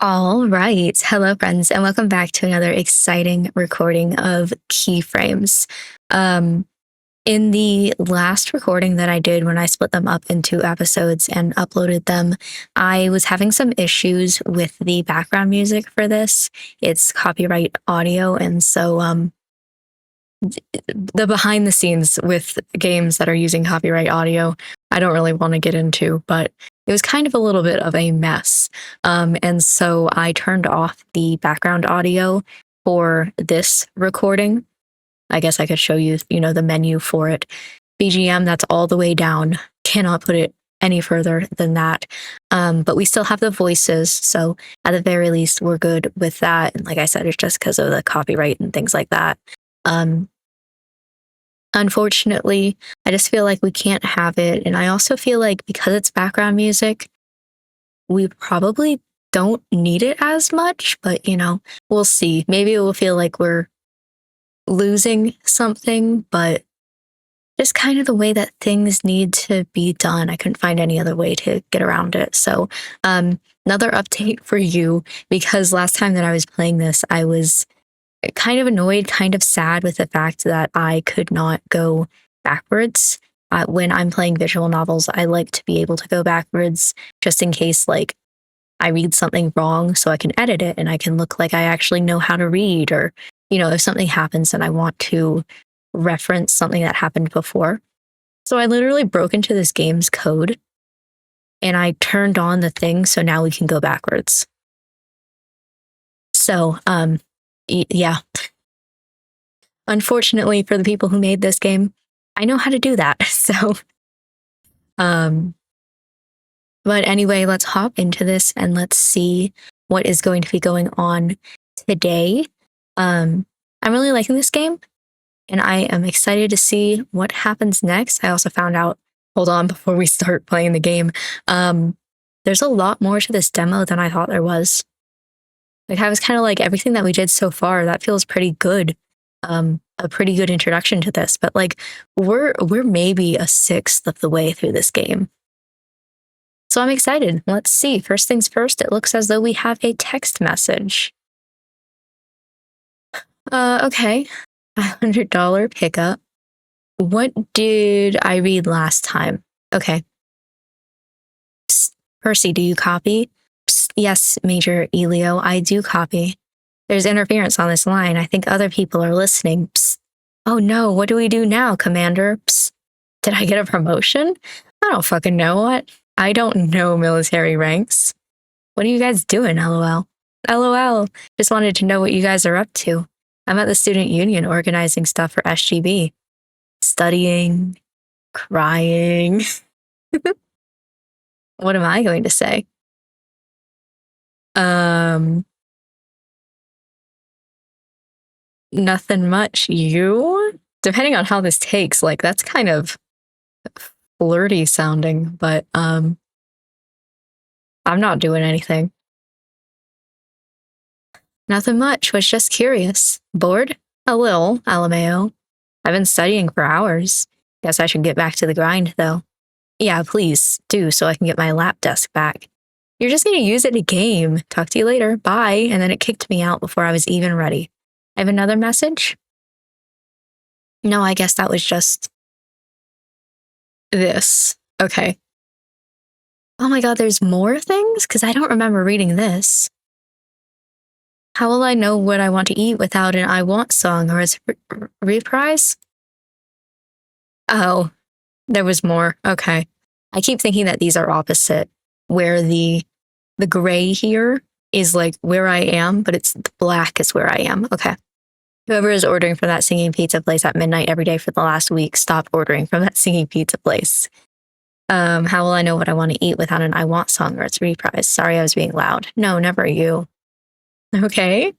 All right. Hello, friends, and welcome back to another exciting recording of Keyframes. In the last recording that I did when I split them up into episodes and uploaded them, I was having some issues with the background music for this. It's copyright audio, and so the behind the scenes with games that are using copyright audio, I don't really want to get into, but it was kind of a little bit of a mess. And so I turned off the background audio for this recording. I guess I could show you, the menu for it. BGM, that's all the way down. Cannot put it any further than that. But we still have the voices. So at the very least, we're good with that. And like I said, it's just because of the copyright and things like that. Unfortunately, I just feel like we can't have it. And I also feel like because it's background music, we probably don't need it as much, but we'll see. Maybe it will feel like we're losing something, but just kind of the way that things need to be done. I couldn't find any other way to get around it. So, another update for you, because last time that I was playing this, I was kind of annoyed, kind of sad with the fact that I could not go backwards. When I'm playing visual novels, I like to be able to go backwards just in case, like, I read something wrong so I can edit it and I can look like I actually know how to read, or, if something happens and I want to reference something that happened before. So I literally broke into this game's code and I turned on the thing so now we can go backwards. So, yeah. Unfortunately for the people who made this game, I know how to do that. So, but anyway, let's hop into this and let's see what is going to be going on today. I'm really liking this game and I am excited to see what happens next. I also found out, hold on, before we start playing the game, there's a lot more to this demo than I thought there was. Like, I was kind of like, everything that we did so far, that feels pretty good. A pretty good introduction to this, but like we're maybe a sixth of the way through this game. So I'm excited. Let's see. First things first, it looks as though we have a text message. Okay. $100 pickup. What did I read last time? Okay. Psst, Percy, do you copy? Psst, yes, Major Elio, I do copy. There's interference on this line. I think other people are listening. Psst. Oh no, what do we do now, Commander? Psst. Did I get a promotion? I don't fucking know. What? I don't know military ranks. What are you guys doing, LOL? LOL. Just wanted to know what you guys are up to. I'm at the student union organizing stuff for SGB. Studying, crying. What am I going to say? Nothing much. You? Depending on how this takes, like, that's kind of flirty sounding, but I'm not doing anything. Nothing much, was just curious. Bored? A little, LMAO. I've been studying for hours. Guess I should get back to the grind, though. Yeah, please, do, so I can get my lap desk back. You're just gonna use it to game. Talk to you later, bye. And then it kicked me out before I was even ready. I have another message? No, I guess that was just this. Okay. Oh my god, there's more things? Because I don't remember reading this. How will I know what I want to eat without an I want song or as reprise? Oh, there was more. Okay. I keep thinking that these are opposite, where the gray here is like where I am, but it's the black is where I am. Okay. Whoever is ordering from that singing pizza place at midnight every day for the last week, stop ordering from that singing pizza place. How will I know what I want to eat without an I want song or its reprise? Sorry, I was being loud. No, never you. Okay.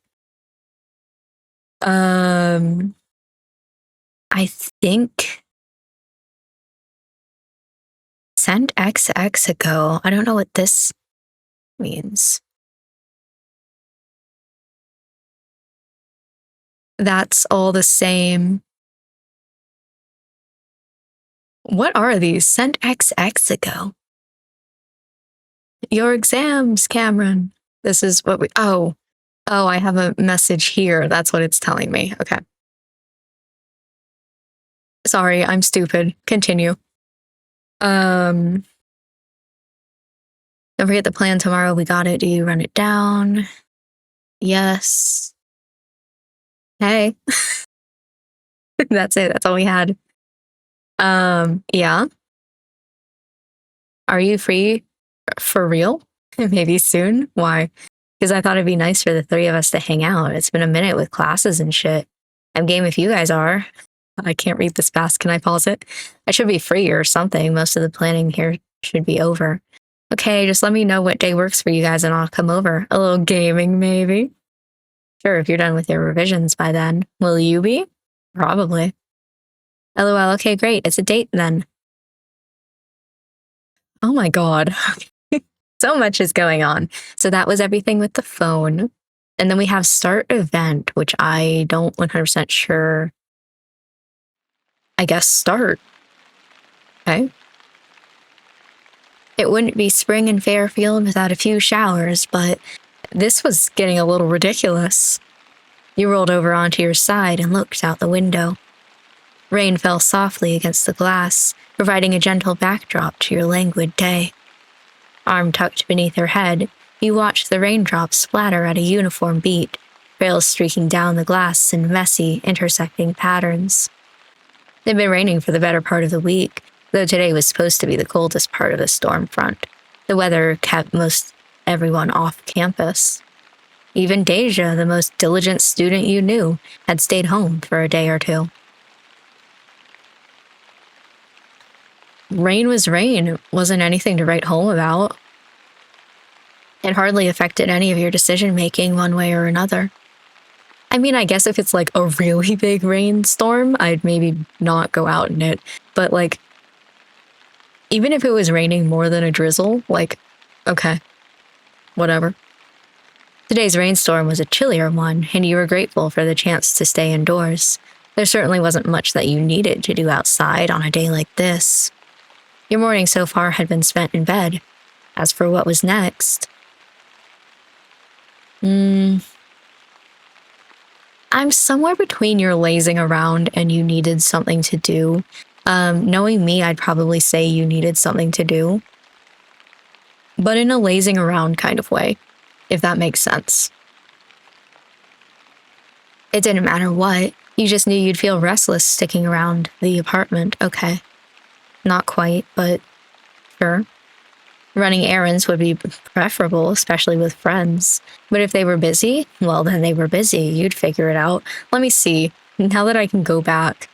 I think send XX ago. I don't know what this means. That's all the same. What are these? Sent XX ago. Your exams, Cameron. This is what we, oh, I have a message here. That's what it's telling me. Okay. Sorry, I'm stupid. Continue. Don't forget the plan tomorrow. We got it. Do you run it down? Yes. Hey. That's it. That's all we had. Yeah. Are you free for real? Maybe soon? Why? Because I thought it'd be nice for the three of us to hang out. It's been a minute with classes and shit. I'm game if you guys are. I can't read this fast. Can I pause it? I should be free or something. Most of the planning here should be over. Okay, just let me know what day works for you guys and I'll come over. A little gaming, maybe. Sure, if you're done with your revisions by then. Will you be? Probably. LOL, okay, great. It's a date then. Oh my god. So much is going on. So that was everything with the phone. And then we have start event, which I don't 100% sure. I guess start. Okay. It wouldn't be spring in Fairfield without a few showers, but this was getting a little ridiculous. You rolled over onto your side and looked out the window. Rain fell softly against the glass, providing a gentle backdrop to your languid day. Arm tucked beneath her head, you watched the raindrops splatter at a uniform beat, trails streaking down the glass in messy, intersecting patterns. It'd been raining for the better part of the week, though today was supposed to be the coldest part of the storm front. The weather kept most everyone off campus. Even Deja, the most diligent student you knew, had stayed home for a day or two. Rain was rain. It wasn't anything to write home about. It hardly affected any of your decision-making one way or another. I mean, I guess if it's like a really big rainstorm, I'd maybe not go out in it. But like, even if it was raining more than a drizzle, like, okay, whatever. Today's rainstorm was a chillier one, and you were grateful for the chance to stay indoors. There certainly wasn't much that you needed to do outside on a day like this. Your morning so far had been spent in bed. As for what was next, I'm somewhere between your lazing around and you needed something to do. Knowing me, I'd probably say you needed something to do, but in a lazing around kind of way, if that makes sense. It didn't matter what, you just knew you'd feel restless sticking around the apartment. Okay. Not quite, but sure. Running errands would be preferable, especially with friends. But if they were busy, well, then they were busy. You'd figure it out. Let me see. Now that I can go back.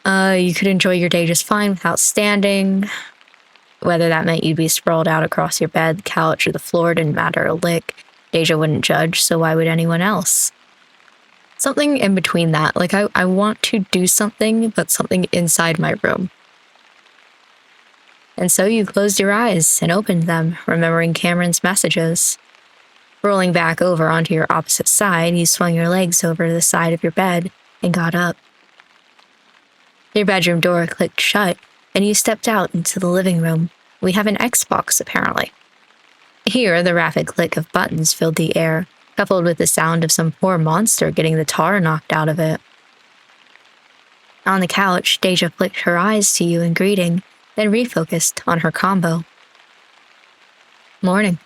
You could enjoy your day just fine without standing. Whether that meant you'd be sprawled out across your bed, the couch, or the floor didn't matter a lick. Deja wouldn't judge, so why would anyone else? Something in between that. Like, I want to do something, but something inside my room. And so you closed your eyes and opened them, remembering Cameron's messages. Rolling back over onto your opposite side, you swung your legs over to the side of your bed and got up. Your bedroom door clicked shut, and you stepped out into the living room. We have an Xbox, apparently. Here, the rapid click of buttons filled the air, coupled with the sound of some poor monster getting the tar knocked out of it. On the couch, Deja flicked her eyes to you in greeting, then refocused on her combo. Morning.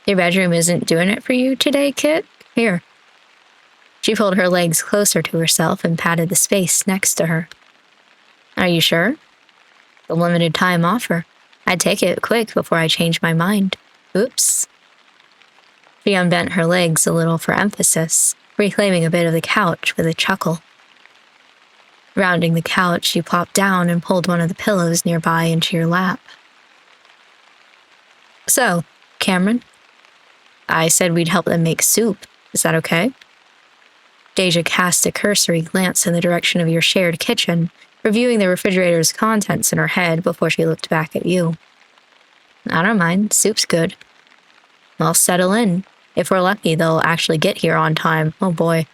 Your bedroom isn't doing it for you today, Kit? Here. She pulled her legs closer to herself and patted the space next to her. Are you sure? The limited time offer. I'd take it quick before I change my mind. Oops. She unbent her legs a little for emphasis, reclaiming a bit of the couch with a chuckle. Rounding the couch, you plopped down and pulled one of the pillows nearby into your lap. So, Cameron? I said we'd help them make soup. Is that okay? Deja cast a cursory glance in the direction of your shared kitchen, reviewing the refrigerator's contents in her head before she looked back at you. I don't mind. Soup's good. I'll settle in. If we're lucky, they'll actually get here on time. Oh boy.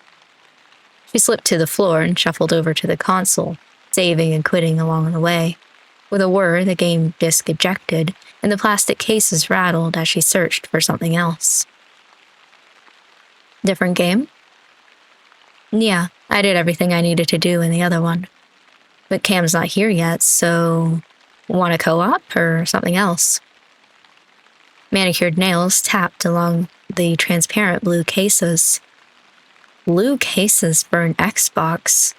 She slipped to the floor and shuffled over to the console, saving and quitting along the way. With a whir, the game disc ejected, and the plastic cases rattled as she searched for something else. Different game? Yeah, I did everything I needed to do in the other one. But Cam's not here yet, so want a co-op or something else? Manicured nails tapped along the transparent blue cases. Blue cases for an Xbox.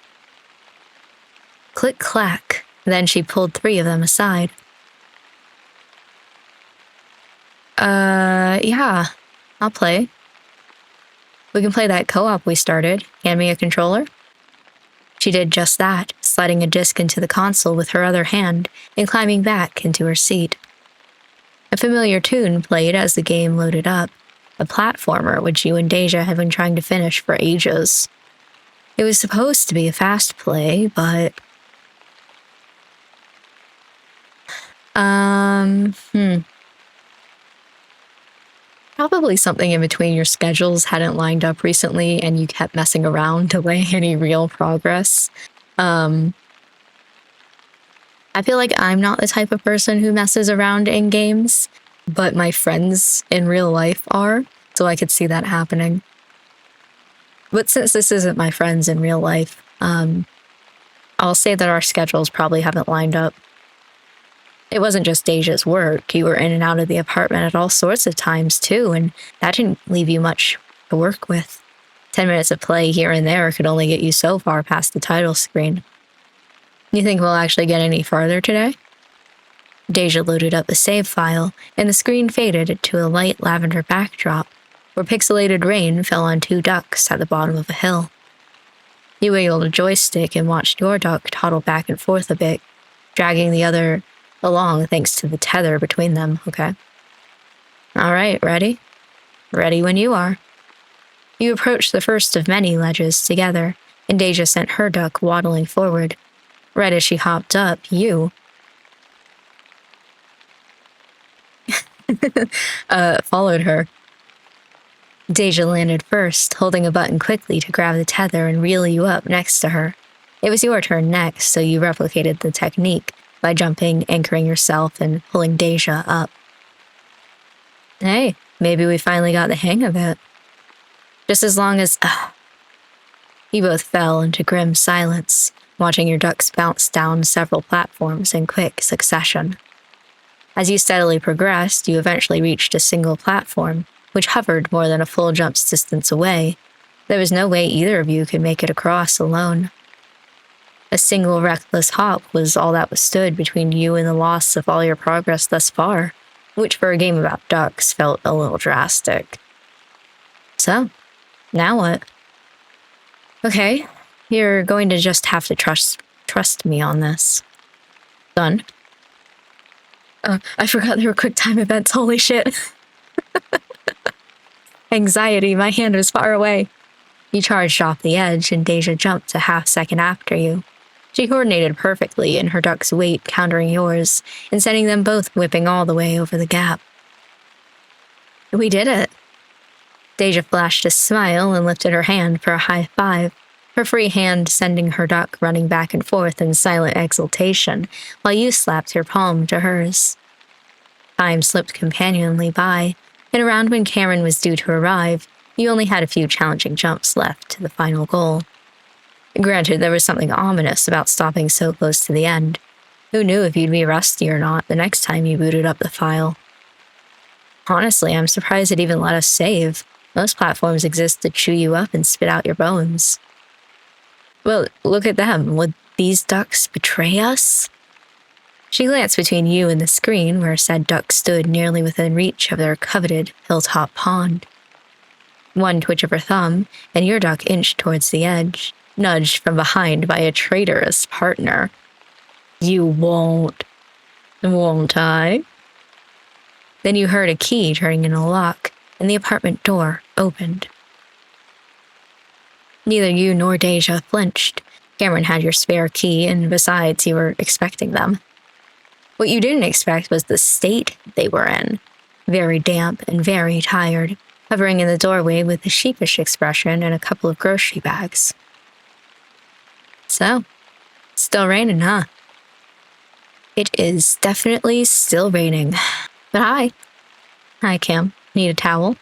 Click-clack. Then she pulled 3 of them aside. Yeah, I'll play. We can play that co-op we started. Hand me a controller? She did just that, sliding a disc into the console with her other hand and climbing back into her seat. A familiar tune played as the game loaded up, a platformer which you and Deja had been trying to finish for ages. It was supposed to be a fast play, but... Probably something in between your schedules hadn't lined up recently and you kept messing around to delay any real progress. I feel like I'm not the type of person who messes around in games, but my friends in real life are, so I could see that happening. But since this isn't my friends in real life, I'll say that our schedules probably haven't lined up. It wasn't just Deja's work. You were in and out of the apartment at all sorts of times, too, and that didn't leave you much to work with. 10 minutes of play here and there could only get you so far past the title screen. You think we'll actually get any farther today? Deja loaded up the save file, and the screen faded to a light lavender backdrop, where pixelated rain fell on 2 ducks at the bottom of a hill. You wiggled a joystick and watched your duck toddle back and forth a bit, dragging the other along thanks to the tether between them, okay? All right, ready? Ready when you are. You approached the first of many ledges together, and Deja sent her duck waddling forward. Right as she hopped up, you... followed her. Deja landed first, holding a button quickly to grab the tether and reel you up next to her. It was your turn next, so you replicated the technique by jumping, anchoring yourself, and pulling Deja up. Hey, maybe we finally got the hang of it. Just as long as... You both fell into grim silence, watching your ducks bounce down several platforms in quick succession. As you steadily progressed, you eventually reached a single platform, which hovered more than a full jump's distance away. There was no way either of you could make it across alone. A single reckless hop was all that was stood between you and the loss of all your progress thus far, which for a game about ducks felt a little drastic. So, now what? Okay, you're going to just have to trust me on this. Done? I forgot there were quick time events, holy shit. Anxiety, my hand was far away. You charged off the edge, and Deja jumped a half-second after you. She coordinated perfectly, and her duck's weight countering yours, and sending them both whipping all the way over the gap. We did it. Deja flashed a smile and lifted her hand for a high five, her free hand sending her duck running back and forth in silent exultation, while you slapped your palm to hers. Time slipped companionably by, and around when Cameron was due to arrive, you only had a few challenging jumps left to the final goal. Granted, there was something ominous about stopping so close to the end. Who knew if you'd be rusty or not the next time you booted up the file? Honestly, I'm surprised it even let us save. Most platforms exist to chew you up and spit out your bones. Well, look at them. Would these ducks betray us? She glanced between you and the screen where said duck stood nearly within reach of their coveted hilltop pond. One twitch of her thumb, and your duck inched towards the edge, nudged from behind by a traitorous partner. You won't. Won't I? Then you heard a key turning in a lock, and the apartment door opened. Neither you nor Deja flinched. Cameron had your spare key, and besides, you were expecting them. What you didn't expect was the state they were in. Very damp and very tired, hovering in the doorway with a sheepish expression and a couple of grocery bags. So, still raining, huh? It is definitely still raining. But hi. Hi, Cam. Need a towel?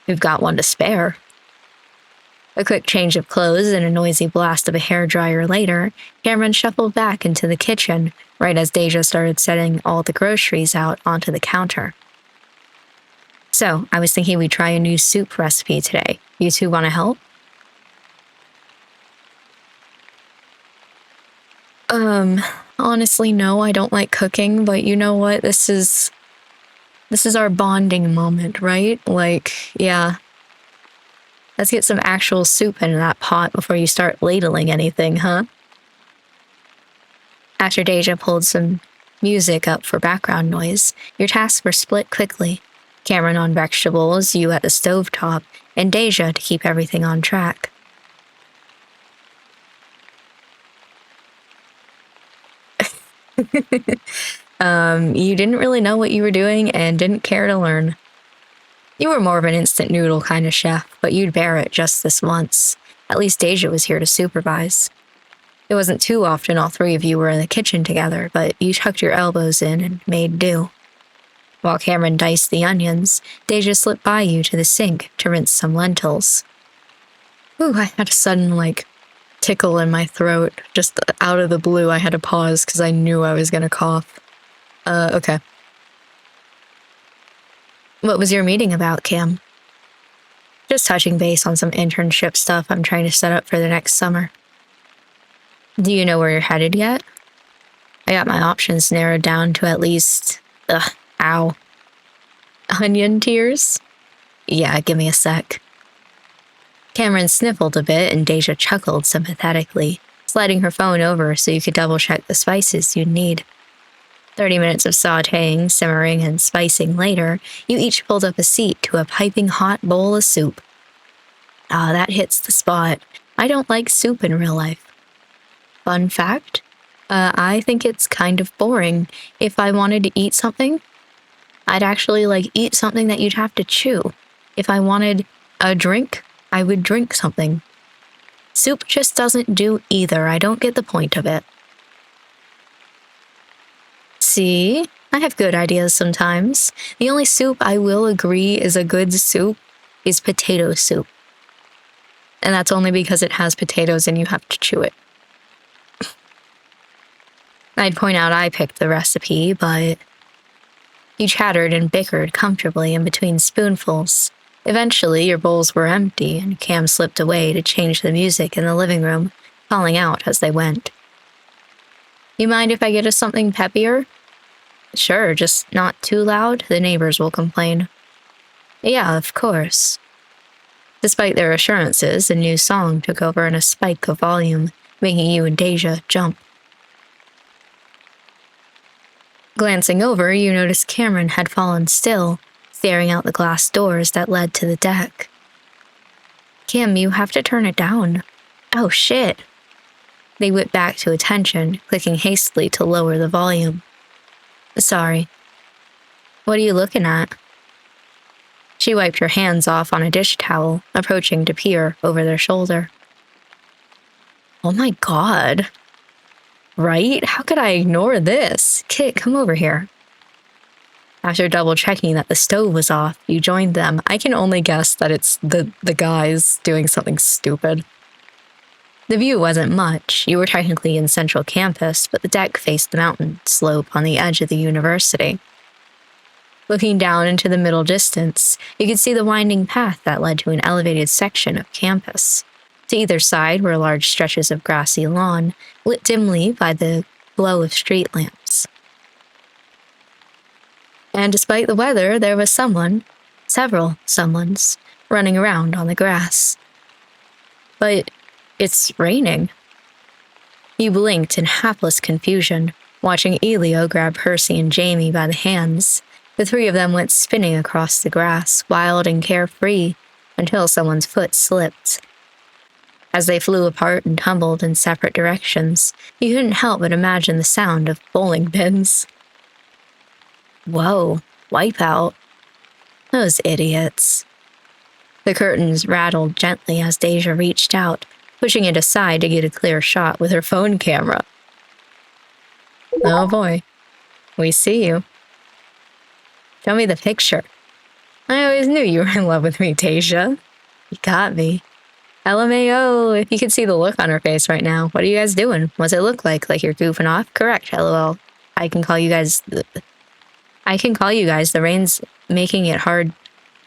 We've got one to spare. A quick change of clothes and a noisy blast of a hairdryer later, Cameron shuffled back into the kitchen, right as Deja started setting all the groceries out onto the counter. So, I was thinking we'd try a new soup recipe today. You two want to help? Honestly, no, I don't like cooking, but you know what? This is our bonding moment, right? Like, yeah. Let's get some actual soup in that pot before you start ladling anything, huh? After Deja pulled some music up for background noise, your tasks were split quickly. Cameron on vegetables, you at the stovetop, and Deja to keep everything on track. You didn't really know what you were doing and didn't care to learn. You were more of an instant noodle kind of chef, but you'd bear it just this once. At least Deja was here to supervise. It wasn't too often all three of you were in the kitchen together, but you tucked your elbows in and made do. While Cameron diced the onions, Deja slipped by you to the sink to rinse some lentils. Ooh, I had a sudden, tickle in my throat. Just out of the blue, I had to pause because I knew I was gonna cough. Okay. What was your meeting about, Cam? Just touching base on some internship stuff I'm trying to set up for the next summer. Do you know where you're headed yet? I got my options narrowed down to at least... ow. Onion tears? Yeah, give me a sec. Cameron sniffled a bit and Deja chuckled sympathetically, sliding her phone over so you could double-check the spices you'd need. 30 minutes of sautéing, simmering, and spicing later, you each pulled up a seat to a piping hot bowl of soup. Ah, that hits the spot. I don't like soup in real life. Fun fact? I think it's kind of boring. If I wanted to eat something, I'd actually eat something that you'd have to chew. If I wanted a drink, I would drink something. Soup just doesn't do either. I don't get the point of it. See? I have good ideas sometimes. The only soup I will agree is a good soup is potato soup. And that's only because it has potatoes and you have to chew it. I'd point out I picked the recipe, but... You chattered and bickered comfortably in between spoonfuls. Eventually, your bowls were empty, and Cam slipped away to change the music in the living room, calling out as they went. You mind if I get us something peppier? Sure, just not too loud, the neighbors will complain. Yeah, of course. Despite their assurances, a new song took over in a spike of volume, making you and Deja jump. Glancing over, you noticed Cameron had fallen still, staring out the glass doors that led to the deck. Cam, you have to turn it down. Oh shit. They whipped back to attention, clicking hastily to lower the volume. Sorry. What are you looking at? She wiped her hands off on a dish towel, approaching to peer over their shoulder. Oh my god. Right? How could I ignore this? Kit, come over here. After double-checking that the stove was off, you joined them. I can only guess that it's the guys doing something stupid. The view wasn't much. You were technically in central campus, but the deck faced the mountain slope on the edge of the university. Looking down into the middle distance, you could see the winding path that led to an elevated section of campus. To either side were large stretches of grassy lawn, lit dimly by the glow of street lamps. And despite the weather, there was several someones, running around on the grass. But it's raining. You blinked in hapless confusion, watching Elio grab Percy and Jamie by the hands. The three of them went spinning across the grass, wild and carefree, until someone's foot slipped. As they flew apart and tumbled in separate directions, you couldn't help but imagine the sound of bowling pins. Whoa, Wipeout. Those idiots. The curtains rattled gently as Deja reached out, pushing it aside to get a clear shot with her phone camera. Oh boy. We see you. Show me the picture. I always knew you were in love with me, Tasia. You got me. LMAO, if you could see the look on her face right now. What are you guys doing? What's it look like? Like you're goofing off? Correct, LOL. I can call you guys... The rain's making it hard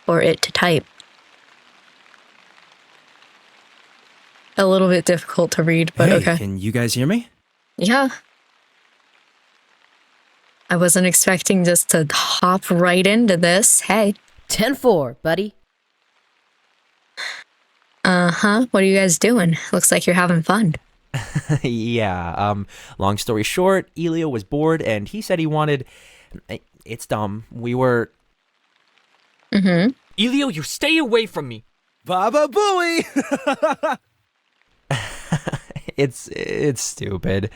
for it to type. A little bit difficult to read, but hey, okay. Can you guys hear me? Yeah. I wasn't expecting just to hop right into this. Hey. 10-4, buddy. Uh-huh. What are you guys doing? Looks like you're having fun. Yeah, long story short, Elio was bored and he said he wanted... It's dumb. We were... Mm-hmm. Elio, you stay away from me. Baba Booey! It's stupid.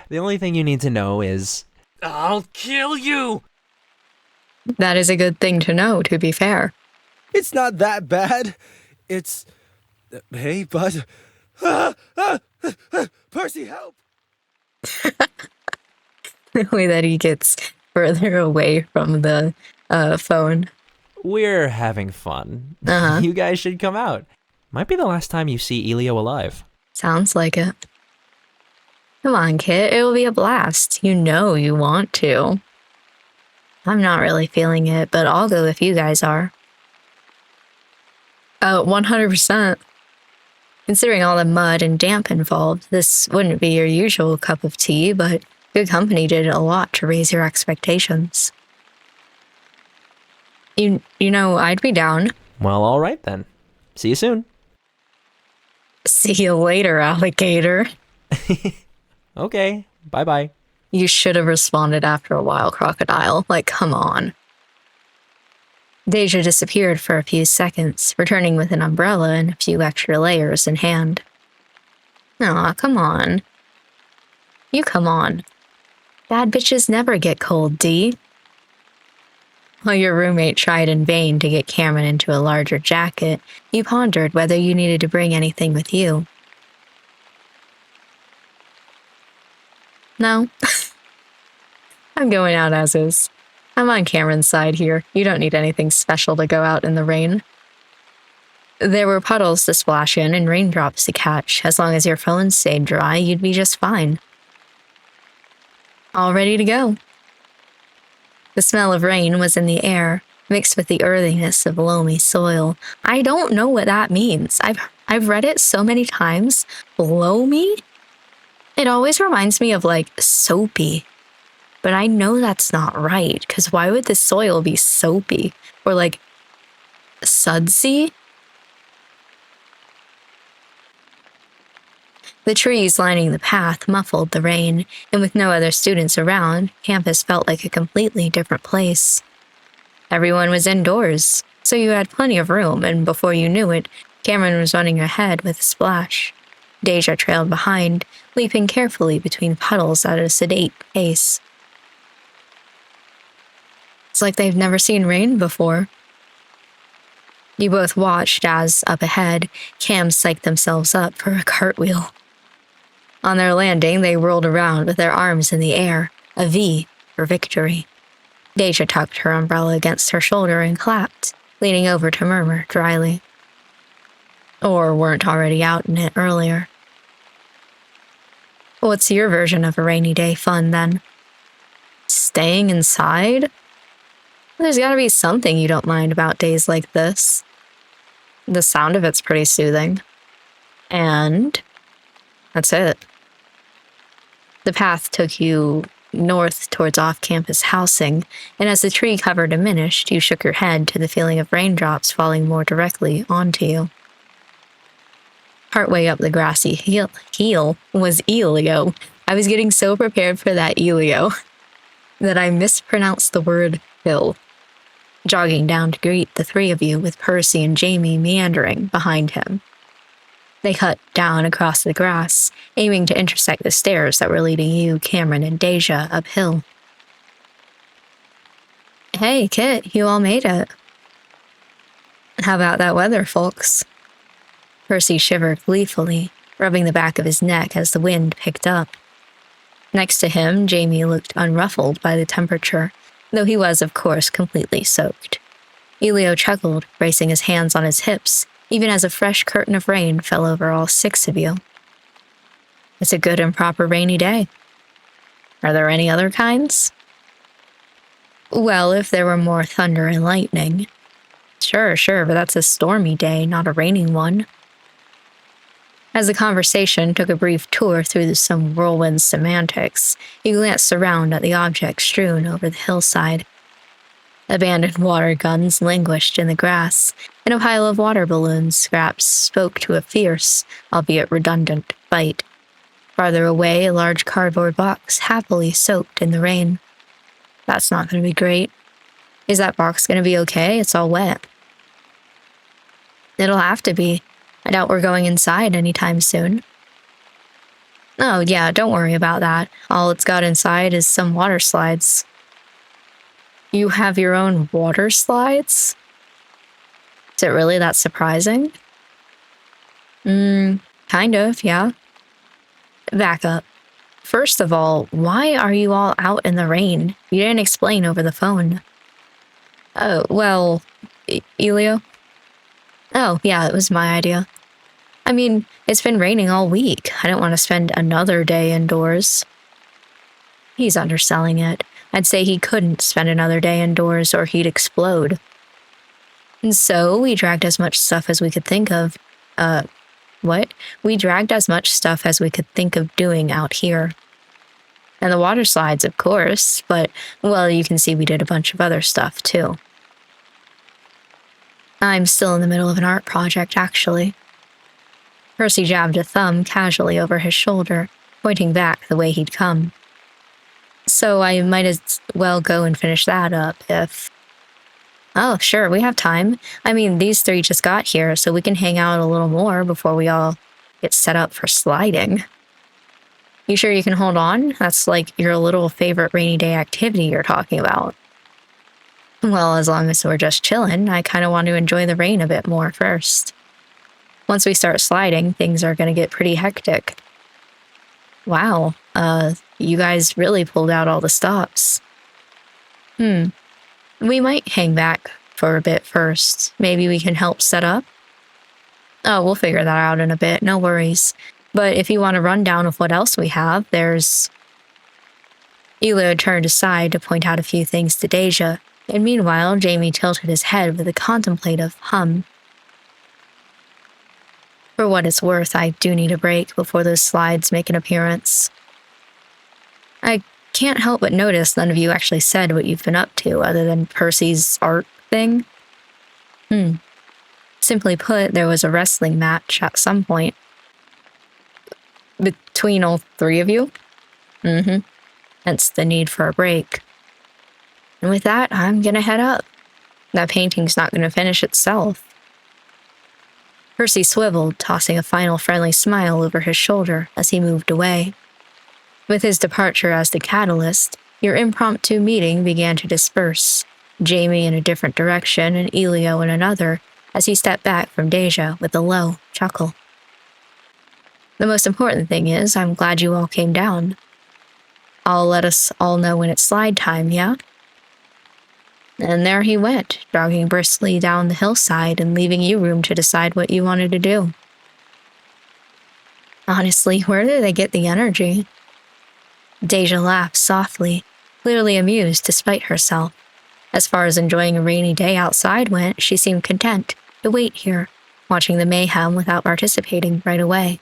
The only thing you need to know is... I'll kill you! That is a good thing to know, to be fair. It's not that bad. It's... Hey, bud. Percy, help! The way that he gets further away from the phone. We're having fun. Uh-huh. You guys should come out. Might be the last time you see Elio alive. Sounds like it. Come on, Kit. It will be a blast. You know you want to. I'm not really feeling it, but I'll go if you guys are. 100%. Considering all the mud and damp involved, this wouldn't be your usual cup of tea, but good company did a lot to raise your expectations. You know, I'd be down. Well, all right then. See you soon. See you later, alligator. Okay, bye-bye. You should have responded after a while, crocodile. Like, come on. Deja disappeared for a few seconds, returning with an umbrella and a few extra layers in hand. Aw, come on. You come on. Bad bitches never get cold, D. While your roommate tried in vain to get Cameron into a larger jacket, you pondered whether you needed to bring anything with you. No. I'm going out as is. I'm on Cameron's side here. You don't need anything special to go out in the rain. There were puddles to splash in and raindrops to catch. As long as your phone stayed dry, you'd be just fine. All ready to go. The smell of rain was in the air, mixed with the earthiness of loamy soil. I don't know what that means. I've read it so many times. Loamy? It always reminds me of, like, soapy. But I know that's not right, because why would the soil be soapy? Or, like, sudsy? The trees lining the path muffled the rain, and with no other students around, campus felt like a completely different place. Everyone was indoors, so you had plenty of room, and before you knew it, Cameron was running ahead with a splash. Deja trailed behind, leaping carefully between puddles at a sedate pace. It's like they've never seen rain before. You both watched as, up ahead, Cams psyched themselves up for a cartwheel. On their landing, they whirled around with their arms in the air, a V for victory. Deja tucked her umbrella against her shoulder and clapped, leaning over to murmur dryly. Or weren't already out in it earlier. What's your version of a rainy day fun, then? Staying inside? There's gotta be something you don't mind about days like this. The sound of it's pretty soothing. And that's it. The path took you north towards off-campus housing, and as the tree cover diminished, you shook your head to the feeling of raindrops falling more directly onto you. Partway up the grassy heel was Elio. I was getting so prepared for that Elio that I mispronounced the word hill. Jogging down to greet the three of you with Percy and Jamie meandering behind him. They cut down across the grass, aiming to intersect the stairs that were leading you, Cameron, and Deja uphill. Hey, Kit, you all made it. How about that weather, folks? Percy shivered gleefully, rubbing the back of his neck as the wind picked up. Next to him, Jamie looked unruffled by the temperature, though he was, of course, completely soaked. Elio chuckled, bracing his hands on his hips, even as a fresh curtain of rain fell over all 6 of you. It's a good and proper rainy day. Are there any other kinds? Well, if there were more thunder and lightning. Sure, but that's a stormy day, not a raining one. As the conversation took a brief tour through some whirlwind semantics, he glanced around at the objects strewn over the hillside. Abandoned water guns languished in the grass, and a pile of water balloons scraps spoke to a fierce, albeit redundant, fight. Farther away, a large cardboard box happily soaked in the rain. That's not going to be great. Is that box going to be okay? It's all wet. It'll have to be. I doubt we're going inside anytime soon. Oh, yeah, don't worry about that. All it's got inside is some water slides. You have your own water slides? Is it really that surprising? Kind of, yeah. Back up. First of all, why are you all out in the rain? You didn't explain over the phone. Oh, well, Elio? Oh, yeah, it was my idea. I mean, it's been raining all week. I don't want to spend another day indoors. He's underselling it. I'd say he couldn't spend another day indoors or he'd explode. And so we dragged as much stuff as we could think of. What? We dragged as much stuff as we could think of doing out here. And the water slides, of course, but, well, you can see we did a bunch of other stuff, too. I'm still in the middle of an art project, actually. Percy jabbed a thumb casually over his shoulder, pointing back the way he'd come. So I might as well go and finish that up if... Oh, sure, we have time. I mean, these 3 just got here, so we can hang out a little more before we all get set up for sliding. You sure you can hold on? That's like your little favorite rainy day activity you're talking about. Well, as long as we're just chilling, I kind of want to enjoy the rain a bit more first. Once we start sliding, things are going to get pretty hectic. Wow, you guys really pulled out all the stops. We might hang back for a bit first. Maybe we can help set up? Oh, we'll figure that out in a bit, no worries. But if you want a rundown of what else we have, there's... Elio turned aside to point out a few things to Deja, and meanwhile, Jamie tilted his head with a contemplative hum. For what it's worth, I do need a break before those slides make an appearance. I can't help but notice none of you actually said what you've been up to other than Percy's art thing. Simply put, there was a wrestling match at some point. Between all 3 of you? Hence the need for a break. And with that, I'm gonna head up. That painting's not gonna finish itself. Percy swiveled, tossing a final friendly smile over his shoulder as he moved away. With his departure as the catalyst, your impromptu meeting began to disperse, Jamie in a different direction and Elio in another, as he stepped back from Deja with a low chuckle. The most important thing is, I'm glad you all came down. I'll let us all know when it's slide time, yeah? And there he went, jogging briskly down the hillside and leaving you room to decide what you wanted to do. Honestly, where did they get the energy? Deja laughed softly, clearly amused despite herself. As far as enjoying a rainy day outside went, she seemed content to wait here, watching the mayhem without participating right away.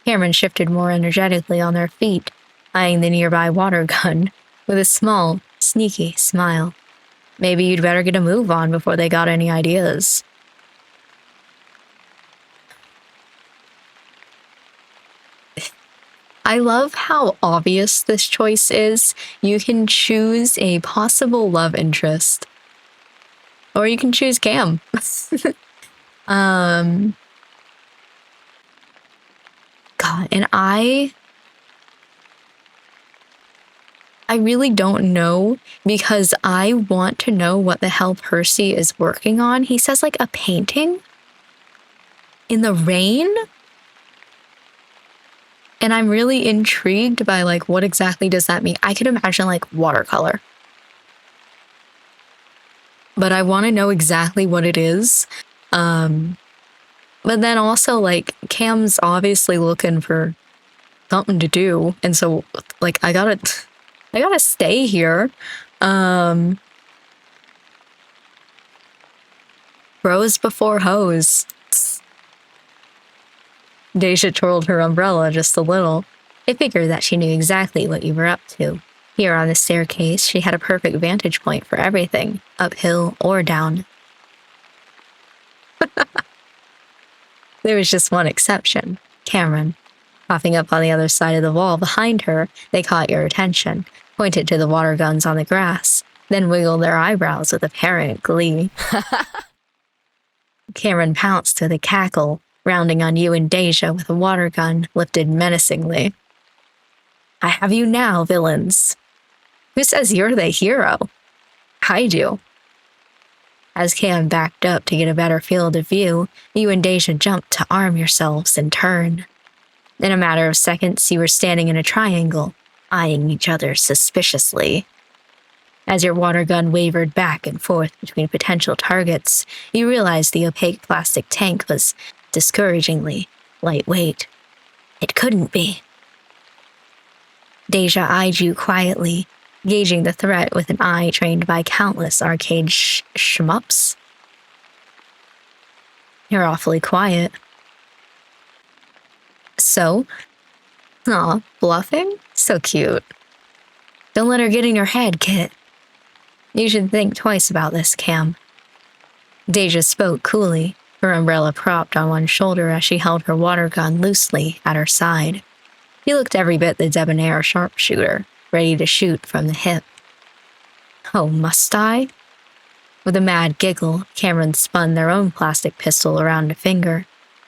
Cameron shifted more energetically on their feet, eyeing the nearby water gun, with a small, sneaky smile. Maybe you'd better get a move on before they got any ideas. I love how obvious this choice is. You can choose a possible love interest. Or you can choose Cam. God, and I really don't know because I want to know what the hell Percy is working on. He says like a painting in the rain. And I'm really intrigued by like what exactly does that mean? I could imagine like watercolor. but I want to know exactly what it is. But then also, like, Cam's obviously looking for something to do, and so, like, I gotta stay here. Bros before hoes. Deja twirled her umbrella just a little. I figured that she knew exactly what you were up to. Here on the staircase, she had a perfect vantage point for everything, uphill or down. There was just one exception, Cameron. Popping up on the other side of the wall behind her, they caught your attention, pointed to the water guns on the grass, then wiggled their eyebrows with apparent glee. Cameron pounced with a cackle, rounding on you and Deja with a water gun lifted menacingly. I have you now, villains. Who says you're the hero? I do. As Cam backed up to get a better field of view, you and Deja jumped to arm yourselves and turn. In a matter of seconds, you were standing in a triangle, eyeing each other suspiciously. As your water gun wavered back and forth between potential targets, you realized the opaque plastic tank was discouragingly lightweight. It couldn't be. Deja eyed you quietly, gauging the threat with an eye trained by countless arcade shmups. You're awfully quiet. So? Aw, bluffing? So cute. Don't let her get in your head, Kit. You should think twice about this, Cam. Deja spoke coolly, her umbrella propped on one shoulder as she held her water gun loosely at her side. He looked every bit the debonair sharpshooter, ready to shoot from the hip. Oh, must I? With a mad giggle, Cameron spun their own plastic pistol around a finger.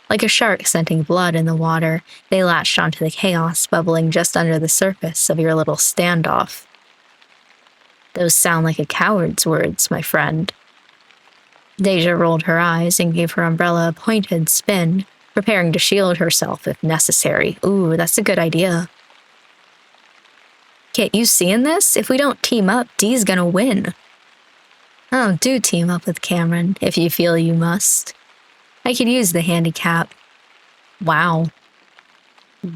Like a shark scenting blood in the water, they latched onto the chaos bubbling just under the surface of your little standoff. Those sound like a coward's words, my friend. Deja rolled her eyes and gave her umbrella a pointed spin, preparing to shield herself if necessary. Ooh, that's a good idea. Kit, you seeing this? If we don't team up, Dee's gonna win. Oh, do team up with Cameron, if you feel you must. I could use the handicap. Wow.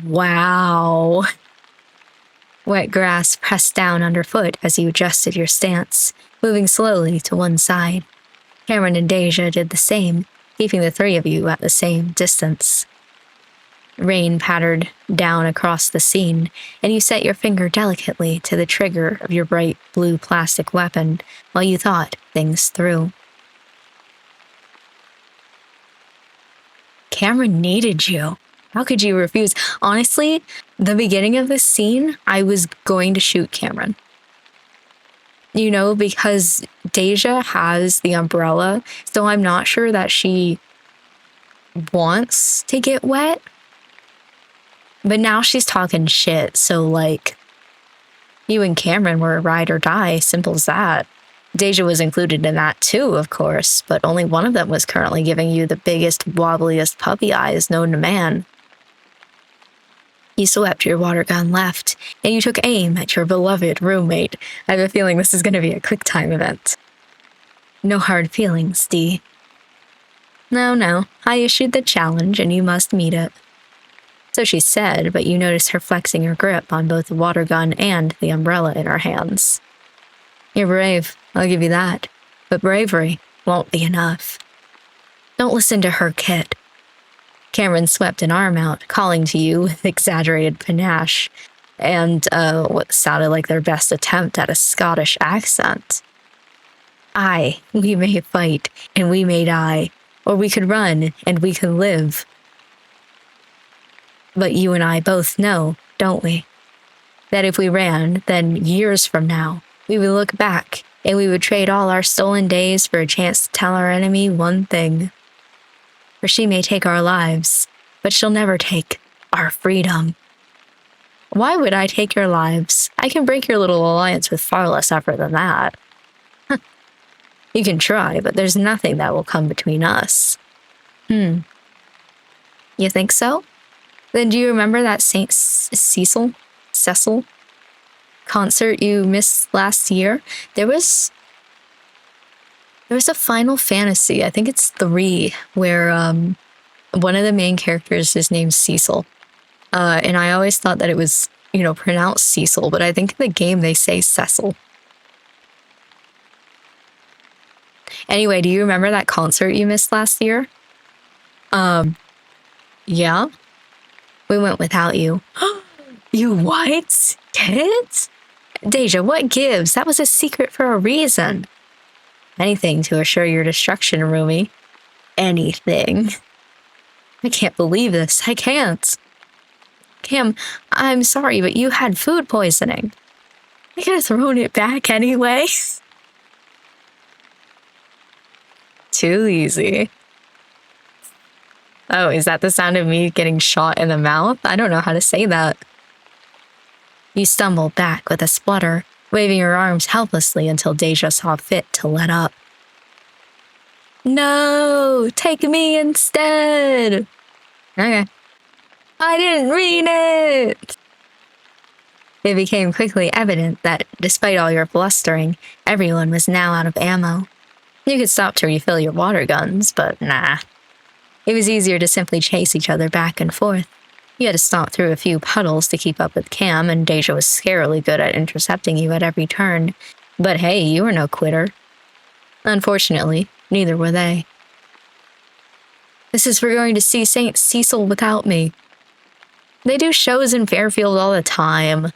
Wow. Wet grass pressed down underfoot as you adjusted your stance, moving slowly to one side. Cameron and Deja did the same, keeping the three of you at the same distance. Rain pattered down across the scene, and you set your finger delicately to the trigger of your bright blue plastic weapon while you thought things through. Cameron needed you. How could you refuse? Honestly, the beginning of this scene, I was going to shoot Cameron. You know, because Deja has the umbrella, so I'm not sure that she wants to get wet. But now she's talking shit, so like, you and Cameron were ride or die, simple as that. Deja was included in that too, of course, but only one of them was currently giving you the biggest, wobbliest puppy eyes known to man. You swept your water gun left, and you took aim at your beloved roommate. I have a feeling this is going to be a quick time event. No hard feelings, Dee. No, I issued the challenge and you must meet it. So she said, but you noticed her flexing her grip on both the water gun and the umbrella in her hands. You're brave, I'll give you that, but bravery won't be enough. Don't listen to her, Kit. Cameron swept an arm out, calling to you with exaggerated panache, and what sounded like their best attempt at a Scottish accent. Aye, we may fight, and we may die, or we could run, and we could live. But you and I both know, don't we, that if we ran, then years from now, we would look back, and we would trade all our stolen days for a chance to tell our enemy one thing. For she may take our lives, but she'll never take our freedom. Why would I take your lives? I can break your little alliance with far less effort than that. You can try, but there's nothing that will come between us. You think so? Then do you remember that St. Cecil concert you missed last year? There was There was a Final Fantasy, I think it's 3, where one of the main characters is named Cecil. And I always thought that it was, pronounced Cecil, but I think in the game they say Cecil. Anyway, do you remember that concert you missed last year? Yeah? We went without you. You what? Kids? Deja, what gives? That was a secret for a reason. Anything to assure your destruction, Rumi. Anything. I can't believe this. I can't. Cam, I'm sorry, but you had food poisoning. I could have thrown it back anyway. Too easy. Oh, is that the sound of me getting shot in the mouth? I don't know how to say that. You stumbled back with a splutter, waving your arms helplessly until Deja saw fit to let up. No, take me instead. Okay. I didn't mean it. It became quickly evident that, despite all your blustering, everyone was now out of ammo. You could stop to refill your water guns, but nah. It was easier to simply chase each other back and forth. You had to stomp through a few puddles to keep up with Cam, and Deja was scarily good at intercepting you at every turn. But hey, you were no quitter. Unfortunately, neither were they. This is for going to see St. Cecil without me. They do shows in Fairfield all the time.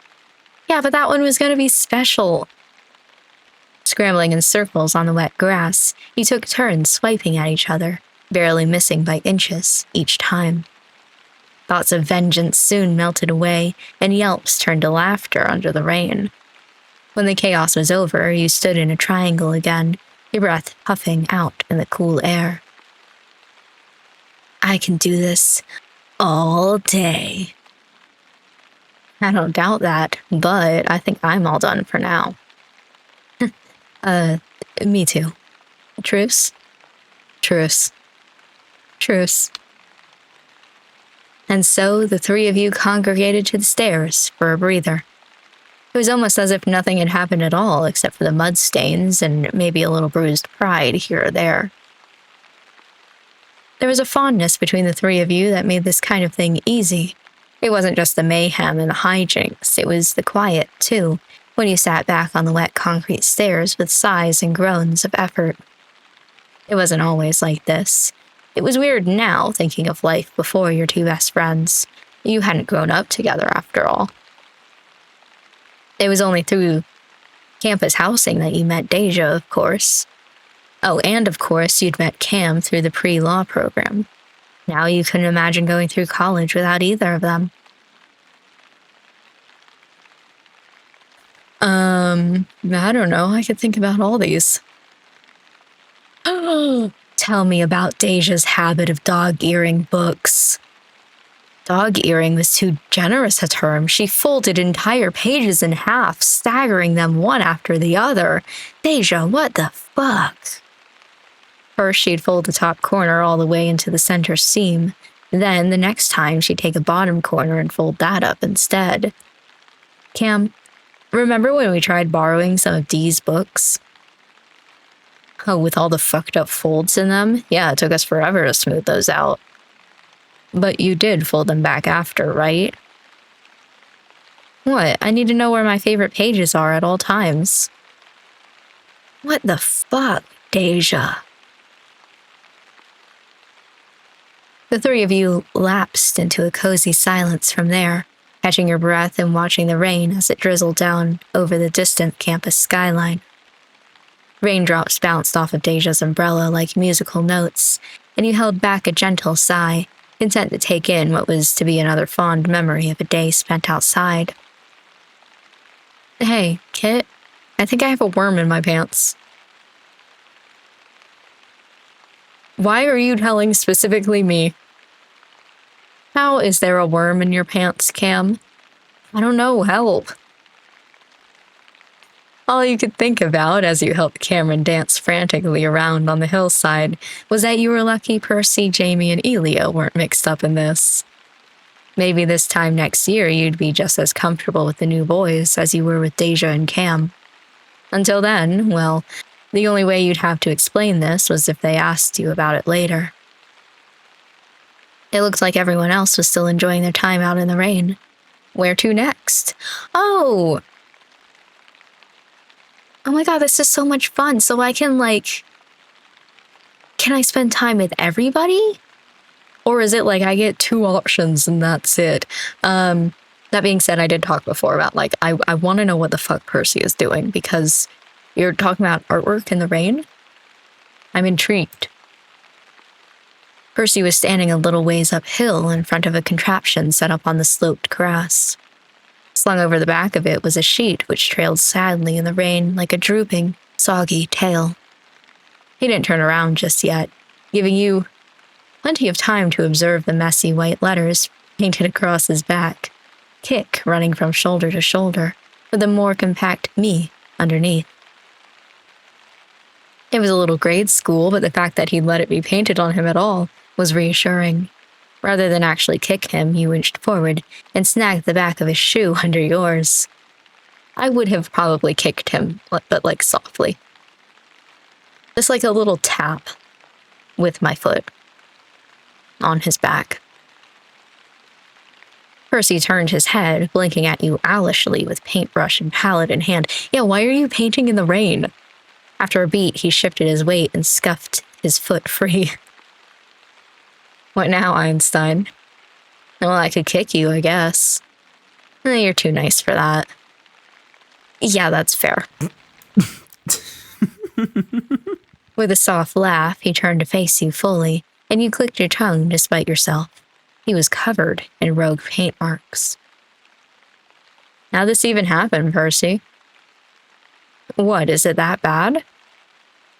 Yeah, but that one was going to be special. Scrambling in circles on the wet grass, you took turns swiping at each other, barely missing by inches each time. Thoughts of vengeance soon melted away, and yelps turned to laughter under the rain. When the chaos was over, you stood in a triangle again, your breath puffing out in the cool air. I can do this all day. I don't doubt that, but I think I'm all done for now. Me too. Truce? Truce. Truce. And so the three of you congregated to the stairs for a breather. It was almost as if nothing had happened at all except for the mud stains and maybe a little bruised pride here or there. There was a fondness between the three of you that made this kind of thing easy. It wasn't just the mayhem and the hijinks, it was the quiet, too, when you sat back on the wet concrete stairs with sighs and groans of effort. It wasn't always like this. It was weird now, thinking of life before your two best friends. You hadn't grown up together, after all. It was only through campus housing that you met Deja, of course. Oh, and of course, you'd met Cam through the pre-law program. Now you couldn't imagine going through college without either of them. I don't know. I could think about all these. Tell me about Deja's habit of dog-earing books. Dog-earing was too generous a term. She folded entire pages in half, staggering them one after the other. Deja, what the fuck? First, she'd fold the top corner all the way into the center seam. Then, the next time, she'd take a bottom corner and fold that up instead. Cam, remember when we tried borrowing some of Dee's books? Oh, with all the fucked up folds in them? Yeah, it took us forever to smooth those out. But you did fold them back after, right? What? I need to know where my favorite pages are at all times. What the fuck, Deja? The three of you lapsed into a cozy silence from there, catching your breath and watching the rain as it drizzled down over the distant campus skyline. Raindrops bounced off of Deja's umbrella like musical notes, and you held back a gentle sigh, content to take in what was to be another fond memory of a day spent outside. Hey, Kit, I think I have a worm in my pants. Why are you telling specifically me? How is there a worm in your pants, Cam? I don't know, help. All you could think about as you helped Cameron dance frantically around on the hillside was that you were lucky Percy, Jamie, and Elio weren't mixed up in this. Maybe this time next year you'd be just as comfortable with the new boys as you were with Deja and Cam. Until then, well, The only way you'd have to explain this was if they asked you about it later. It looked like everyone else was still enjoying their time out in the rain. Where to next? Oh! Oh my god, this is so much fun. So I can, like... Can I spend time with everybody? Or is it like I get 2 options and that's it? That being said, I did talk before about, like, I want to know what the fuck Percy is doing, because you're talking about artwork in the rain? I'm intrigued. Percy was standing a little ways uphill in front of a contraption set up on the sloped grass. Slung over the back of it was a sheet which trailed sadly in the rain like a drooping, soggy tail. He didn't turn around just yet, giving you plenty of time to observe the messy white letters painted across his back, kick running from shoulder to shoulder, with a more compact me underneath. It was a little grade school, but the fact that he'd let it be painted on him at all was reassuring. Rather than actually kick him, you inched forward and snagged the back of his shoe under yours. I would have probably kicked him, but like softly. Just like a little tap with my foot on his back. Percy turned his head, blinking at you owlishly with paintbrush and palette in hand. Yeah, why are you painting in the rain? After a beat, he shifted his weight and scuffed his foot free. What now, Einstein? Well, I could kick you, I guess. You're too nice for that. Yeah, that's fair. With a soft laugh, he turned to face you fully, and you clicked your tongue despite yourself. He was covered in rogue paint marks. How'd this even happen, Percy? What, is it that bad?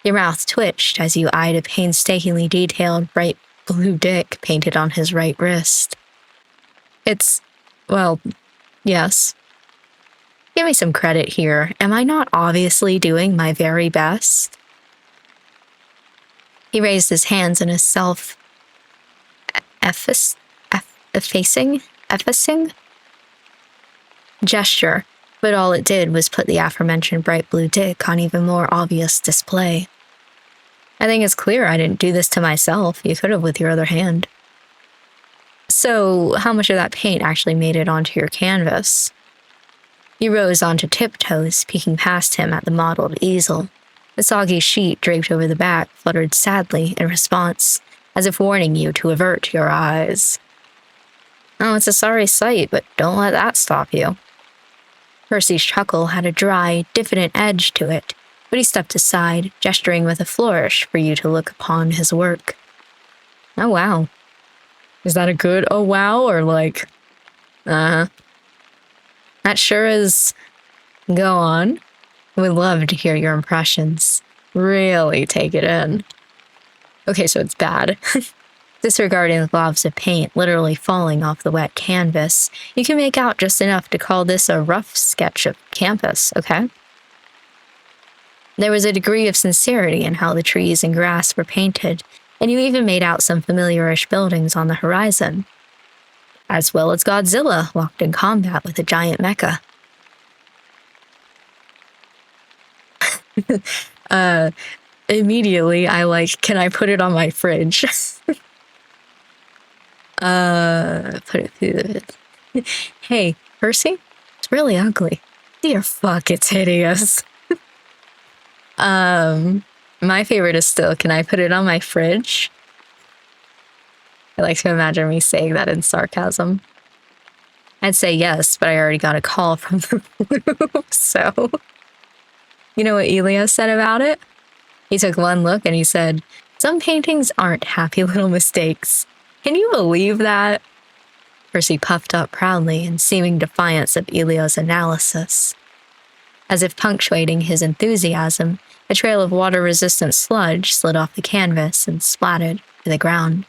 Your mouth twitched as you eyed a painstakingly detailed bright blue dick painted on his right wrist. Well, yes. Give me some credit here. Am I not obviously doing my very best? He raised his hands in a self-effacing gesture, but all it did was put the aforementioned bright blue dick on even more obvious display. I think it's clear I didn't do this to myself. You could have with your other hand. So, how much of that paint actually made it onto your canvas? You rose onto tiptoes, peeking past him at the mottled easel. The soggy sheet draped over the back fluttered sadly in response, as if warning you to avert your eyes. Oh, it's a sorry sight, but don't let that stop you. Percy's chuckle had a dry, diffident edge to it, but he stepped aside, gesturing with a flourish for you to look upon his work. Oh wow. Is that a good oh wow, or like, That sure is. Go on. We'd love to hear your impressions. Really take it in. Okay, so it's bad. Disregarding the globs of paint literally falling off the wet canvas, you can make out just enough to call this a rough sketch of campus, okay? There was a degree of sincerity in how the trees and grass were painted, and you even made out some familiarish buildings on the horizon, as well as Godzilla locked in combat with a giant mecha. Immediately, can I put it on my fridge? Put it through the... Hey, Percy? It's really ugly. Dear fuck, it's hideous. My favorite is still, can I put it on my fridge? I like to imagine me saying that in sarcasm. I'd say yes, but I already got a call from the blue, so... You know what Elio said about it? He took one look and he said, "Some paintings aren't happy little mistakes." Can you believe that? Percy puffed up proudly in seeming defiance of Elio's analysis. As if punctuating his enthusiasm, a trail of water-resistant sludge slid off the canvas and splattered to the ground.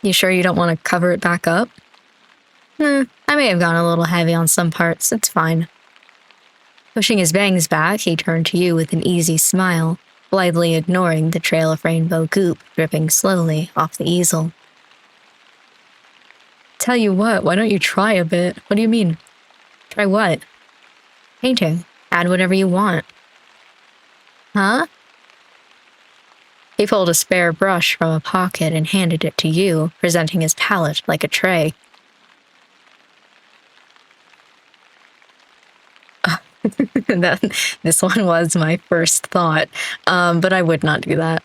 You sure you don't want to cover it back up? I may have gone a little heavy on some parts. It's fine. Pushing his bangs back, he turned to you with an easy smile, blithely ignoring the trail of rainbow goop dripping slowly off the easel. Tell you what, why don't you try a bit? What do you mean? Try what? Painting. Add whatever you want. Huh? He pulled a spare brush from a pocket and handed it to you, presenting his palette like a tray. This one was my first thought, but I would not do that.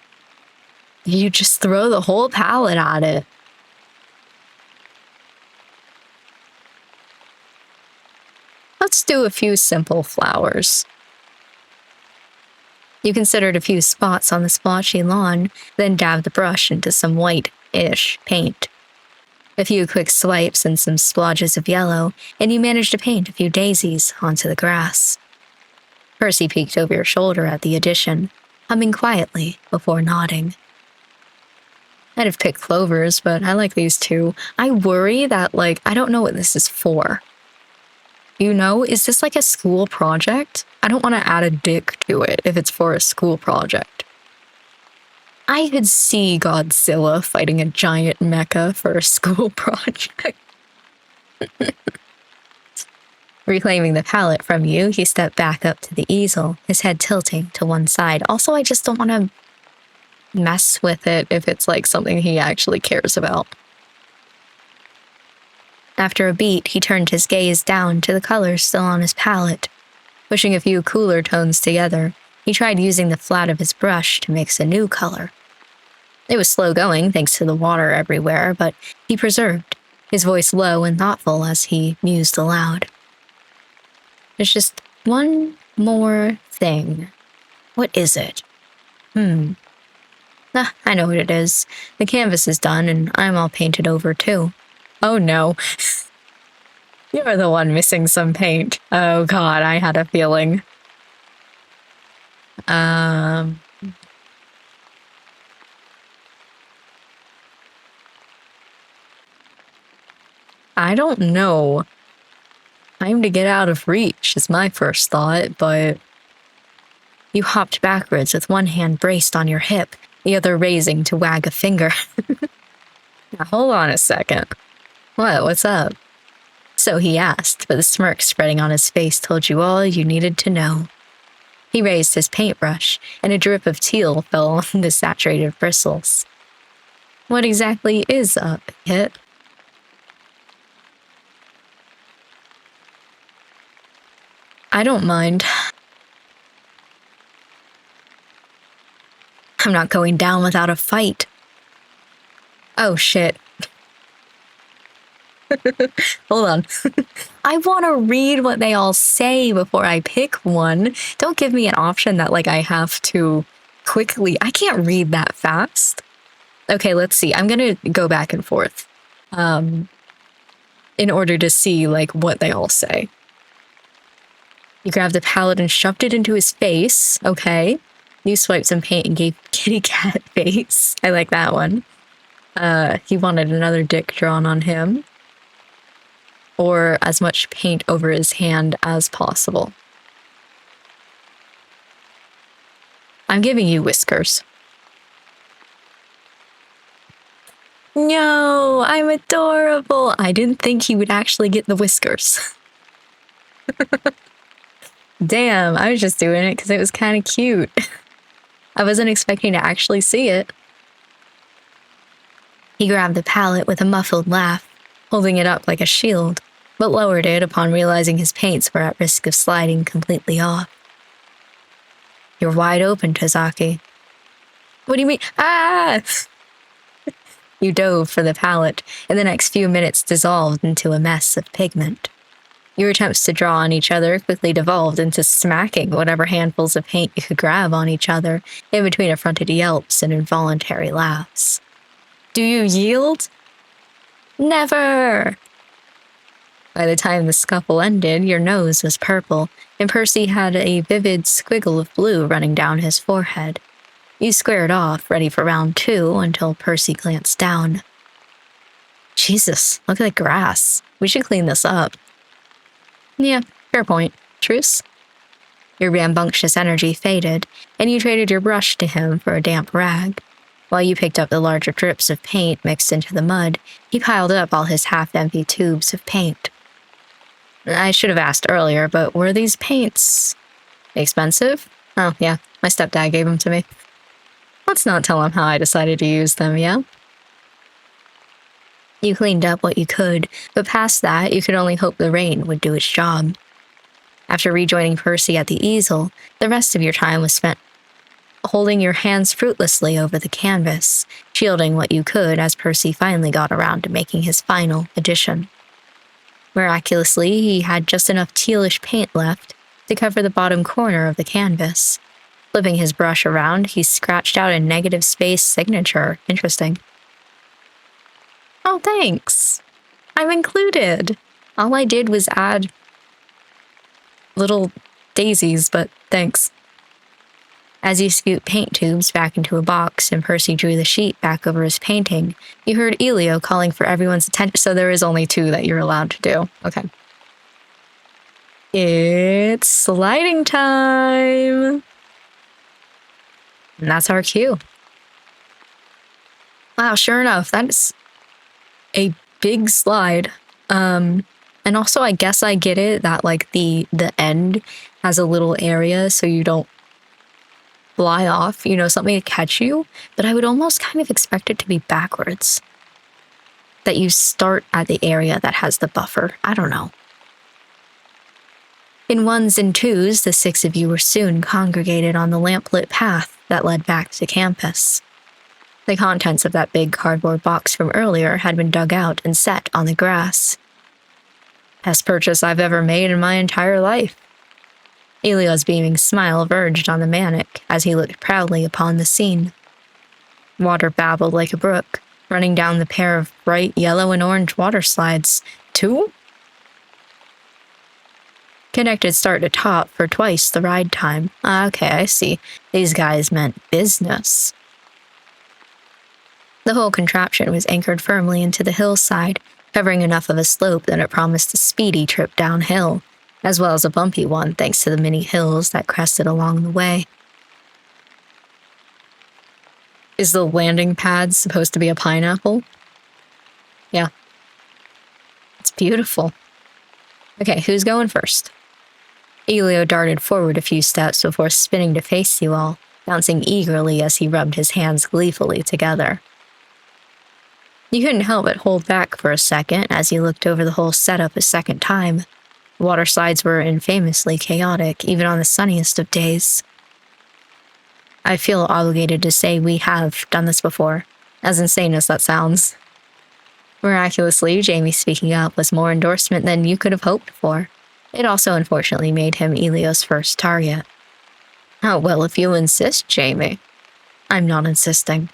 You just throw the whole palette at it. Let's do a few simple flowers. You considered a few spots on the splotchy lawn, then dabbed the brush into some white-ish paint. A few quick swipes and some splodges of yellow, and you managed to paint a few daisies onto the grass. Percy peeked over your shoulder at the addition, humming quietly before nodding. I'd have picked clovers, but I like these two. I worry that, I don't know what this is for. You know, is this like a school project? I don't want to add a dick to it if it's for a school project. I could see Godzilla fighting a giant mecha for a school project. Reclaiming the palette from you, he stepped back up to the easel, his head tilting to one side. Also, I just don't want to mess with it if it's something he actually cares about. After a beat, he turned his gaze down to the colors still on his palette. Pushing a few cooler tones together, he tried using the flat of his brush to mix a new color. It was slow going thanks to the water everywhere, but he persevered, his voice low and thoughtful as he mused aloud. There's just one more thing. What is it? I know what it is. The canvas is done, and I'm all painted over too. Oh no. You're the one missing some paint. Oh god, I had a feeling. I don't know. Time to get out of reach is my first thought, but... You hopped backwards with one hand braced on your hip, the other raising to wag a finger. Now, hold on a second. What's up? So he asked, but the smirk spreading on his face told you all you needed to know. He raised his paintbrush, and a drip of teal fell on the saturated bristles. What exactly is up, Kit? I don't mind. I'm not going down without a fight. Oh shit. Hold on. I want to read what they all say before I pick one. Don't give me an option that I have to quickly. I can't read that fast. Okay, let's see. I'm gonna go back and forth in order to see what they all say. You grabbed the palette and shoved it into his face. Okay. You swiped some paint and gave kitty cat face. I like that one. He wanted another dick drawn on him. Or as much paint over his hand as possible. I'm giving you whiskers. No, I'm adorable. I didn't think he would actually get the whiskers. Damn, I was just doing it because it was kind of cute. I wasn't expecting to actually see it. He grabbed the palette with a muffled laugh, holding it up like a shield, but lowered it upon realizing his paints were at risk of sliding completely off. You're wide open, Tazaki. What do you mean? Ah! You dove for the palette, and the next few minutes dissolved into a mess of pigment. Your attempts to draw on each other quickly devolved into smacking whatever handfuls of paint you could grab on each other, in between affronted yelps and involuntary laughs. Do you yield? Never! By the time the scuffle ended, your nose was purple, and Percy had a vivid squiggle of blue running down his forehead. You squared off, ready for round 2, until Percy glanced down. Jesus, look at the grass. We should clean this up. Yeah, fair point. Truce? Your rambunctious energy faded, and you traded your brush to him for a damp rag. While you picked up the larger drips of paint mixed into the mud, he piled up all his half-empty tubes of paint. I should have asked earlier, but were these paints expensive? Oh, yeah, My stepdad gave them to me. Let's not tell him how I decided to use them, yeah? You cleaned up what you could, but past that, you could only hope the rain would do its job. After rejoining Percy at the easel, the rest of your time was spent holding your hands fruitlessly over the canvas, shielding what you could as Percy finally got around to making his final addition. Miraculously, he had just enough tealish paint left to cover the bottom corner of the canvas. Flipping his brush around, he scratched out a negative space signature. Interesting. Oh, thanks. I'm included. All I did was add little daisies, but thanks. As you scooped paint tubes back into a box and Percy drew the sheet back over his painting, you heard Elio calling for everyone's attention. So there is only 2 that you're allowed to do. Okay. It's sliding time. And that's our cue. Wow, sure enough, that's a big slide. And also I guess I get it that like the end has a little area so you don't fly off, you know, something to catch you, but I would almost kind of expect it to be backwards. That you start at the area that has the buffer. I don't know. In 1s and 2s, the 6 of you were soon congregated on the lamplit path that led back to campus. The contents of that big cardboard box from earlier had been dug out and set on the grass. Best purchase I've ever made in my entire life. Elio's beaming smile verged on the manic as he looked proudly upon the scene. Water babbled like a brook, running down the pair of bright yellow and orange water slides. 2? Connected start to top for twice the ride time. Okay, I see. These guys meant business. The whole contraption was anchored firmly into the hillside, covering enough of a slope that it promised a speedy trip downhill, as well as a bumpy one thanks to the many hills that crested along the way. Is the landing pad supposed to be a pineapple? Yeah. It's beautiful. Okay, who's going first? Elio darted forward a few steps before spinning to face you all, bouncing eagerly as he rubbed his hands gleefully together. You couldn't help but hold back for a second as you looked over the whole setup a second time. Water slides were infamously chaotic, even on the sunniest of days. I feel obligated to say we have done this before, as insane as that sounds. Miraculously, Jamie speaking up was more endorsement than you could have hoped for. It also unfortunately made him Elio's first target. Oh, well, if you insist, Jamie. I'm not insisting.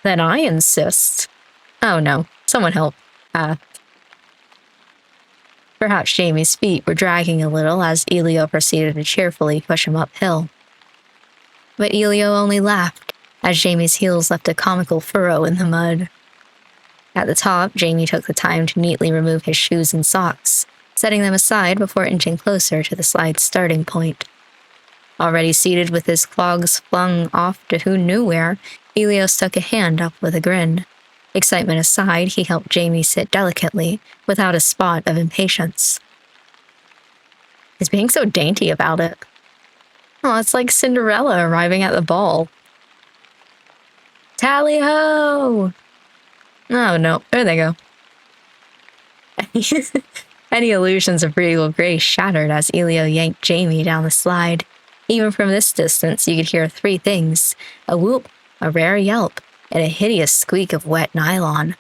Then I insist. Oh no, someone help. Perhaps Jamie's feet were dragging a little as Elio proceeded to cheerfully push him uphill. But Elio only laughed as Jamie's heels left a comical furrow in the mud. At the top, Jamie took the time to neatly remove his shoes and socks, setting them aside before inching closer to the slide's starting point. Already seated with his clogs flung off to who knew where, Elio stuck a hand up with a grin. Excitement aside, he helped Jamie sit delicately, without a spot of impatience. He's being so dainty about it. Oh, it's like Cinderella arriving at the ball. Tally-ho! Oh no, there they go. Any illusions of regal grace shattered as Elio yanked Jamie down the slide. Even from this distance, you could hear 3 things: a whoop, a rare yelp, and a hideous squeak of wet nylon.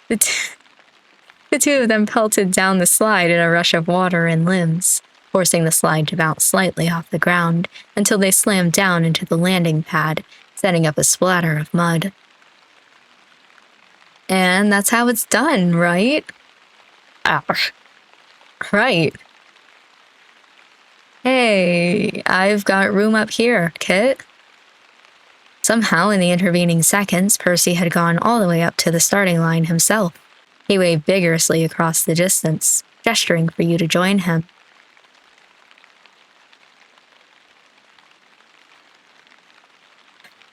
The 2 of them pelted down the slide in a rush of water and limbs, forcing the slide to bounce slightly off the ground until they slammed down into the landing pad, setting up a splatter of mud. And that's how it's done, right? Ouch. Right. Hey, I've got room up here, Kit. Somehow, in the intervening seconds, Percy had gone all the way up to the starting line himself. He waved vigorously across the distance, gesturing for you to join him.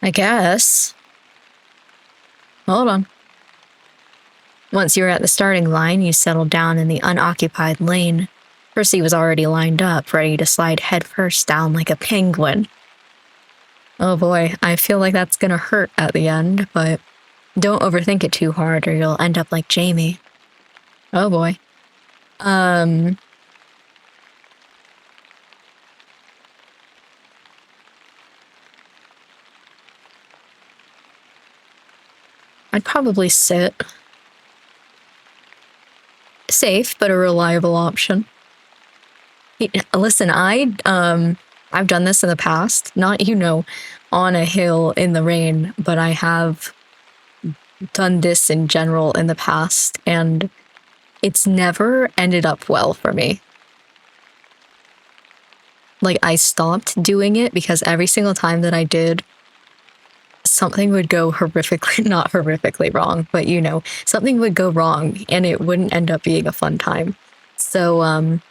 I guess. Hold on. Once you were at the starting line, you settled down in the unoccupied lane. Percy was already lined up, ready to slide headfirst down like a penguin. Oh boy, I feel like that's gonna hurt at the end, but don't overthink it too hard or you'll end up like Jamie. Oh boy. I'd probably sit. Safe, but a reliable option. Listen, I've done this in the past, not, on a hill in the rain, but I have done this in general in the past, and it's never ended up well for me. Like, I stopped doing it because every single time that I did, something would go horrifically, not horrifically wrong, but something would go wrong and it wouldn't end up being a fun time. So,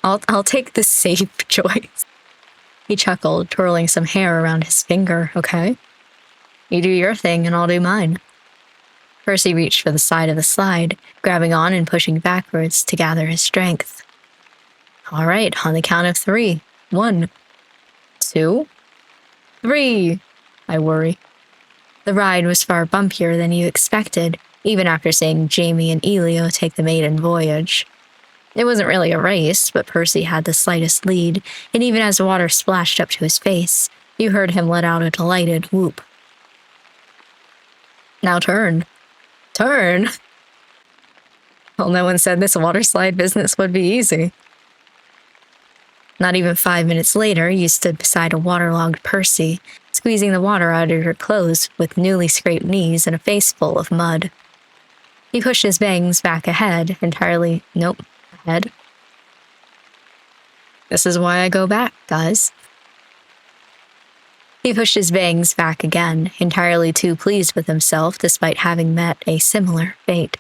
I'll take the safe choice. He chuckled, twirling some hair around his finger. Okay. You do your thing and I'll do mine. Percy reached for the side of the slide, grabbing on and pushing backwards to gather his strength. All right, on the count of 3. 1, 2, 3. I worry. The ride was far bumpier than you expected, even after seeing Jamie and Elio take the maiden voyage. It wasn't really a race, but Percy had the slightest lead, and even as water splashed up to his face, you heard him let out a delighted whoop. Now turn. Turn! Well, no one said this water slide business would be easy. Not even 5 minutes later, you stood beside a waterlogged Percy, squeezing the water out of your clothes with newly scraped knees and a face full of mud. He pushed his bangs back ahead, ahead. This is why I go back, guys. He pushed his bangs back again, entirely too pleased with himself despite having met a similar fate.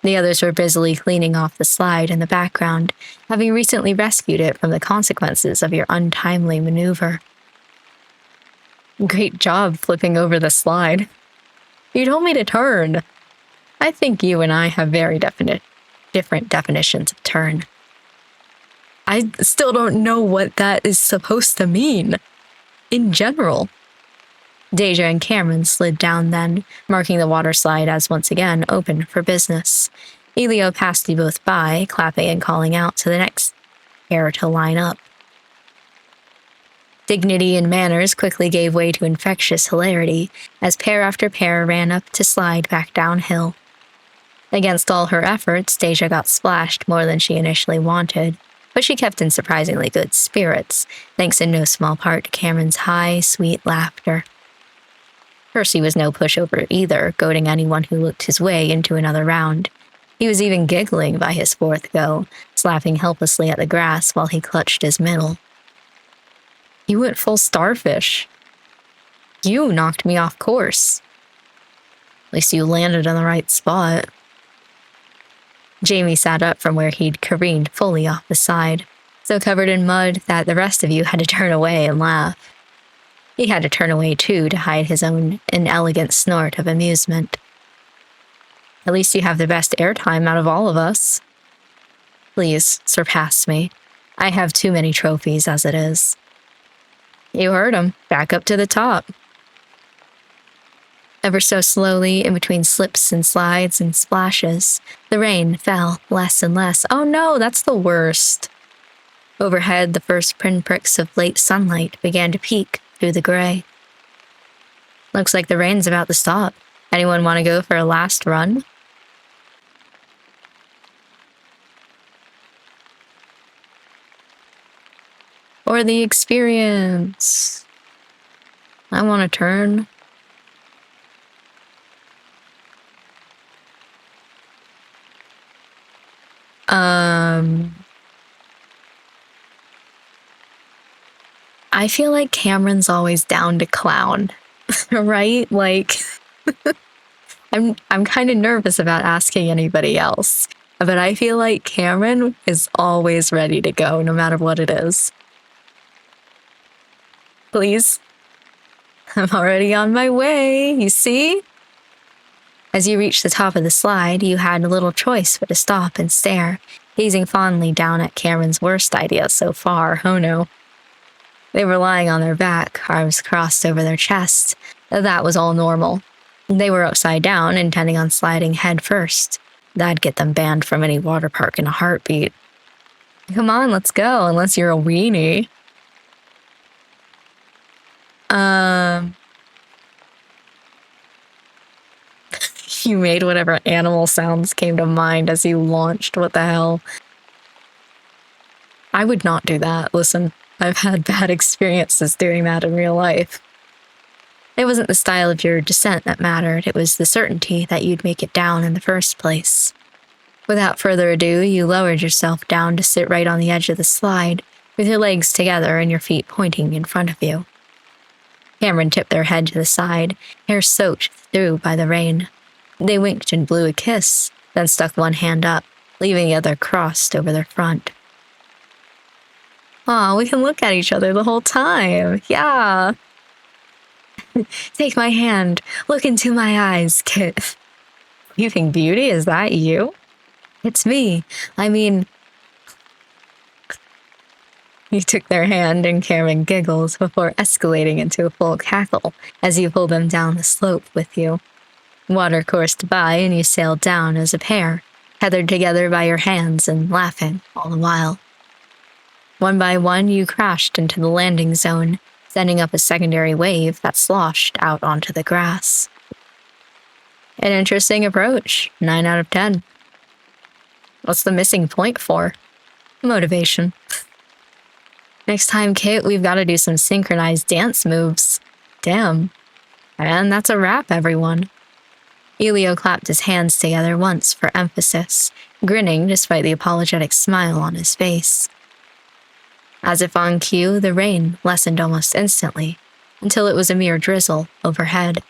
The others were busily cleaning off the slide in the background, having recently rescued it from the consequences of your untimely maneuver. Great job flipping over the slide. You told me to turn. I think you and I have very different definitions of turn. I still don't know what that is supposed to mean. In general. Deja and Cameron slid down then, marking the water slide as once again open for business. Elio passed you both by, clapping and calling out to the next pair to line up. Dignity and manners quickly gave way to infectious hilarity as pair after pair ran up to slide back downhill. Against all her efforts, Deja got splashed more than she initially wanted, but she kept in surprisingly good spirits, thanks in no small part to Cameron's high, sweet laughter. Percy was no pushover either, goading anyone who looked his way into another round. He was even giggling by his 4th go, slapping helplessly at the grass while he clutched his middle. You went full starfish. You knocked me off course. At least you landed in the right spot. Jamie sat up from where he'd careened fully off the side, so covered in mud that the rest of you had to turn away and laugh. He had to turn away too to hide his own inelegant snort of amusement. At least you have the best airtime out of all of us. Please, surpass me. I have too many trophies as it is. You heard him. Back up to the top. Ever so slowly, in between slips and slides and splashes, the rain fell less and less. Oh no, that's the worst. Overhead, the first pinpricks of late sunlight began to peek through the gray. Looks like the rain's about to stop. Anyone want to go for a last run? Or the experience? I want to turn. I feel like Cameron's always down to clown, right? Like, I'm kind of nervous about asking anybody else, but I feel like Cameron is always ready to go, no matter what it is. Please. I'm already on my way, you see? As you reached the top of the slide, you had little choice but to stop and stare, gazing fondly down at Cameron's worst idea so far. Oh no. They were lying on their back, arms crossed over their chest. That was all normal. They were upside down, intending on sliding head first. That'd get them banned from any water park in a heartbeat. Come on, let's go, unless you're a weenie. You made whatever animal sounds came to mind as you launched. What the hell? I would not do that. Listen, I've had bad experiences doing that in real life. It wasn't the style of your descent that mattered, it was the certainty that you'd make it down in the first place. Without further ado, you lowered yourself down to sit right on the edge of the slide, with your legs together and your feet pointing in front of you. Cameron tipped their head to the side, hair soaked through by the rain. They winked and blew a kiss, then stuck one hand up, leaving the other crossed over their front. Aw, we can look at each other the whole time. Yeah. Take my hand. Look into my eyes, Kit. You think beauty? Is that you? It's me. I mean... You took their hand and Cameron giggled before escalating into a full cackle as you pulled them down the slope with you. Water coursed by and you sailed down as a pair, tethered together by your hands and laughing all the while. One by one, you crashed into the landing zone, sending up a secondary wave that sloshed out onto the grass. An interesting approach. 9 out of 10. What's the missing point for? Motivation. Next time, Kit, we've got to do some synchronized dance moves. Damn. And that's a wrap, everyone. Elio clapped his hands together once for emphasis, grinning despite the apologetic smile on his face. As if on cue, the rain lessened almost instantly, until it was a mere drizzle overhead.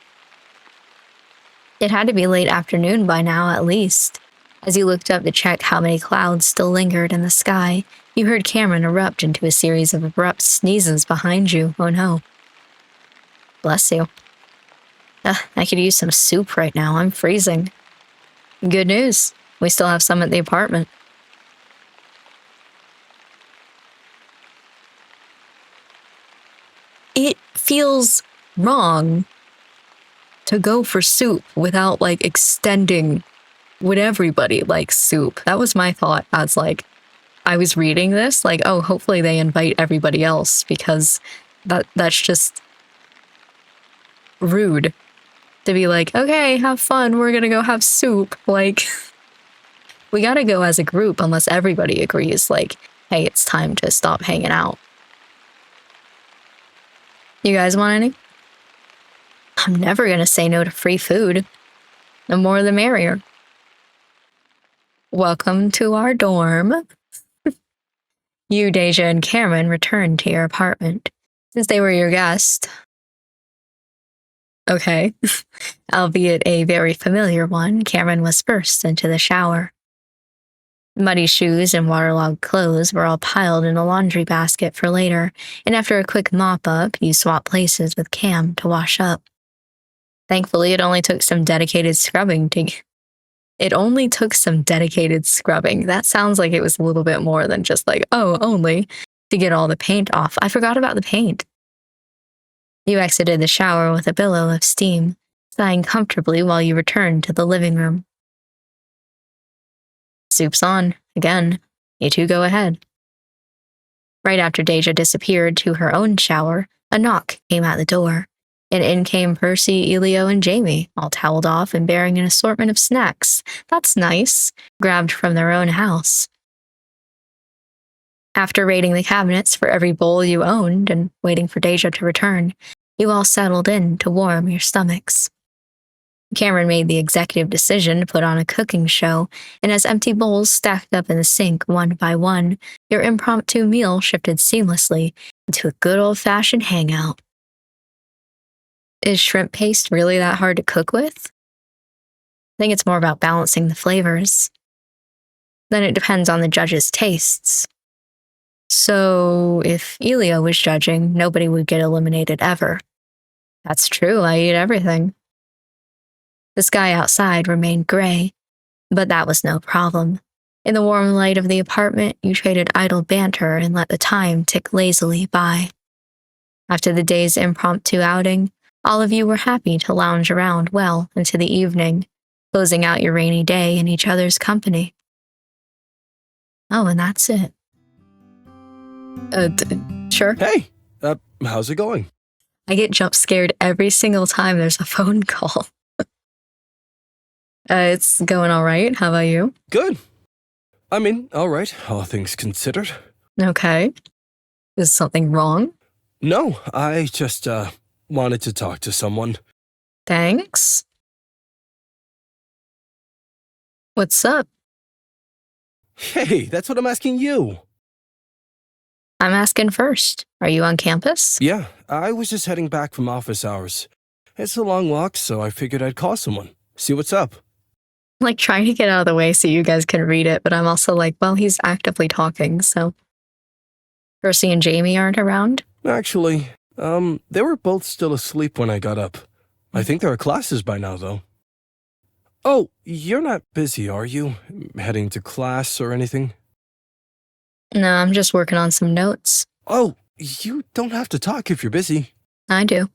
It had to be late afternoon by now, at least. As you looked up to check how many clouds still lingered in the sky, you heard Cameron erupt into a series of abrupt sneezes behind you. Oh no. Bless you. I could use some soup right now. I'm freezing. Good news. We still have some at the apartment. It feels wrong to go for soup without, like, extending would everybody like soup. That was my thought as, like, I was reading this, like, oh, hopefully they invite everybody else, because that's just rude to be like, okay, have fun, we're gonna go have soup. Like, we gotta go as a group unless everybody agrees, like, hey, it's time to stop hanging out. You guys want any? I'm never gonna say no to free food. The more the merrier. Welcome to our dorm. You, Deja, and Cameron returned to your apartment. Since they were your guest. Okay. Albeit a very familiar one, Cameron was first into the shower. Muddy shoes and waterlogged clothes were all piled in a laundry basket for later, and after a quick mop-up, you swapped places with Cam to wash up. Thankfully, it only took some dedicated scrubbing. That sounds like it was a little bit more than just like, oh, only to get all the paint off. I forgot about the paint. You exited the shower with a billow of steam, sighing comfortably while you returned to the living room. Soup's on. Again. You two go ahead. Right after Deja disappeared to her own shower, a knock came at the door, and in came Percy, Elio, and Jamie, all toweled off and bearing an assortment of snacks. That's nice. Grabbed from their own house. After raiding the cabinets for every bowl you owned and waiting for Deja to return, you all settled in to warm your stomachs. Cameron made the executive decision to put on a cooking show, and as empty bowls stacked up in the sink one by one, your impromptu meal shifted seamlessly into a good old-fashioned hangout. Is shrimp paste really that hard to cook with? I think it's more about balancing the flavors. Then it depends on the judge's tastes. So if Elio was judging, nobody would get eliminated ever. That's true, I eat everything. The sky outside remained gray, but that was no problem. In the warm light of the apartment, you traded idle banter and let the time tick lazily by. After the day's impromptu outing, all of you were happy to lounge around well into the evening, closing out your rainy day in each other's company. Oh, and that's it. Sure. Hey, how's it going? I get jump scared every single time there's a phone call. It's going all right. How about you? Good. I mean, all right, all things considered. Okay. Is something wrong? No, I just, wanted to talk to someone. Thanks. What's up? Hey, that's what I'm asking you. I'm asking first. Are you on campus? Yeah, I was just heading back from office hours. It's a long walk, so I figured I'd call someone. See what's up. Like trying to get out of the way so you guys can read it, but I'm also like, well, he's actively talking, so. Percy and Jamie aren't around? Actually, they were both still asleep when I got up. I think there are classes by now, though. Oh, you're not busy, are you? Heading to class or anything? No, I'm just working on some notes. Oh, you don't have to talk if you're busy. I do.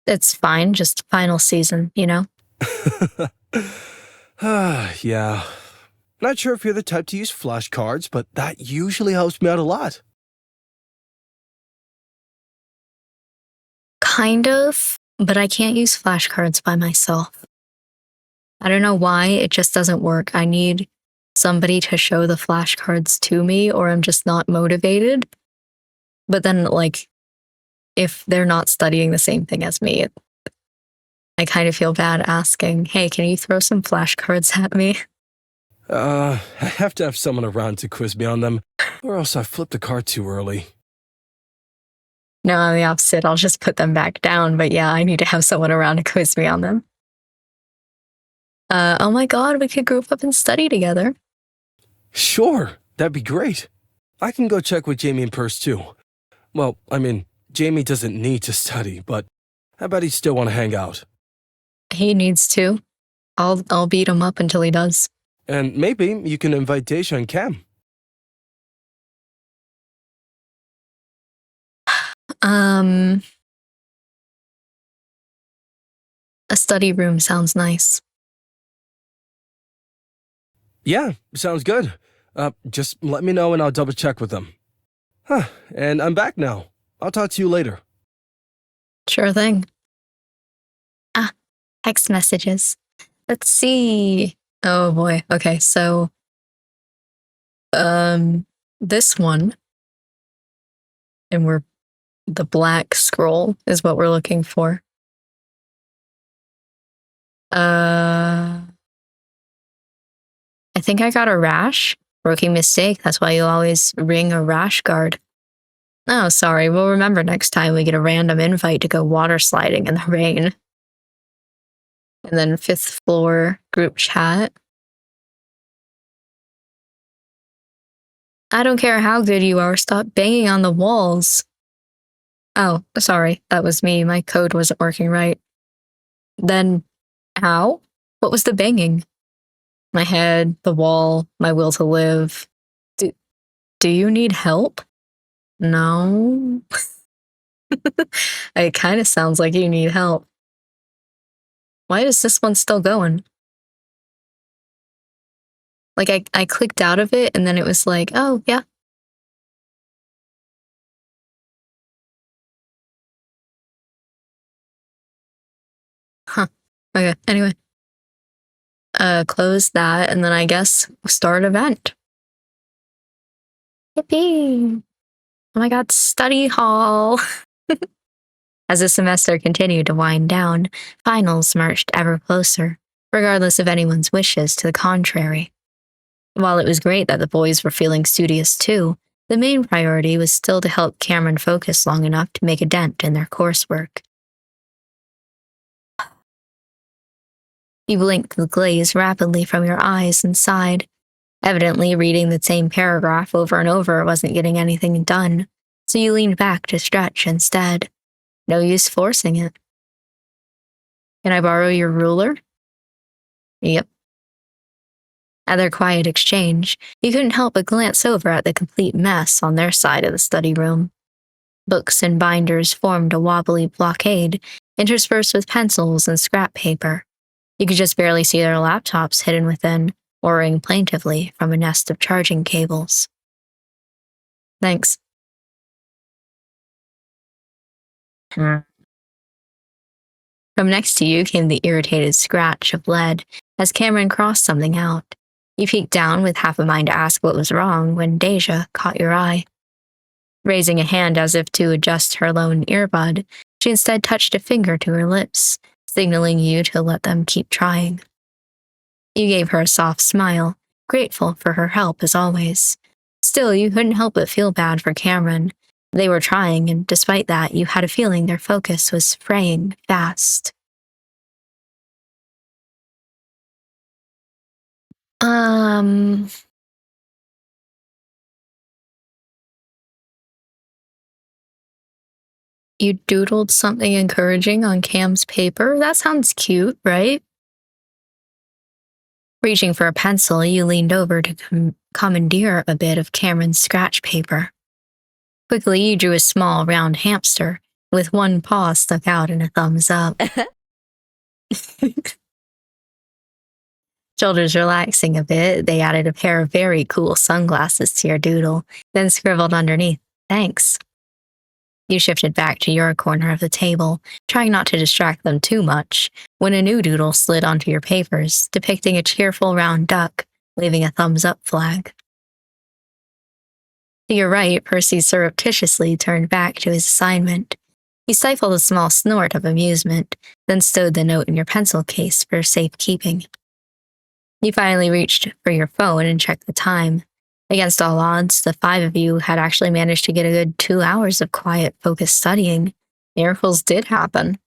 It's fine, just final season, you know? Yeah. Not sure if you're the type to use flashcards, but that usually helps me out a lot. Kind of, but I can't use flashcards by myself. I don't know why, it just doesn't work. I need somebody to show the flashcards to me, or I'm just not motivated. But then, like, if they're not studying the same thing as me, I kind of feel bad asking, hey, can you throw some flashcards at me? I have to have someone around to quiz me on them, or else I flip the card too early. No, I'm the opposite. I'll just put them back down. But yeah, I need to have someone around to quiz me on them. Oh my god, we could group up and study together. Sure, that'd be great. I can go check with Jamie and Purse too. Well, I mean, Jamie doesn't need to study, but I bet he'd still want to hang out. He needs to. I'll beat him up until he does. And maybe you can invite Deja and Cam. A study room sounds nice. Yeah, sounds good. Just let me know and I'll double check with them. And I'm back now. I'll talk to you later. Sure thing. Text messages. Let's see. Oh boy. Okay, so this one, and the black scroll is what we're looking for. I think I got a rash. Rookie mistake. That's why you always ring a rash guard. Oh, sorry. We'll remember next time we get a random invite to go water sliding in the rain. And then 5th floor group chat. I don't care how good you are. Stop banging on the walls. Oh, sorry. That was me. My code wasn't working right. Then, how? What was the banging? My head, the wall, my will to live. Do you need help? No. It kind of sounds like you need help. Why is this one still going? Like, I clicked out of it and then it was like, oh, yeah. Huh. Okay, anyway. Close that and then I guess start event. Yippee! Oh my god, study hall! As the semester continued to wind down, finals marched ever closer, regardless of anyone's wishes to the contrary. While it was great that the boys were feeling studious too, the main priority was still to help Cameron focus long enough to make a dent in their coursework. You blinked the glaze rapidly from your eyes and sighed. Evidently, reading the same paragraph over and over wasn't getting anything done, so you leaned back to stretch instead. No use forcing it. Can I borrow your ruler? Yep. At their quiet exchange, you couldn't help but glance over at the complete mess on their side of the study room. Books and binders formed a wobbly blockade, interspersed with pencils and scrap paper. You could just barely see their laptops hidden within, whirring plaintively from a nest of charging cables. Thanks. From next to you came the irritated scratch of lead as Cameron crossed something out. You peeked down with half a mind to ask what was wrong when Deja caught your eye. Raising a hand as if to adjust her lone earbud, she instead touched a finger to her lips, signaling you to let them keep trying. You gave her a soft smile, grateful for her help as always. Still, you couldn't help but feel bad for Cameron. They were trying, and despite that, you had a feeling their focus was fraying fast. You doodled something encouraging on Cam's paper? That sounds cute, right? Reaching for a pencil, you leaned over to commandeer a bit of Cameron's scratch paper. Quickly, you drew a small, round hamster, with one paw stuck out in a thumbs up. Shoulders relaxing a bit, they added a pair of very cool sunglasses to your doodle, then scribbled underneath, "Thanks." You shifted back to your corner of the table, trying not to distract them too much, when a new doodle slid onto your papers, depicting a cheerful round duck, waving a thumbs-up flag. To your right, Percy surreptitiously turned back to his assignment. He stifled a small snort of amusement, then stowed the note in your pencil case for safekeeping. You finally reached for your phone and checked the time. Against all odds, the 5 of you had actually managed to get a good 2 hours of quiet, focused studying. Miracles did happen.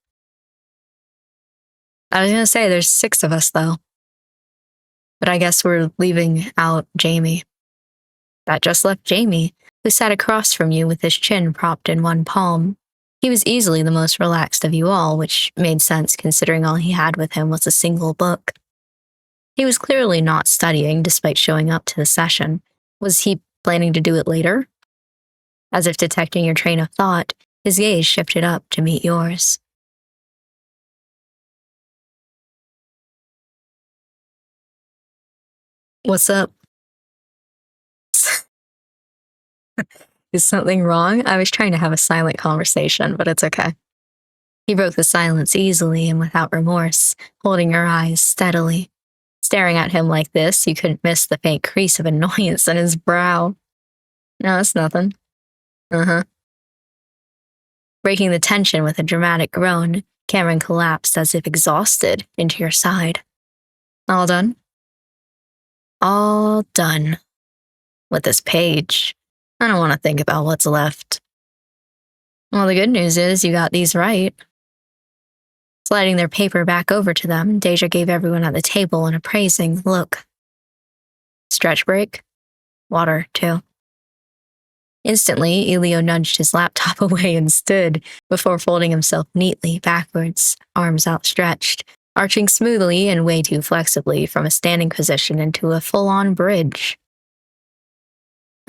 I was going to say there's 6 of us, though. But I guess we're leaving out Jamie. That just left Jamie, who sat across from you with his chin propped in one palm. He was easily the most relaxed of you all, which made sense considering all he had with him was a single book. He was clearly not studying despite showing up to the session. Was he planning to do it later? As if detecting your train of thought, his gaze shifted up to meet yours. What's up? Is something wrong? I was trying to have a silent conversation, but it's okay. He broke the silence easily and without remorse, holding your eyes steadily. Staring at him like this, you couldn't miss the faint crease of annoyance in his brow. No, it's nothing. Breaking the tension with a dramatic groan, Cameron collapsed as if exhausted into your side. All done? All done. With this page, I don't want to think about what's left. Well, the good news is you got these right. Sliding their paper back over to them, Deja gave everyone at the table an appraising look. Stretch break? Water, too. Instantly, Elio nudged his laptop away and stood, before folding himself neatly backwards, arms outstretched, arching smoothly and way too flexibly from a standing position into a full-on bridge.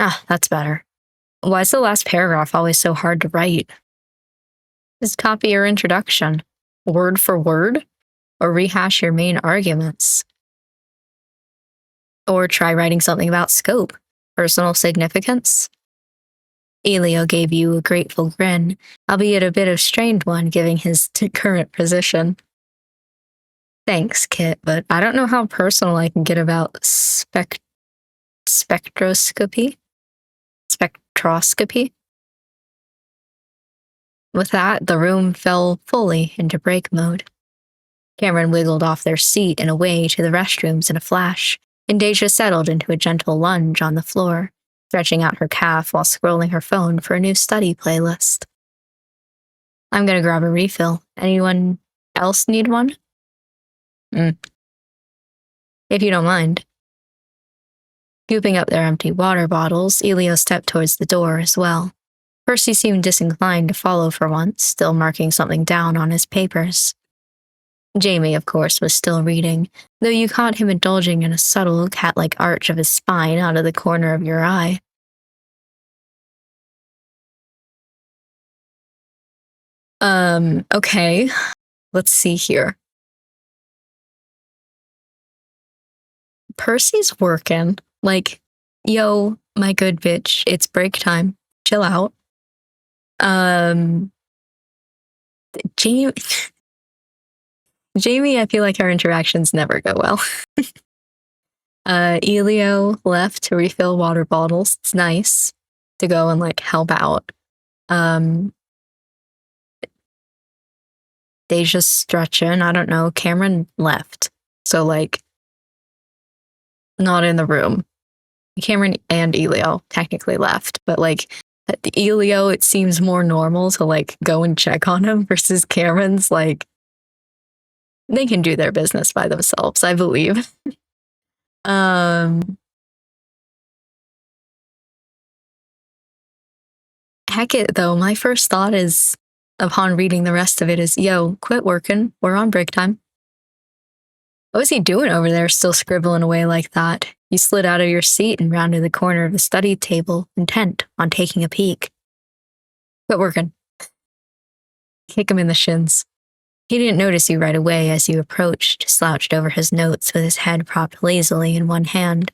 Ah, that's better. Why is the last paragraph always so hard to write? Just copy your introduction, word for word, or rehash your main arguments. Or try writing something about scope, personal significance. Elio gave you a grateful grin, albeit a bit of strained one given his current position. Thanks, Kit, but I don't know how personal I can get about spectroscopy? Spectroscopy? With that, the room fell fully into break mode. Cameron wiggled off their seat and away to the restrooms in a flash, and Deja settled into a gentle lunge on the floor, stretching out her calf while scrolling her phone for a new study playlist. I'm gonna grab a refill. Anyone else need one? If you don't mind. Scooping up their empty water bottles, Elio stepped towards the door as well. Percy seemed disinclined to follow for once, still marking something down on his papers. Jamie, of course, was still reading, though you caught him indulging in a subtle, cat-like arch of his spine out of the corner of your eye. Okay. Let's see here. Percy's working. Like, yo, my good bitch, it's break time. Chill out. Jamie, Jamie, I feel like our interactions never go well. Elio left to refill water bottles. It's nice to go and like help out. Deja's stretching. I don't know. Cameron left. So like not in the room. Cameron and Elio technically left, but like Elio, it seems more normal to like go and check on him versus Cameron's like they can do their business by themselves, I believe. Heck it though, my first thought is upon reading the rest of it is, yo, quit working. We're on break time. What was he doing over there still scribbling away like that? You slid out of your seat and rounded the corner of the study table, intent on taking a peek. Quit working. Kick him in the shins. He didn't notice you right away as you approached, slouched over his notes with his head propped lazily in one hand.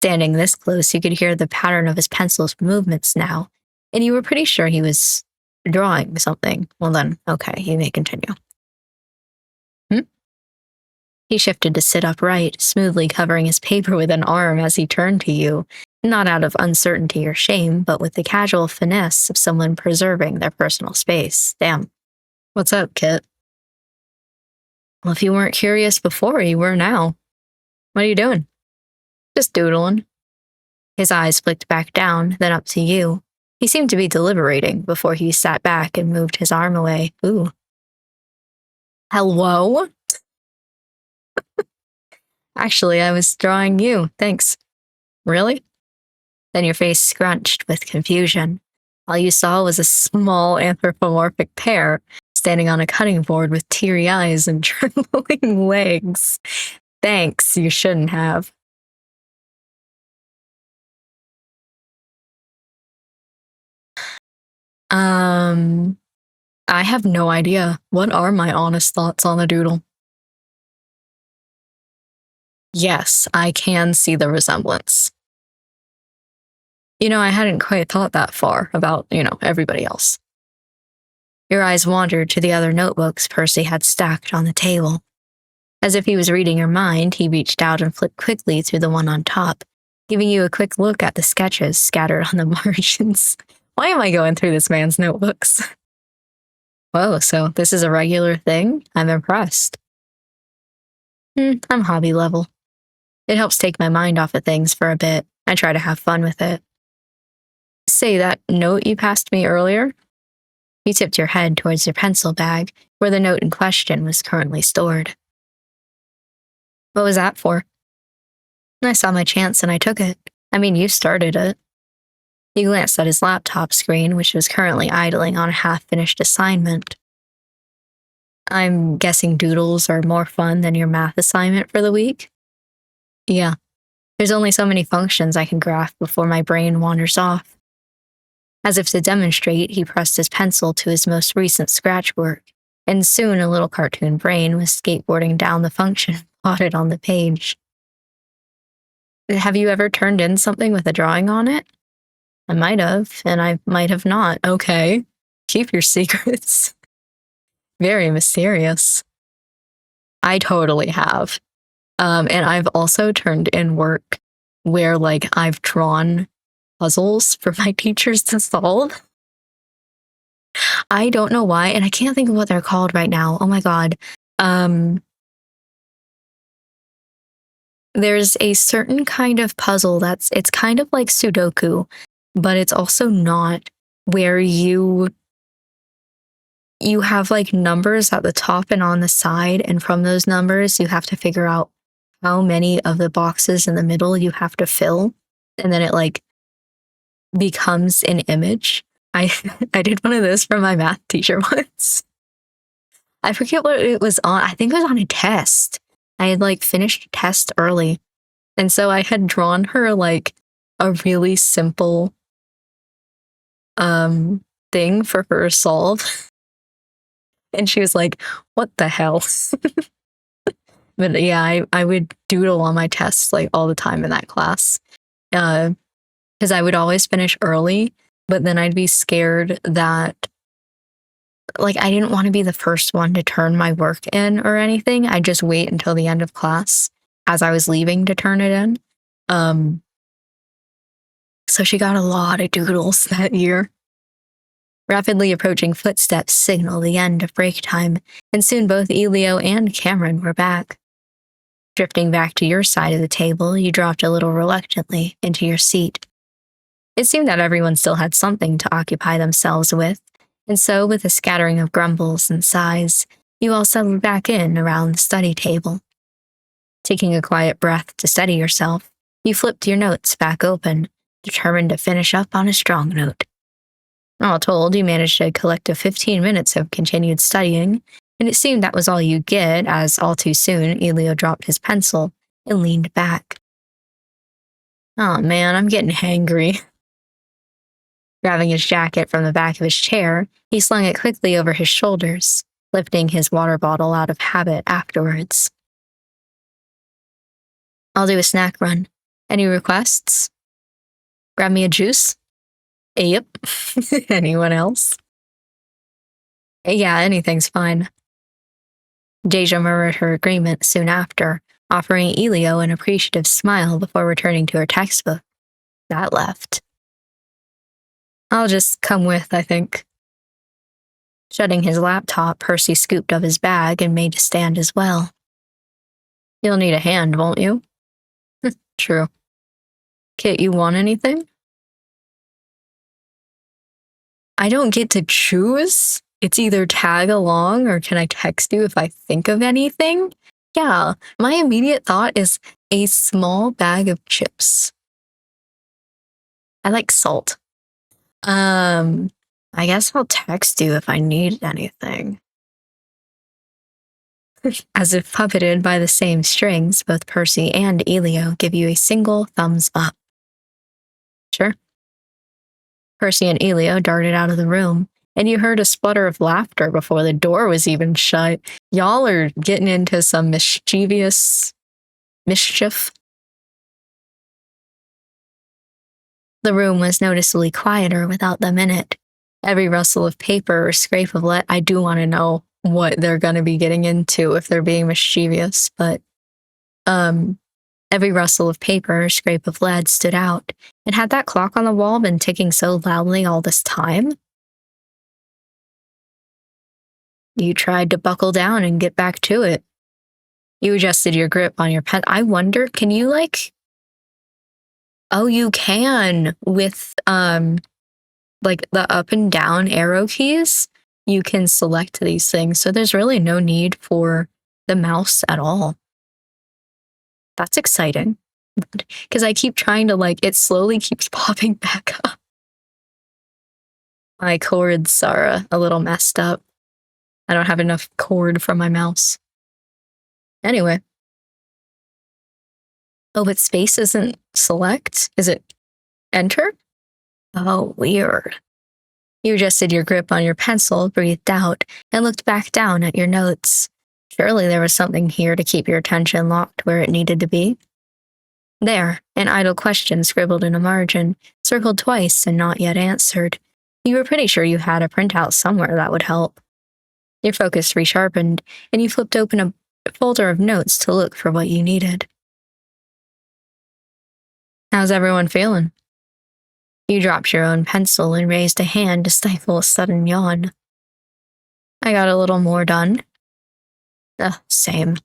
Standing this close, you could hear the pattern of his pencil's movements now, and you were pretty sure he was drawing something. Well then, okay, you may continue. He shifted to sit upright, smoothly covering his paper with an arm as he turned to you, not out of uncertainty or shame, but with the casual finesse of someone preserving their personal space. Damn. What's up, Kit? Well, if you weren't curious before, you were now. What are you doing? Just doodling. His eyes flicked back down, then up to you. He seemed to be deliberating before he sat back and moved his arm away. Ooh. Hello? Actually, I was drawing you. Thanks. Really? Then your face scrunched with confusion. All you saw was a small anthropomorphic pear standing on a cutting board with teary eyes and trembling legs. Thanks, you shouldn't have. I have no idea. What are my honest thoughts on the doodle? Yes, I can see the resemblance. I hadn't quite thought that far about, everybody else. Your eyes wandered to the other notebooks Percy had stacked on the table. As if he was reading your mind, he reached out and flipped quickly through the one on top, giving you a quick look at the sketches scattered on the margins. Why am I going through this man's notebooks? Whoa, so this is a regular thing? I'm impressed. I'm hobby level. It helps take my mind off of things for a bit. I try to have fun with it. Say, that note you passed me earlier? You tipped your head towards your pencil bag, where the note in question was currently stored. What was that for? I saw my chance and I took it. I mean, you started it. He glanced at his laptop screen, which was currently idling on a half-finished assignment. I'm guessing doodles are more fun than your math assignment for the week? Yeah. There's only so many functions I can graph before my brain wanders off. As if to demonstrate, he pressed his pencil to his most recent scratch work, and soon a little cartoon brain was skateboarding down the function plotted on the page. Have you ever turned in something with a drawing on it? I might have, and I might have not. Okay. Keep your secrets. Very mysterious. I totally have. And I've also turned in work where, I've drawn puzzles for my teachers to solve. I don't know why, and I can't think of what they're called right now. Oh my god. There's a certain kind of puzzle it's kind of like Sudoku, but it's also not, where you have numbers at the top and on the side, and from those numbers you have to figure out how many of the boxes in the middle you have to fill, and then it becomes an image. I did one of those for my math teacher once. I forget what it was on. I think it was on a test. I had finished a test early, and so I had drawn her a really simple thing for her to solve. And she was like, what the hell? But yeah, I would doodle on my tests like all the time in that class. Because I would always finish early, but then I'd be scared that like I didn't want to be the first one to turn my work in or anything. I'd just wait until the end of class as I was leaving to turn it in. So she got a lot of doodles that year. Rapidly approaching footsteps signaled the end of break time, and soon both Elio and Cameron were back. Drifting back to your side of the table, you dropped a little reluctantly into your seat. It seemed that everyone still had something to occupy themselves with, and so, with a scattering of grumbles and sighs, you all settled back in around the study table. Taking a quiet breath to steady yourself, you flipped your notes back open, determined to finish up on a strong note. All told, you managed to collect 15 minutes of continued studying, and it seemed that was all you'd get, as all too soon Elio dropped his pencil and leaned back. Oh man, I'm getting hangry. Grabbing his jacket from the back of his chair, he slung it quickly over his shoulders, lifting his water bottle out of habit afterwards. I'll do a snack run. Any requests? Grab me a juice? Yep. Anyone else? Yeah, anything's fine. Deja murmured her agreement soon after, offering Elio an appreciative smile before returning to her textbook. That left. I'll just come with, I think. Shutting his laptop, Percy scooped up his bag and made to stand as well. You'll need a hand, won't you? True. Kit, you want anything? I don't get to choose. It's either tag along or can I text you if I think of anything? Yeah, my immediate thought is a small bag of chips. I like salt. I guess I'll text you if I need anything. As if puppeted by the same strings, both Percy and Elio give you a single thumbs up. Sure. Percy and Elio darted out of the room, and you heard a splutter of laughter before the door was even shut. Y'all are getting into some mischief. The room was noticeably quieter without them in it. Every rustle of paper or scrape of lead, I do want to know what they're going to be getting into if they're being mischievous, but every rustle of paper or scrape of lead stood out. And had that clock on the wall been ticking so loudly all this time? You tried to buckle down and get back to it. You adjusted your grip on your pen. I wonder, can you Oh, you can with like the up and down arrow keys. You can select these things, so there's really no need for the mouse at all. That's exciting. Because I keep trying to it slowly keeps popping back up. My cords are a little messed up. I don't have enough cord from my mouse. Anyway. Oh, but space isn't select? Is it enter? Oh, weird. You adjusted your grip on your pencil, breathed out, and looked back down at your notes. Surely there was something here to keep your attention locked where it needed to be. There, an idle question scribbled in a margin, circled twice and not yet answered. You were pretty sure you had a printout somewhere that would help. Your focus resharpened, and you flipped open a folder of notes to look for what you needed. How's everyone feeling? You dropped your own pencil and raised a hand to stifle a sudden yawn. I got a little more done. Same.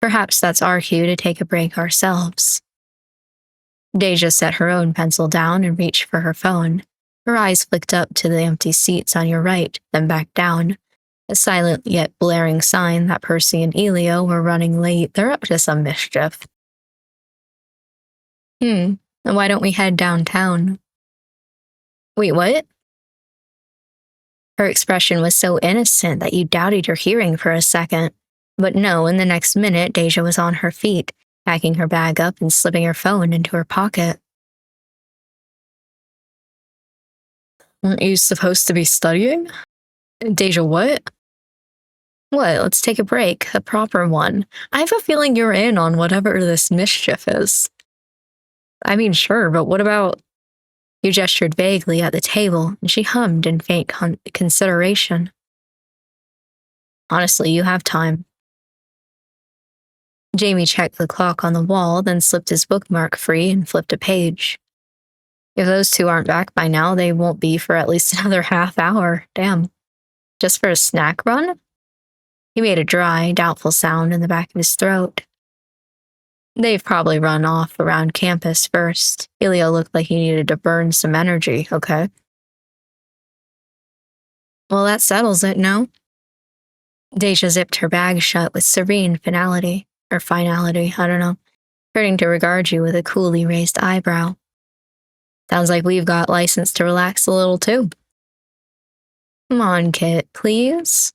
Perhaps that's our cue to take a break ourselves. Deja set her own pencil down and reached for her phone. Her eyes flicked up to the empty seats on your right, then back down. A silent yet blaring sign that Percy and Elio were running late. They're up to some mischief. Then why don't we head downtown? Wait, what? Her expression was so innocent that you doubted your hearing for a second. But no, in the next minute, Deja was on her feet, packing her bag up and slipping her phone into her pocket. Aren't you supposed to be studying? Deja, what? What? Let's take a break. A proper one. I have a feeling you're in on whatever this mischief is. I mean, sure, but what about... You gestured vaguely at the table, and she hummed in faint consideration. Honestly, you have time. Jamie checked the clock on the wall, then slipped his bookmark free and flipped a page. If those two aren't back by now, they won't be for at least another half hour. Damn. Just for a snack run? He made a dry, doubtful sound in the back of his throat. They've probably run off around campus first. Elio looked like he needed to burn some energy, okay? Well, that settles it, no? Deja zipped her bag shut with serene finality, or finality, I don't know, turning to regard you with a coolly raised eyebrow. Sounds like we've got license to relax a little, too. Come on, Kit, please.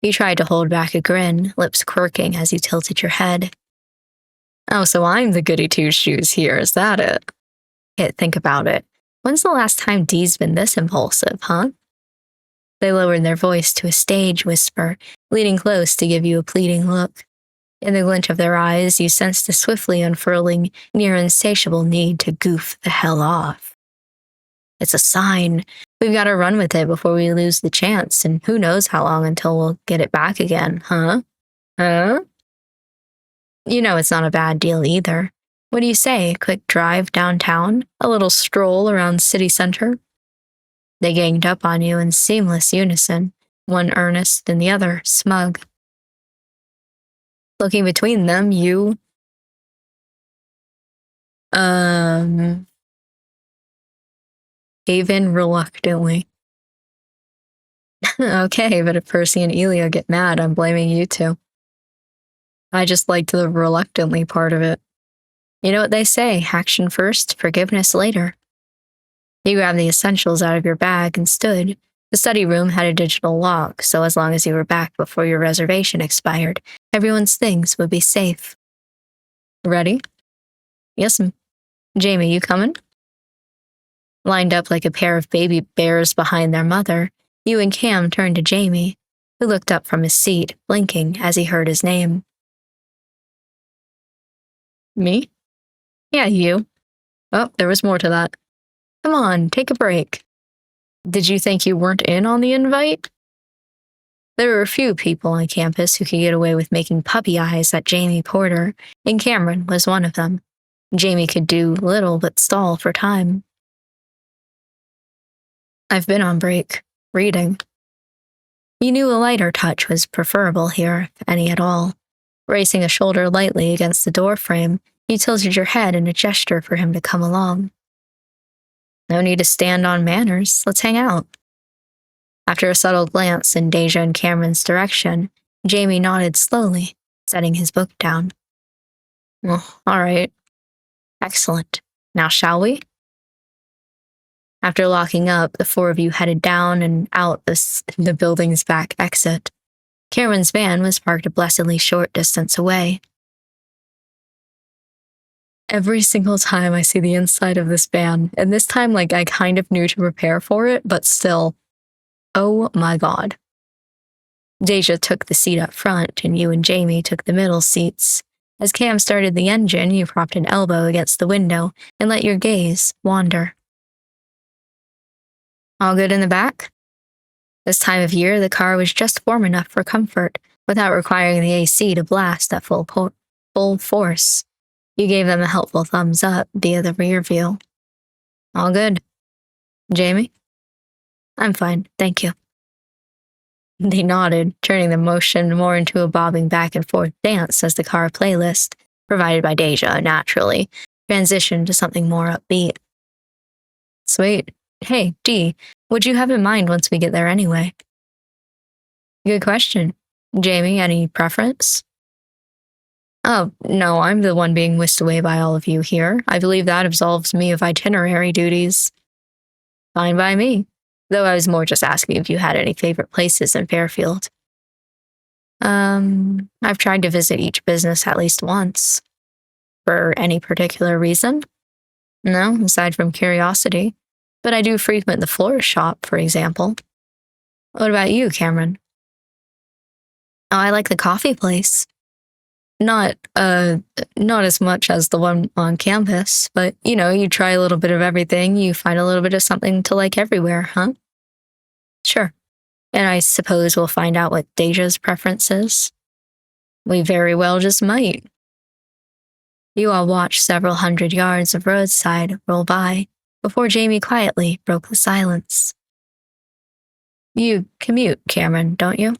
You tried to hold back a grin, lips quirking as you tilted your head. Oh, so I'm the goody two-shoes here, is that it? Kit, think about it. When's the last time Dee's been this impulsive, huh? They lowered their voice to a stage whisper, leaning close to give you a pleading look. In the glint of their eyes, you sensed a swiftly unfurling, near insatiable need to goof the hell off. It's a sign. We've got to run with it before we lose the chance, and who knows how long until we'll get it back again, huh? Huh? You know it's not a bad deal either. What do you say? A quick drive downtown? A little stroll around city center? They ganged up on you in seamless unison, one earnest and the other smug. Looking between them, you... gave in reluctantly. Okay, but if Percy and Elio get mad, I'm blaming you two. I just liked the reluctantly part of it. You know what they say, action first, forgiveness later. You grabbed the essentials out of your bag and stood. The study room had a digital lock, so as long as you were back before your reservation expired, everyone's things would be safe. Ready? Yes'm. Jamie, you coming? Lined up like a pair of baby bears behind their mother, you and Cam turned to Jamie, who looked up from his seat, blinking as he heard his name. Me? Yeah, you. Oh, there was more to that. Come on, take a break. Did you think you weren't in on the invite? There were a few people on campus who could get away with making puppy eyes at Jamie Porter, and Cameron was one of them. Jamie could do little but stall for time. I've been on break, reading. You knew a lighter touch was preferable here, if any at all. Bracing a shoulder lightly against the door frame, you tilted your head in a gesture for him to come along. No need to stand on manners. Let's hang out. After a subtle glance in Deja and Cameron's direction, Jamie nodded slowly, setting his book down. Well, all right. Excellent. Now shall we? After locking up, the four of you headed down and out the building's back exit. Cameron's van was parked a blessedly short distance away. Every single time I see the inside of this van, and this time, I kind of knew to prepare for it, but still, oh my god. Deja took the seat up front, and you and Jamie took the middle seats. As Cam started the engine, you propped an elbow against the window and let your gaze wander. All good in the back? This time of year, the car was just warm enough for comfort, without requiring the AC to blast at full force. You gave them a helpful thumbs up via the rear view. All good. Jamie? I'm fine, thank you. They nodded, turning the motion more into a bobbing back and forth dance as the car playlist, provided by Deja, naturally, transitioned to something more upbeat. Sweet. Hey, Dee, what'd you have in mind once we get there anyway? Good question. Jamie, any preference? Oh, no, I'm the one being whisked away by all of you here. I believe that absolves me of itinerary duties. Fine by me, though I was more just asking if you had any favorite places in Fairfield. I've tried to visit each business at least once. For any particular reason? No, aside from curiosity. But I do frequent the florist shop, for example. What about you, Cameron? Oh, I like the coffee place. Not as much as the one on campus, but you try a little bit of everything, you find a little bit of something to like everywhere, huh? Sure. And I suppose we'll find out what Deja's preference is. We very well just might. You all watched several hundred yards of roadside roll by before Jamie quietly broke the silence. You commute, Cameron, don't you?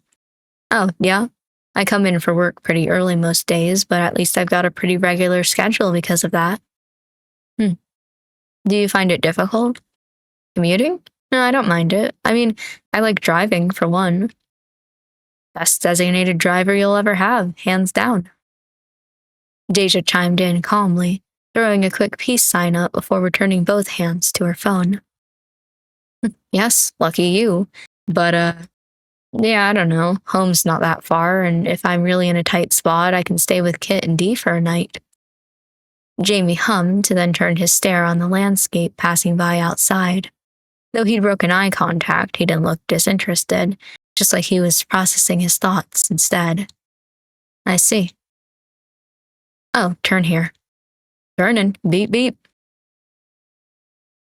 Oh, yeah? I come in for work pretty early most days, but at least I've got a pretty regular schedule because of that. Do you find it difficult? Commuting? No, I don't mind it. I mean, I like driving, for one. Best designated driver you'll ever have, hands down. Deja chimed in calmly, throwing a quick peace sign up before returning both hands to her phone. Yes, lucky you. But, yeah, I don't know. Home's not that far, and if I'm really in a tight spot, I can stay with Kit and Dee for a night. Jamie hummed, then turned his stare on the landscape passing by outside. Though he'd broken eye contact, he didn't look disinterested, just like he was processing his thoughts instead. I see. Oh, turn here. Turnin', beep beep.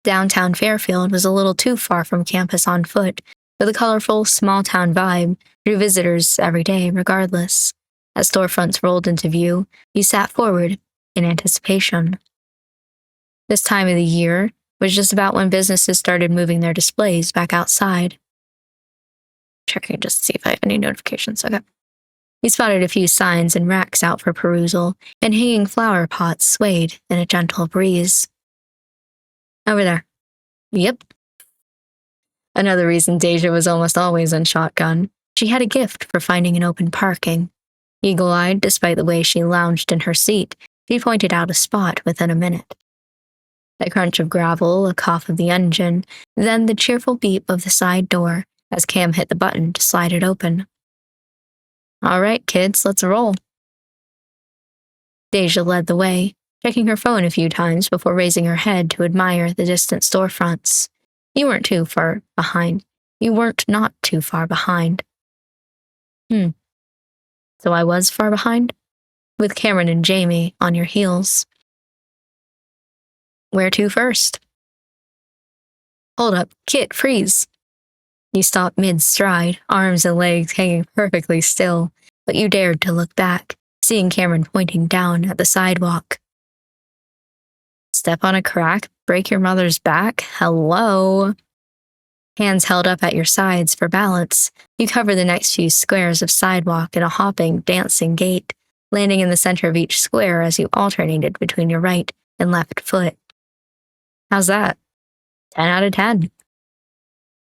Downtown Fairfield was a little too far from campus on foot, but the colorful, small-town vibe drew visitors every day regardless. As storefronts rolled into view, you sat forward in anticipation. This time of the year was just about when businesses started moving their displays back outside. Checking just to see if I have any notifications. Okay. He spotted a few signs and racks out for perusal, and hanging flower pots swayed in a gentle breeze. Over there. Yep. Another reason Deja was almost always in shotgun. She had a gift for finding an open parking. Eagle-eyed, despite the way she lounged in her seat, she pointed out a spot within a minute. The crunch of gravel, a cough of the engine, then the cheerful beep of the side door as Cam hit the button to slide it open. All right, kids, let's roll. Deja led the way, checking her phone a few times before raising her head to admire the distant storefronts. You weren't too far behind. You weren't not too far behind. So I was far behind? With Cameron and Jamie on your heels. Where to first? Hold up, Kit, freeze. You stopped mid-stride, arms and legs hanging perfectly still, but you dared to look back, seeing Cameron pointing down at the sidewalk. Step on a crack, break your mother's back? Hello? Hands held up at your sides for balance, you cover the next few squares of sidewalk in a hopping, dancing gait, landing in the center of each square as you alternated between your right and left foot. How's that? 10 out of 10.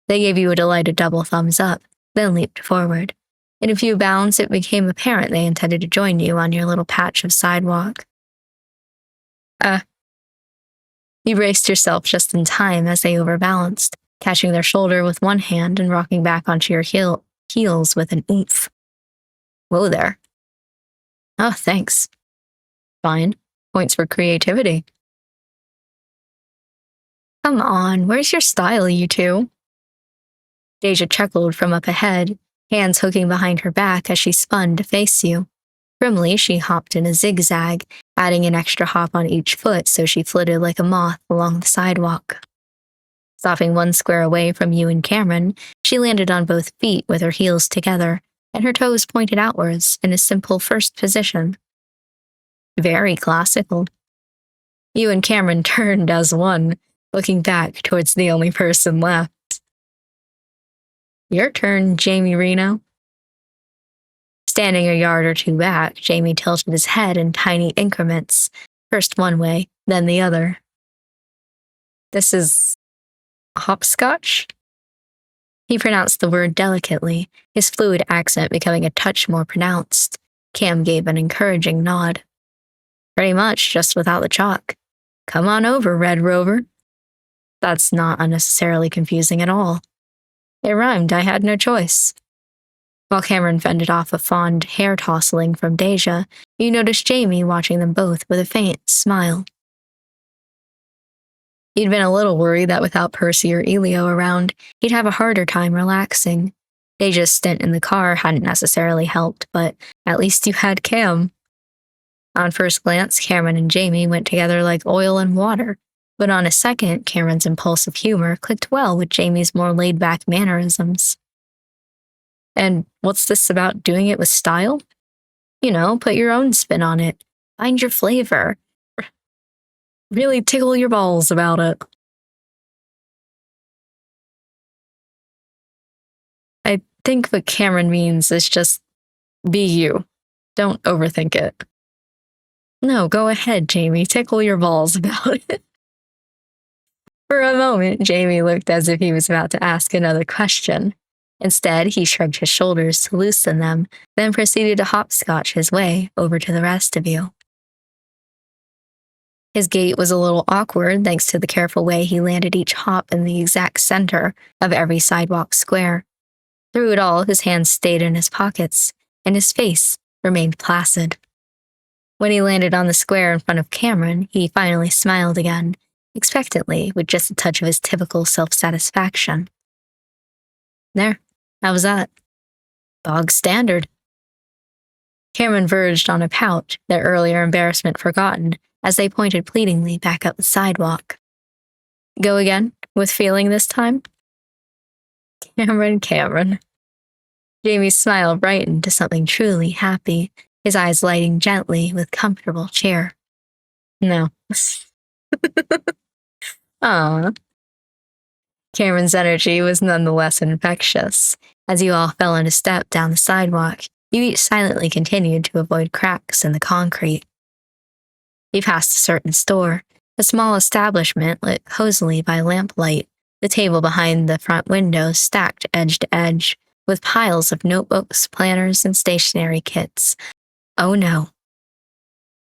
They gave you a delighted double thumbs up, then leaped forward. In a few bounds, it became apparent they intended to join you on your little patch of sidewalk. You braced yourself just in time as they overbalanced, catching their shoulder with one hand and rocking back onto your heels with an oomph. Whoa there. Oh, thanks. Fine. Points for creativity. Come on, where's your style, you two? Deja chuckled from up ahead, hands hooking behind her back as she spun to face you. Grimly, she hopped in a zigzag, adding an extra hop on each foot so she flitted like a moth along the sidewalk. Stopping one square away from you and Cameron, she landed on both feet with her heels together and her toes pointed outwards in a simple first position. Very classical. You and Cameron turned as one, looking back towards the only person left. Your turn, Jamie Reno. Standing a yard or two back, Jamie tilted his head in tiny increments, first one way, then the other. This is hopscotch? He pronounced the word delicately, his fluid accent becoming a touch more pronounced. Cam gave an encouraging nod. Pretty much, just without the chalk. Come on over, Red Rover. That's not unnecessarily confusing at all. It rhymed, I had no choice. While Cameron fended off a fond hair-tossling from Deja, you noticed Jamie watching them both with a faint smile. You'd been a little worried that without Percy or Elio around, he'd have a harder time relaxing. Deja's stint in the car hadn't necessarily helped, but at least you had Cam. On first glance, Cameron and Jamie went together like oil and water, but on a second, Cameron's impulsive humor clicked well with Jamie's more laid-back mannerisms. And what's this about doing it with style? You know, put your own spin on it. Find your flavor. Really tickle your balls about it. I think what Cameron means is just be you. Don't overthink it. No, go ahead, Jamie. Tickle your balls about it. For a moment, Jamie looked as if he was about to ask another question. Instead, he shrugged his shoulders to loosen them, then proceeded to hopscotch his way over to the vestibule. His gait was a little awkward thanks to the careful way he landed each hop in the exact center of every sidewalk square. Through it all, his hands stayed in his pockets, and his face remained placid. When he landed on the square in front of Cameron, he finally smiled again, expectantly, with just a touch of his typical self-satisfaction. There, how was that? Bog standard. Cameron verged on a pout, their earlier embarrassment forgotten, as they pointed pleadingly back up the sidewalk. Go again? With feeling this time? Cameron. Jamie's smile brightened to something truly happy, his eyes lighting gently with comfortable cheer. No. Aww. Cameron's energy was nonetheless infectious. As you all fell into step down the sidewalk, you each silently continued to avoid cracks in the concrete. You passed a certain store, a small establishment lit cozily by lamplight, the table behind the front window stacked edge to edge, with piles of notebooks, planners, and stationery kits. Oh no.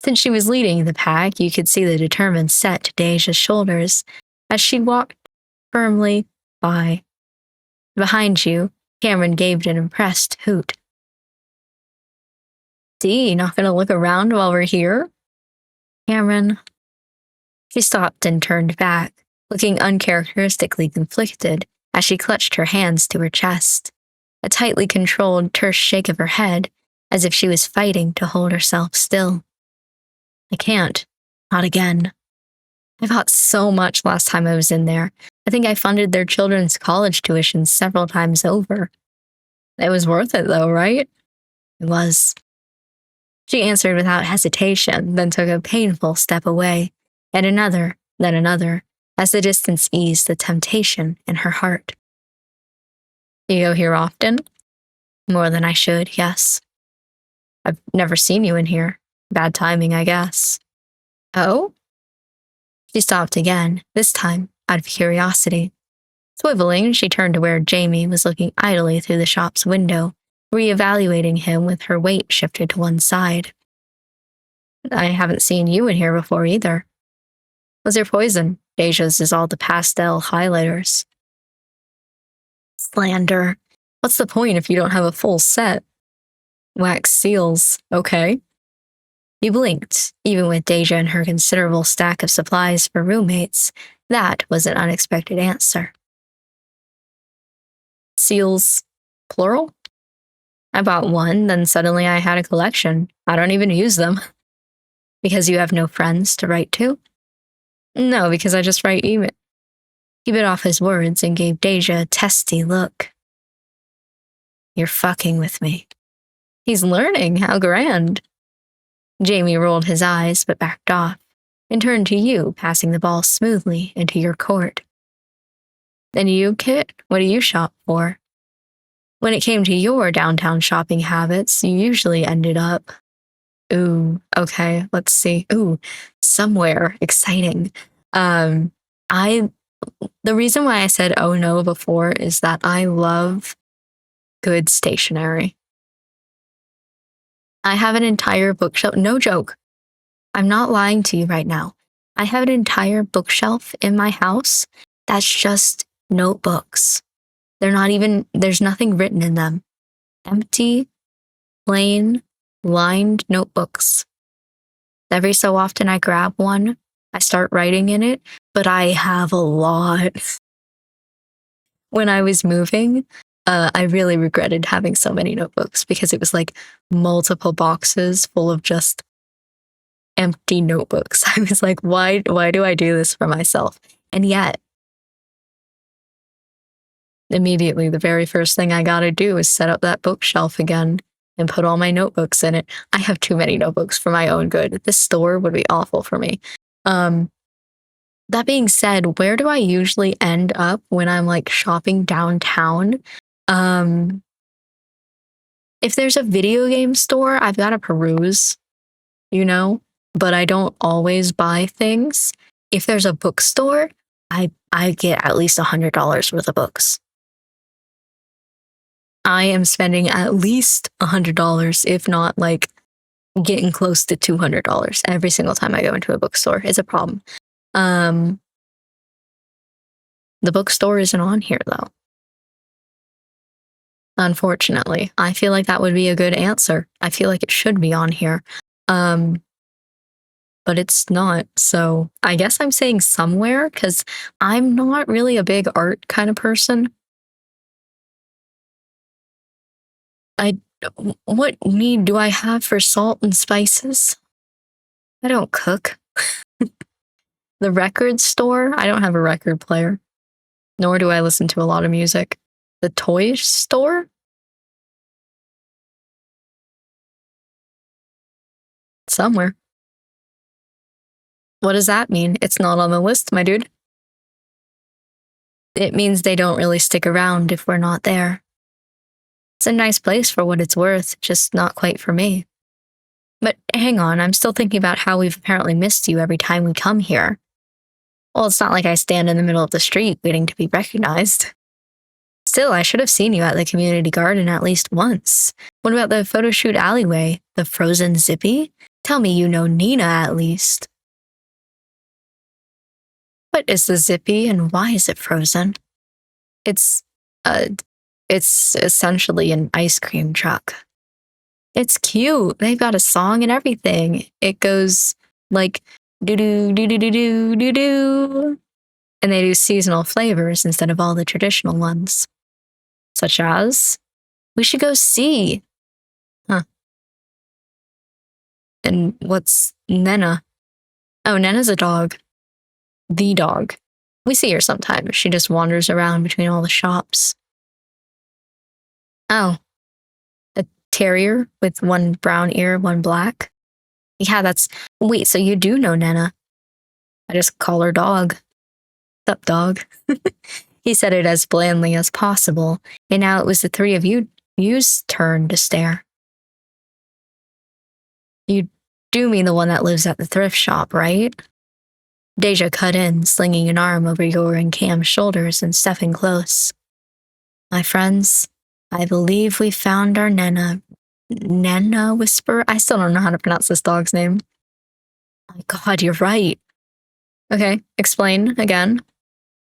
Since she was leading the pack, you could see the determined set to Deja's shoulders as she walked firmly by. Behind you, Cameron gave an impressed hoot. D, not gonna look around while we're here? Cameron. She stopped and turned back, looking uncharacteristically conflicted as she clutched her hands to her chest, a tightly controlled, terse shake of her head, as if she was fighting to hold herself still. I can't. Not again. I bought so much last time I was in there. I think I funded their children's college tuition several times over. It was worth it though, right? It was. She answered without hesitation, then took a painful step away, and another, then another, as the distance eased the temptation in her heart. You go here often? More than I should, yes. I've never seen you in here. Bad timing, I guess. Oh? She stopped again, this time out of curiosity. Swiveling, she turned to where Jamie was looking idly through the shop's window, reevaluating him with her weight shifted to one side. I haven't seen you in here before either. Was there poison? Deja's is all the pastel highlighters. Slander. What's the point if you don't have a full set? Wax seals, okay. You blinked, even with Deja and her considerable stack of supplies for roommates. That was an unexpected answer. Seals, plural? I bought one, then suddenly I had a collection. I don't even use them. Because you have no friends to write to? No, because I just write email. He bit off his words and gave Deja a testy look. You're fucking with me. He's learning, how grand. Jamie rolled his eyes but backed off and turned to you, passing the ball smoothly into your court. Then you, Kit, what do you shop for? When it came to your downtown shopping habits, you usually ended up... Ooh, okay, let's see. Ooh, somewhere exciting. The reason why I said oh no before is that I love good stationery. I have an entire bookshelf, no joke. I'm not lying to you right now. I have an entire bookshelf in my house that's just notebooks. There's nothing written in them. Empty, plain, lined notebooks. Every so often I grab one, I start writing in it, but I have a lot. When I was moving, I really regretted having so many notebooks because it was like multiple boxes full of just empty notebooks. I was like, why do I do this for myself? And yet, immediately, the very first thing I gotta do is set up that bookshelf again and put all my notebooks in it. I have too many notebooks for my own good. This store would be awful for me. That being said, where do I usually end up when I'm like shopping downtown? If there's a video game store, I've got to peruse, but I don't always buy things. If there's a bookstore, I get at least $100 worth of books. I am spending at least $100, if not like getting close to $200 every single time I go into a bookstore. It's a problem. The bookstore isn't on here though. Unfortunately, I feel like that would be a good answer. I feel like it should be on here. But it's not. So I guess I'm saying somewhere because I'm not really a big art kind of person. What need do I have for salt and spices? I don't cook. The record store, I don't have a record player, nor do I listen to a lot of music. The toy store? Somewhere. What does that mean? It's not on the list, my dude. It means they don't really stick around if we're not there. It's a nice place for what it's worth, just not quite for me. But hang on, I'm still thinking about how we've apparently missed you every time we come here. Well, it's not like I stand in the middle of the street waiting to be recognized. Still, I should have seen you at the community garden at least once. What about the photo shoot alleyway? The frozen Zippy? Tell me you know Nina at least. What is the Zippy and why is it frozen? It's essentially an ice cream truck. It's cute. They've got a song and everything. It goes like doo-doo, doo-doo-doo-doo, doo-doo. And they do seasonal flavors instead of all the traditional ones. Such as, we should go see. Huh. And what's Nena? Oh, Nena's a dog. The dog. We see her sometimes. She just wanders around between all the shops. Oh. A terrier with one brown ear, one black? Yeah, wait, so you do know Nena? I just call her dog. Sup, dog? He said it as blandly as possible, and now it was the three of you's turn to stare. You do mean the one that lives at the thrift shop, right? Deja cut in, slinging an arm over your and Cam's shoulders and stepping close. My friends, I believe we found our Nena. Nena Whisper? I still don't know how to pronounce this dog's name. Oh my god, you're right. Okay, explain again.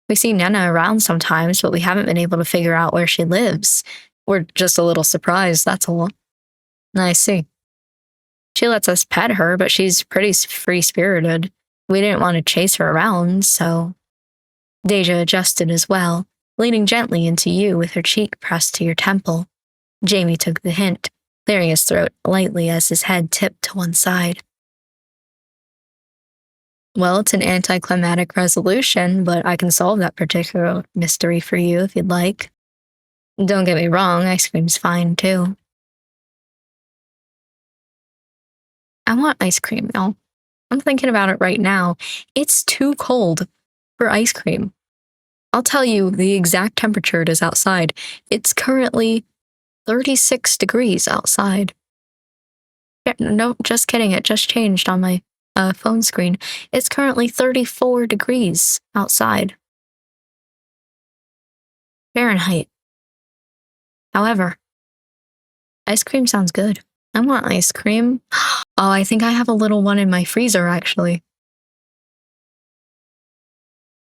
We see Nena around sometimes, but we haven't been able to figure out where she lives. We're just a little surprised, that's all. I see. She lets us pet her, but she's pretty free-spirited. We didn't want to chase her around, so... Deja adjusted as well, leaning gently into you with her cheek pressed to your temple. Jamie took the hint, clearing his throat lightly as his head tipped to one side. Well, it's an anticlimactic resolution, but I can solve that particular mystery for you if you'd like. Don't get me wrong, ice cream's fine too. I want ice cream, y'all. I'm thinking about it right now. It's too cold for ice cream. I'll tell you the exact temperature it is outside. It's currently 36 degrees outside. Yeah, no, just kidding. It just changed on my phone screen. It's currently 34 degrees outside. Fahrenheit. However, ice cream sounds good. I want ice cream. Oh, I think I have a little one in my freezer, actually.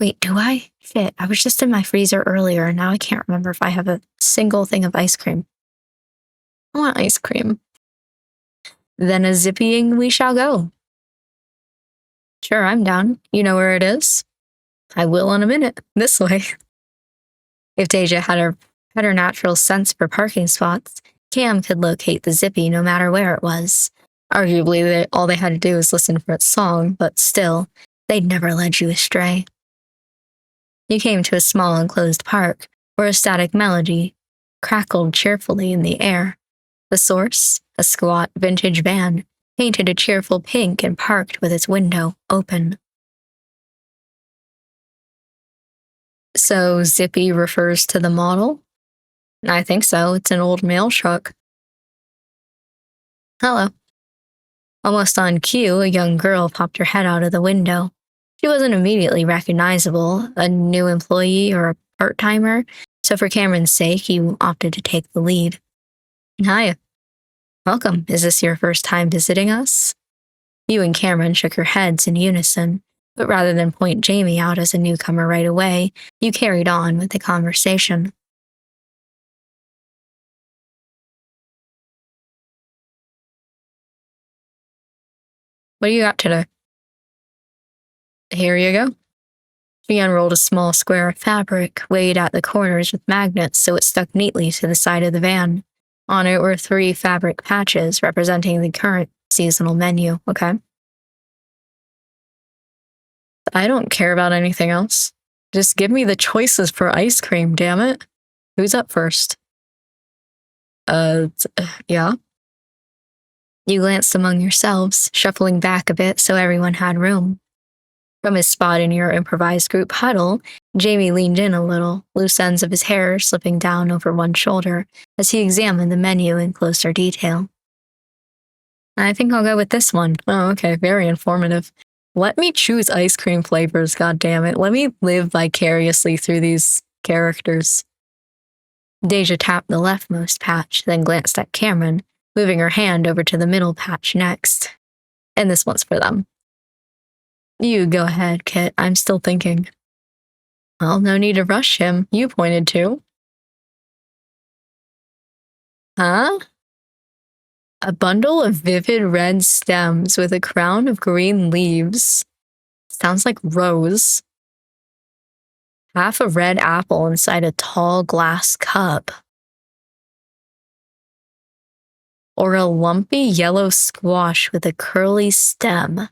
Wait, do I? Shit, I was just in my freezer earlier, and now I can't remember if I have a single thing of ice cream. I want ice cream. Then a zippying we shall go. Sure, I'm down. You know where it is? I will in a minute. This way. If Deja had her preternatural sense for parking spots, Cam could locate the Zippy no matter where it was. Arguably, all they had to do was listen for its song, but still, they'd never led you astray. You came to a small enclosed park where a static melody crackled cheerfully in the air. The source, a squat vintage van, painted a cheerful pink and parked with its window open. So Zippy refers to the model? I think so. It's an old mail truck. Hello. Almost on cue, a young girl popped her head out of the window. She wasn't immediately recognizable, a new employee or a part-timer, so for Cameron's sake, he opted to take the lead. Hi. Welcome. Is this your first time visiting us? You and Cameron shook your heads in unison, but rather than point Jamie out as a newcomer right away, you carried on with the conversation. What do you got today? Here you go. She unrolled a small square of fabric, weighted at the corners with magnets so it stuck neatly to the side of the van. On it were 3 fabric patches representing the current seasonal menu, okay? I don't care about anything else. Just give me the choices for ice cream, damn it. Who's up first? Yeah? You glanced among yourselves, shuffling back a bit so everyone had room. From his spot in your improvised group huddle, Jamie leaned in a little, loose ends of his hair slipping down over one shoulder as he examined the menu in closer detail. I think I'll go with this one. Oh, okay, very informative. Let me choose ice cream flavors, goddammit. Let me live vicariously through these characters. Deja tapped the leftmost patch, then glanced at Cameron, moving her hand over to the middle patch next. And this one's for them. You go ahead, Kit. I'm still thinking. Well, no need to rush him. You pointed to. Huh? A bundle of vivid red stems with a crown of green leaves. Sounds like rose. Half a red apple inside a tall glass cup. Or a lumpy yellow squash with a curly stem.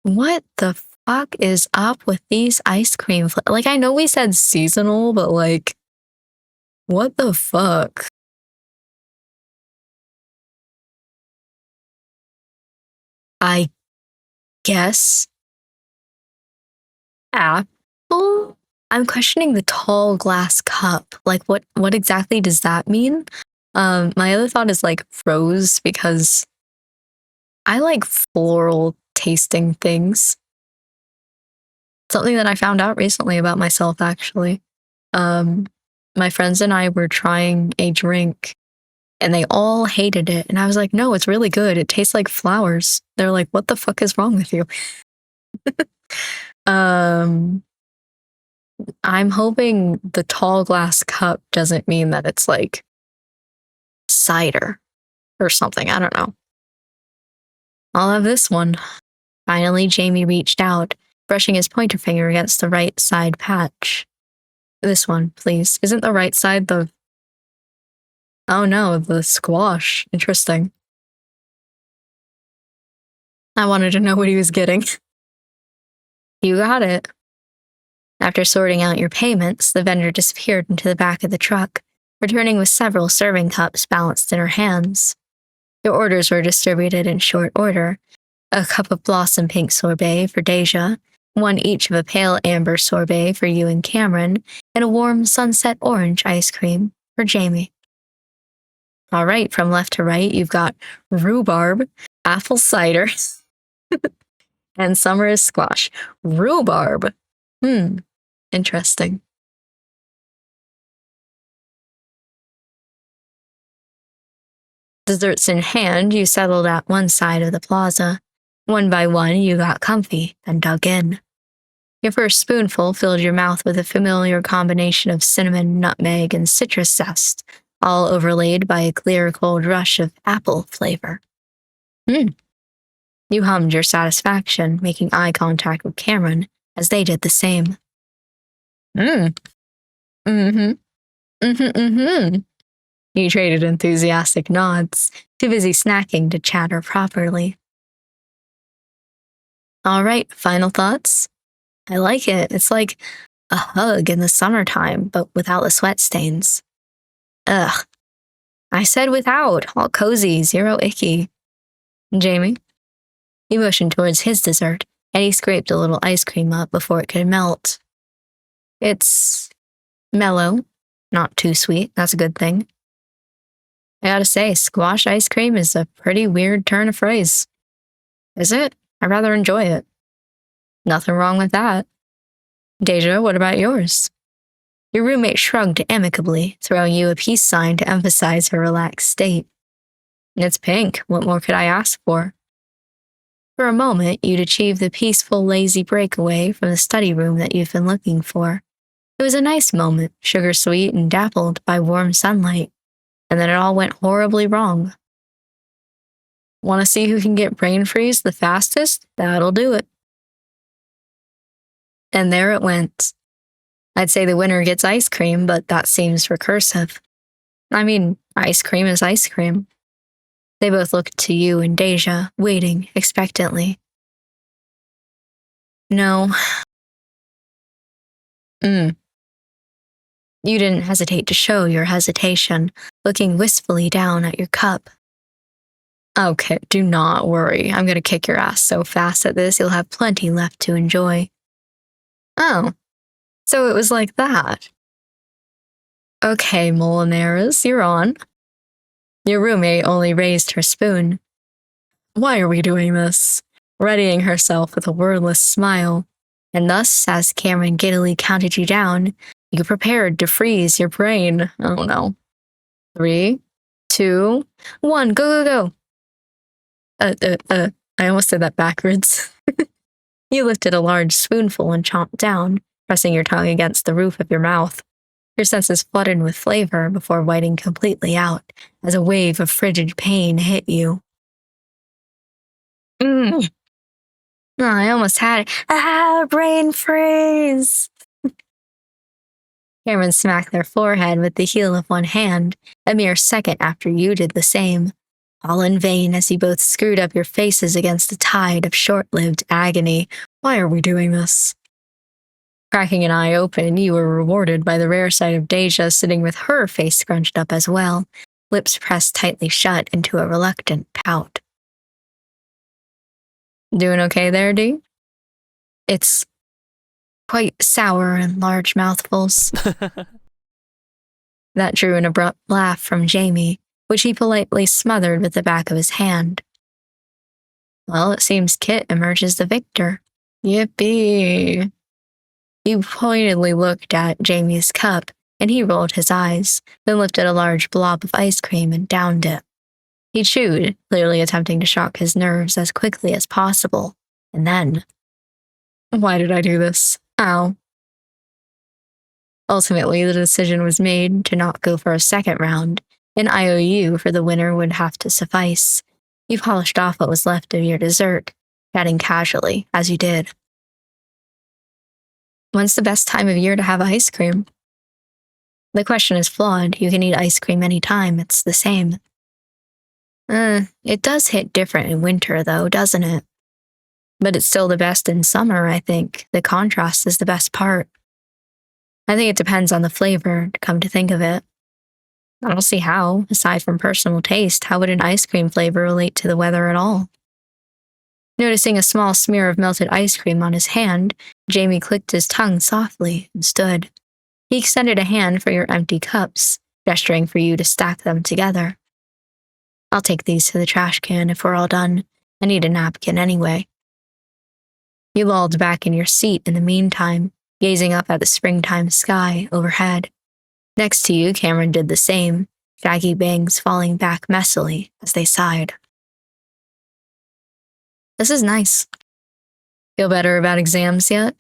What the fuck is up with these ice cream like, I know we said seasonal, but like, what the fuck? I guess apple? I'm questioning the tall glass cup. Like, what exactly does that mean? My other thought is like rose, because I like floral tasting things. Something that I found out recently about myself, actually. My friends and I were trying a drink and they all hated it. And I was like, no, it's really good. It tastes like flowers. They're like, what the fuck is wrong with you? I'm hoping the tall glass cup doesn't mean that it's like cider or something. I don't know. I'll have this one. Finally, Jamie reached out, brushing his pointer finger against the right side patch. This one, please. Isn't the right side the... Oh no, the squash. Interesting. I wanted to know what he was getting. You got it. After sorting out your payments, the vendor disappeared into the back of the truck, returning with several serving cups balanced in her hands. Your orders were distributed in short order. A cup of blossom pink sorbet for Deja, one each of a pale amber sorbet for you and Cameron, and a warm sunset orange ice cream for Jamie. All right, from left to right, you've got rhubarb, apple cider, and summer is squash. Rhubarb. Interesting. Desserts in hand, you settled at one side of the plaza. One by one, you got comfy and dug in. Your first spoonful filled your mouth with a familiar combination of cinnamon, nutmeg, and citrus zest, all overlaid by a clear, cold rush of apple flavor. You hummed your satisfaction, making eye contact with Cameron as they did the same. Mm-hmm. You traded enthusiastic nods, too busy snacking to chatter properly. All right, final thoughts? I like it. It's like a hug in the summertime, but without the sweat stains. Ugh. I said without. All cozy, zero icky. Jamie? He motioned towards his dessert, and he scraped a little ice cream up before it could melt. It's mellow, not too sweet. That's a good thing. I gotta say, squash ice cream is a pretty weird turn of phrase. Is it? I rather enjoy it. Nothing wrong with that. Deja, what about yours? Your roommate shrugged amicably, throwing you a peace sign to emphasize her relaxed state. It's pink. What more could I ask for? For a moment, you'd achieved the peaceful, lazy breakaway from the study room that you've been looking for. It was a nice moment, sugar-sweet and dappled by warm sunlight. And then it all went horribly wrong. Want to see who can get brain freeze the fastest? That'll do it. And there it went. I'd say the winner gets ice cream, but that seems recursive. I mean, ice cream is ice cream. They both looked to you and Deja, waiting expectantly. No. You didn't hesitate to show your hesitation, looking wistfully down at your cup. Okay, do not worry. I'm gonna kick your ass so fast at this you'll have plenty left to enjoy. Oh, so it was like that. Okay, Molinares, you're on. Your roommate only raised her spoon. Why are we doing this? Readying herself with a wordless smile. And thus, as Cameron giddily counted you down, you prepared to freeze your brain. Oh no. 3, 2, 1, go, go, go. I almost said that backwards. You lifted a large spoonful and chomped down, pressing your tongue against the roof of your mouth. Your senses flooded with flavor before whiting completely out as a wave of frigid pain hit you. Oh, I almost had it. Brain freeze! Cameron smacked their forehead with the heel of one hand, a mere second after you did the same, all in vain as you both screwed up your faces against a tide of short-lived agony. Why are we doing this? Cracking an eye open, you were rewarded by the rare sight of Deja sitting with her face scrunched up as well, lips pressed tightly shut into a reluctant pout. Doing okay there, D? It's quite sour in large mouthfuls. That drew an abrupt laugh from Jamie, which he politely smothered with the back of his hand. Well, it seems Kit emerges the victor. Yippee! You pointedly looked at Jamie's cup, and he rolled his eyes, then lifted a large blob of ice cream and downed it. He chewed, clearly attempting to shock his nerves as quickly as possible, and then... Why did I do this? Ow. Ultimately, the decision was made to not go for a second round. An IOU for the winner would have to suffice. You polished off what was left of your dessert, chatting casually, as you did. When's the best time of year to have ice cream? The question is flawed. You can eat ice cream anytime. It's the same. It does hit different in winter, though, doesn't it? But it's still the best in summer, I think. The contrast is the best part. I think it depends on the flavor, to come to think of it. I don't see how, aside from personal taste, how would an ice cream flavor relate to the weather at all? Noticing a small smear of melted ice cream on his hand, Jamie clicked his tongue softly and stood. He extended a hand for your empty cups, gesturing for you to stack them together. I'll take these to the trash can if we're all done. I need a napkin anyway. You lolled back in your seat in the meantime, gazing up at the springtime sky overhead. Next to you, Cameron did the same, shaggy bangs falling back messily as they sighed. This is nice. Feel better about exams yet?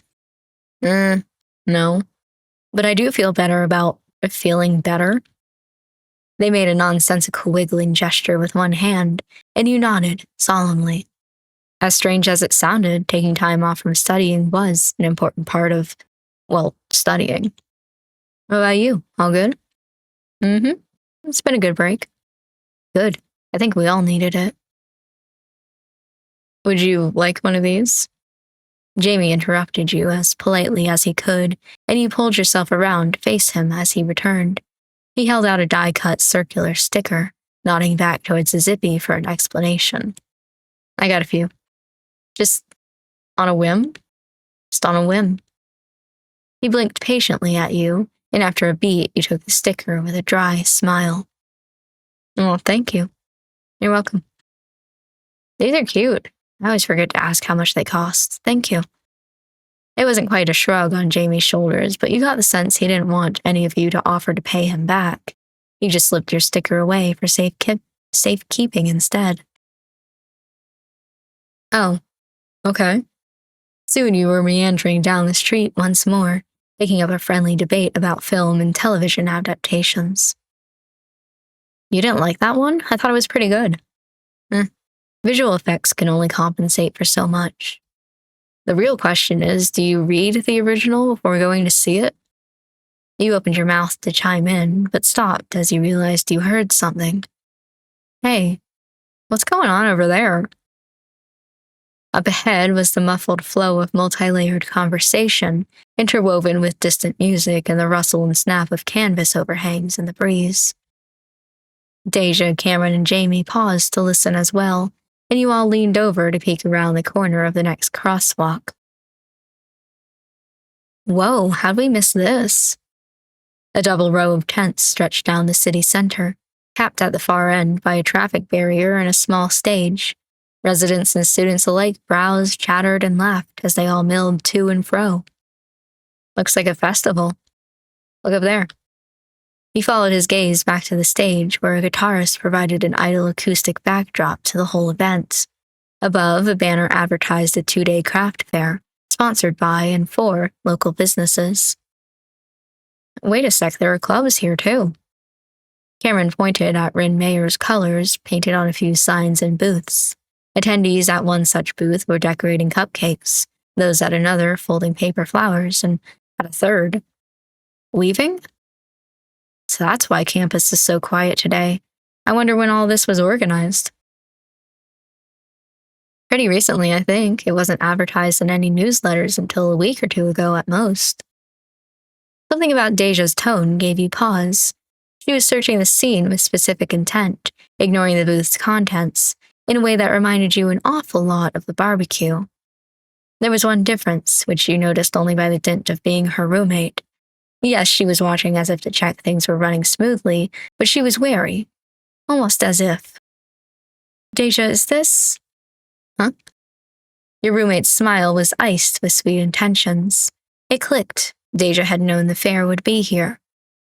No. But I do feel better about feeling better. They made a nonsensical wiggling gesture with one hand, and you nodded solemnly. As strange as it sounded, taking time off from studying was an important part of, studying. What about you? All good? Mm-hmm. It's been a good break. Good. I think we all needed it. Would you like one of these? Jamie interrupted you as politely as he could, and you pulled yourself around to face him as he returned. He held out a die-cut circular sticker, nodding back towards the Zippy for an explanation. I got a few. Just on a whim? Just on a whim. He blinked patiently at you, and after a beat, you took the sticker with a dry smile. Well, thank you. You're welcome. These are cute. I always forget to ask how much they cost. Thank you. It wasn't quite a shrug on Jamie's shoulders, but you got the sense he didn't want any of you to offer to pay him back. You just slipped your sticker away for safekeeping instead. Oh, okay. Soon you were meandering down the street once more, picking up a friendly debate about film and television adaptations. You didn't like that one? I thought it was pretty good. Visual effects can only compensate for so much. The real question is, do you read the original before going to see it? You opened your mouth to chime in, but stopped as you realized you heard something. Hey, what's going on over there? Up ahead was the muffled flow of multi-layered conversation, interwoven with distant music and the rustle and snap of canvas overhangs in the breeze. Deja, Cameron, and Jamie paused to listen as well, and you all leaned over to peek around the corner of the next crosswalk. Whoa, how'd we miss this? A double row of tents stretched down the city center, capped at the far end by a traffic barrier and a small stage. Residents and students alike browsed, chattered, and laughed as they all milled to and fro. Looks like a festival. Look up there. He followed his gaze back to the stage, where a guitarist provided an idle acoustic backdrop to the whole event. Above, a banner advertised a 2-day craft fair, sponsored by and for local businesses. Wait a sec, there are clubs here too. Cameron pointed at Rin Mayer's colors painted on a few signs and booths. Attendees at one such booth were decorating cupcakes, those at another folding paper flowers, and at a third, weaving? So that's why campus is so quiet today. I wonder when all this was organized. Pretty recently, I think. It wasn't advertised in any newsletters until a week or two ago at most. Something about Deja's tone gave you pause. She was searching the scene with specific intent, ignoring the booth's contents, in a way that reminded you an awful lot of the barbecue. There was one difference, which you noticed only by the dint of being her roommate. Yes, she was watching as if to check things were running smoothly, but she was wary, almost as if. Deja, is this? Huh? Your roommate's smile was iced with sweet intentions. It clicked. Deja had known the fair would be here.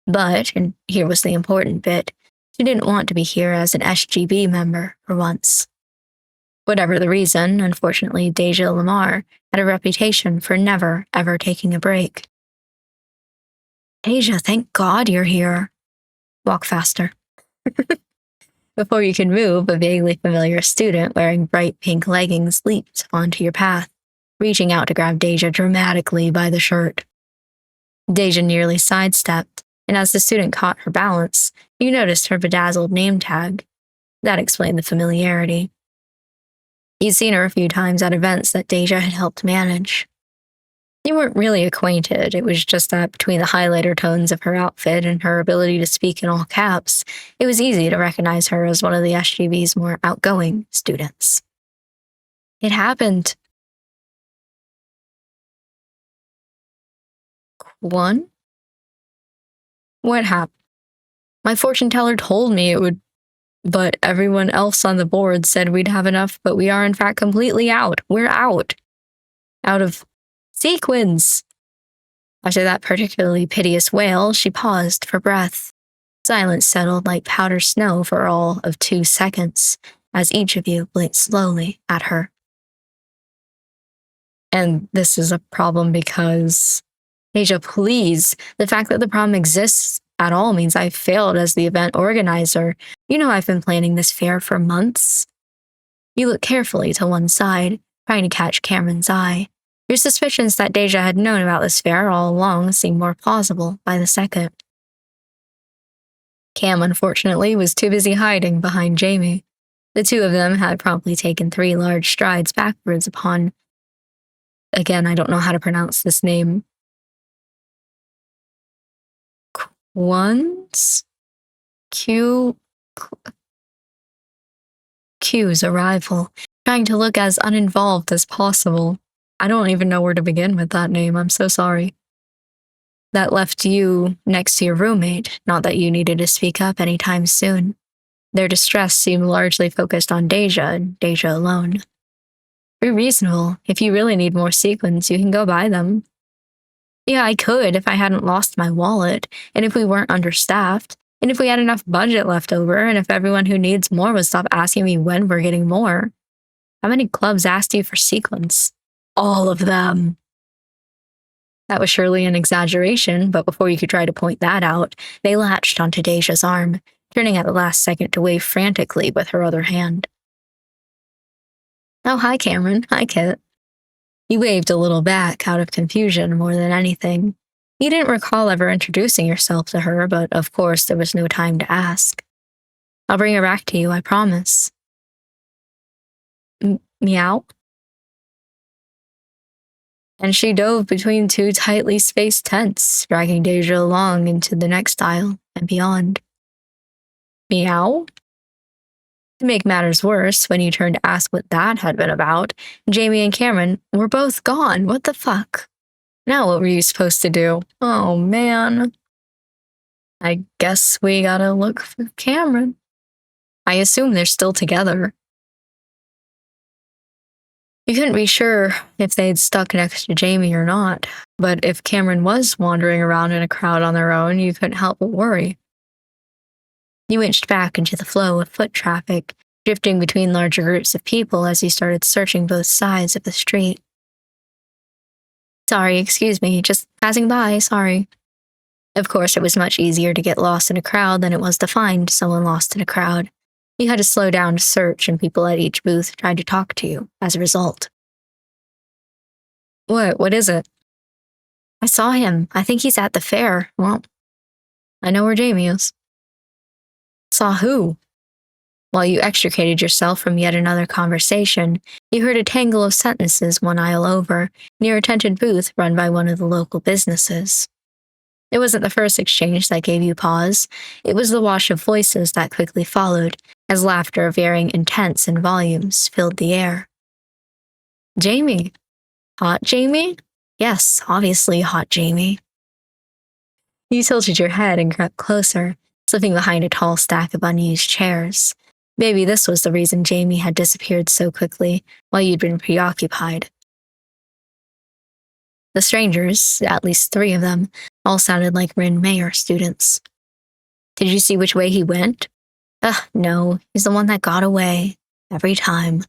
But, and here was the important bit, she didn't want to be here as an SGB member for once. Whatever the reason, unfortunately, Deja Lamar had a reputation for never, ever taking a break. Deja, thank God you're here. Walk faster. Before you could move, a vaguely familiar student wearing bright pink leggings leaped onto your path, reaching out to grab Deja dramatically by the shirt. Deja nearly sidestepped, and as the student caught her balance, you noticed her bedazzled name tag. That explained the familiarity. You'd seen her a few times at events that Deja had helped manage. You weren't really acquainted, it was just that between the highlighter tones of her outfit and her ability to speak in all caps, it was easy to recognize her as one of the SGB's more outgoing students. It happened. One? What happened? My fortune teller told me it would, but everyone else on the board said we'd have enough, but we are in fact completely out. We're out. Out of sequins. After that particularly piteous wail, she paused for breath. Silence settled like powder snow for all of 2 seconds, as each of you blinked slowly at her. And this is a problem because, Deja, please, the fact that the problem exists at all means I failed as the event organizer. You know I've been planning this fair for months. You looked carefully to one side, trying to catch Cameron's eye. Your suspicions that Deja had known about this fair all along seemed more plausible by the second. Cam, unfortunately, was too busy hiding behind Jamie. The two of them had promptly taken 3 large strides backwards upon. Again, I don't know how to pronounce this name. Q's arrival, trying to look as uninvolved as possible. I don't even know where to begin with that name, I'm so sorry. That left you next to your roommate, not that you needed to speak up anytime soon. Their distress seemed largely focused on Deja and Deja alone. Be reasonable. If you really need more sequins, you can go buy them. Yeah, I could if I hadn't lost my wallet, and if we weren't understaffed, and if we had enough budget left over, and if everyone who needs more would stop asking me when we're getting more. How many clubs asked you for sequins? All of them. That was surely an exaggeration, but before you could try to point that out, they latched onto Deja's arm, turning at the last second to wave frantically with her other hand. Oh, hi, Cameron. Hi, Kit. You waved a little back out of confusion more than anything. You didn't recall ever introducing yourself to her, but of course there was no time to ask. I'll bring her back to you, I promise. Meow? And she dove between 2 tightly spaced tents, dragging Deja along into the next aisle and beyond. Meow? To make matters worse, when you turned to ask what that had been about, Jamie and Cameron were both gone. What the fuck? Now what were you supposed to do? Oh, man. I guess we gotta look for Cameron. I assume they're still together. You couldn't be sure if they'd stuck next to Jamie or not, but if Cameron was wandering around in a crowd on their own, you couldn't help but worry. You inched back into the flow of foot traffic, drifting between larger groups of people as you started searching both sides of the street. Sorry, excuse me, just passing by, sorry. Of course, it was much easier to get lost in a crowd than it was to find someone lost in a crowd. You had to slow down to search, and people at each booth tried to talk to you as a result. What is it? I saw him. I think he's at the fair. Well, I know where Jamie is. Saw who? While you extricated yourself from yet another conversation, you heard a tangle of sentences 1 aisle over, near a tented booth run by one of the local businesses. It wasn't the first exchange that gave you pause. It was the wash of voices that quickly followed, as laughter varying intents and volumes filled the air. Jamie. Hot Jamie? Yes, obviously hot Jamie. You tilted your head and crept closer, slipping behind a tall stack of unused chairs. Maybe this was the reason Jamie had disappeared so quickly while you'd been preoccupied. The strangers, at least 3 of them, all sounded like Rin Mayer students. Did you see which way he went? No, he's the one that got away. Every time.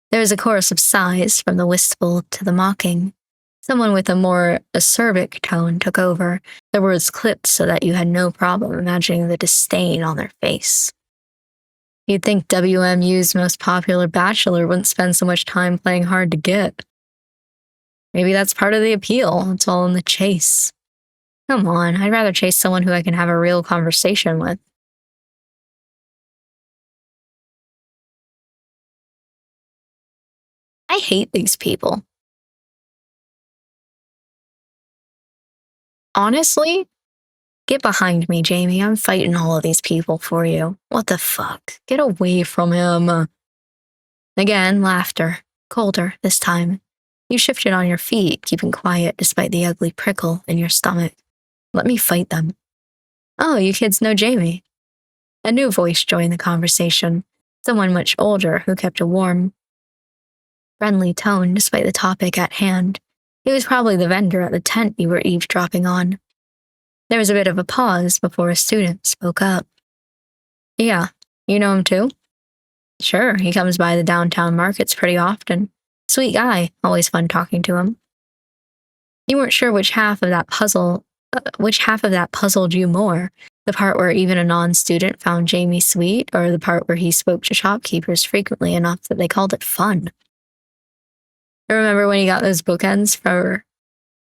There was a chorus of sighs from the wistful to the mocking. Someone with a more acerbic tone took over, their words clipped so that you had no problem imagining the disdain on their face. You'd think WMU's most popular bachelor wouldn't spend so much time playing hard to get. Maybe that's part of the appeal. It's all in the chase. Come on, I'd rather chase someone who I can have a real conversation with. I hate these people. Honestly, get behind me, Jamie. I'm fighting all of these people for you. What the fuck? Get away from him. Again, laughter. Colder this time. You shifted on your feet, keeping quiet despite the ugly prickle in your stomach. Let me fight them. Oh, you kids know Jamie. A new voice joined the conversation. Someone much older who kept a warm, friendly tone despite the topic at hand. He was probably the vendor at the tent you were eavesdropping on. There was a bit of a pause before a student spoke up. Yeah, you know him too? Sure, he comes by the downtown markets pretty often. Sweet guy, always fun talking to him. You weren't sure which half of that puzzled you more, the part where even a non-student found Jamie sweet, or the part where he spoke to shopkeepers frequently enough that they called it fun. I remember when he got those bookends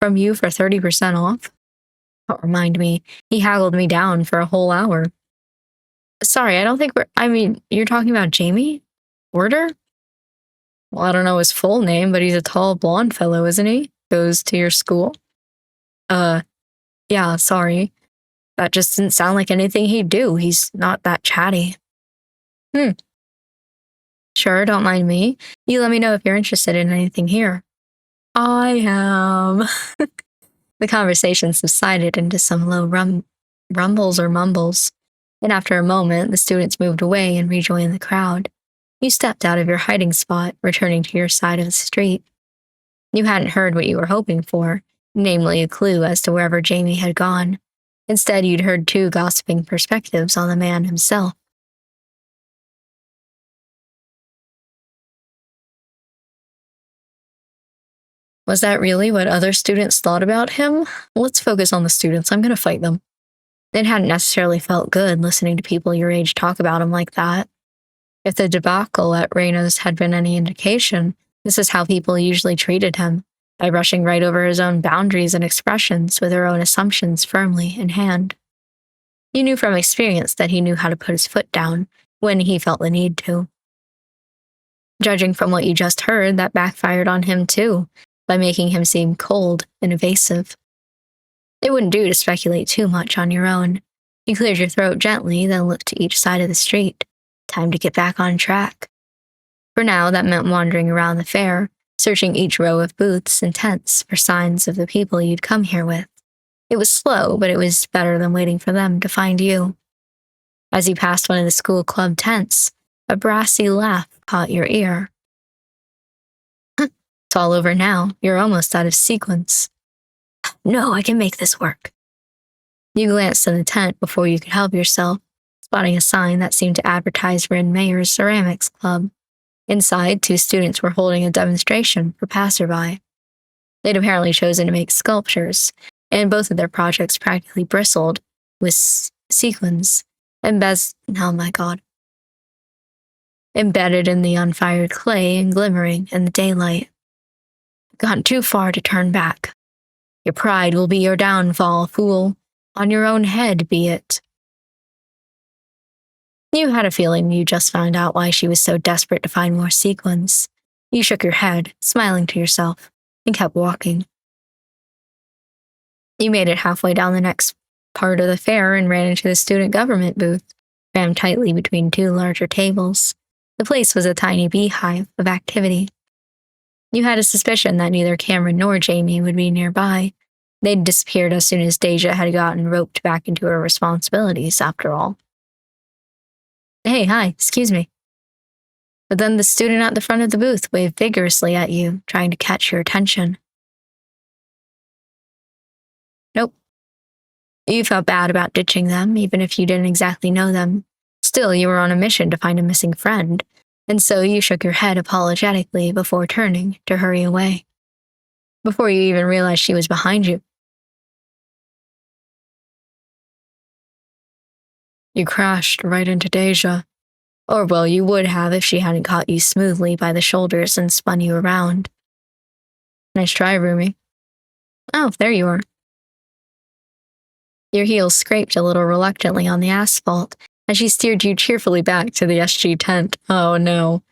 from you for 30% off? Don't remind me. He haggled me down for a whole hour. Sorry, I don't think you're talking about Jamie? Order? Well, I don't know his full name, but he's a tall blonde fellow, isn't he? Goes to your school? Yeah, sorry. That just didn't sound like anything he'd do. He's not that chatty. Sure, don't mind me. You let me know if you're interested in anything here. I am. The conversation subsided into some low rumbles or mumbles, and after a moment, the students moved away and rejoined the crowd. You stepped out of your hiding spot, returning to your side of the street. You hadn't heard what you were hoping for, namely a clue as to wherever Jamie had gone. Instead, you'd heard two gossiping perspectives on the man himself. Was that really what other students thought about him? Let's focus on the students. I'm going to fight them. It hadn't necessarily felt good listening to people your age talk about him like that. If the debacle at Reina's had been any indication, this is how people usually treated him, by brushing right over his own boundaries and expressions with their own assumptions firmly in hand. You knew from experience that he knew how to put his foot down when he felt the need to. Judging from what you just heard, that backfired on him too, by making him seem cold and evasive. It wouldn't do to speculate too much on your own. You cleared your throat gently, then looked to each side of the street. Time to get back on track. For now, that meant wandering around the fair, searching each row of booths and tents for signs of the people you'd come here with. It was slow, but it was better than waiting for them to find you. As you passed one of the school club tents, a brassy laugh caught your ear. It's all over now. You're almost out of sequence. No, I can make this work. You glanced in the tent before you could help yourself, spotting a sign that seemed to advertise Rin Mayer's Ceramics Club. Inside, two students were holding a demonstration for passerby. They'd apparently chosen to make sculptures, and both of their projects practically bristled with sequins, embedded in the unfired clay and glimmering in the daylight. Gone too far to turn back. Your pride will be your downfall, fool. On your own head be it. You had a feeling you just found out why she was so desperate to find more sequins. You shook your head, smiling to yourself, and kept walking. You made it halfway down the next part of the fair and ran into the student government booth, crammed tightly between two larger tables. The place was a tiny beehive of activity. You had a suspicion that neither Cameron nor Jamie would be nearby. They'd disappeared as soon as Deja had gotten roped back into her responsibilities, after all. Hey, hi, excuse me. But then the student at the front of the booth waved vigorously at you, trying to catch your attention. Nope. You felt bad about ditching them, even if you didn't exactly know them. Still, you were on a mission to find a missing friend, and so you shook your head apologetically before turning to hurry away. Before you even realized she was behind you. You crashed right into Deja. Or, well, you would have if she hadn't caught you smoothly by the shoulders and spun you around. Nice try, Rumi. Oh, there you are. Your heels scraped a little reluctantly on the asphalt as she steered you cheerfully back to the SG tent. Oh, no.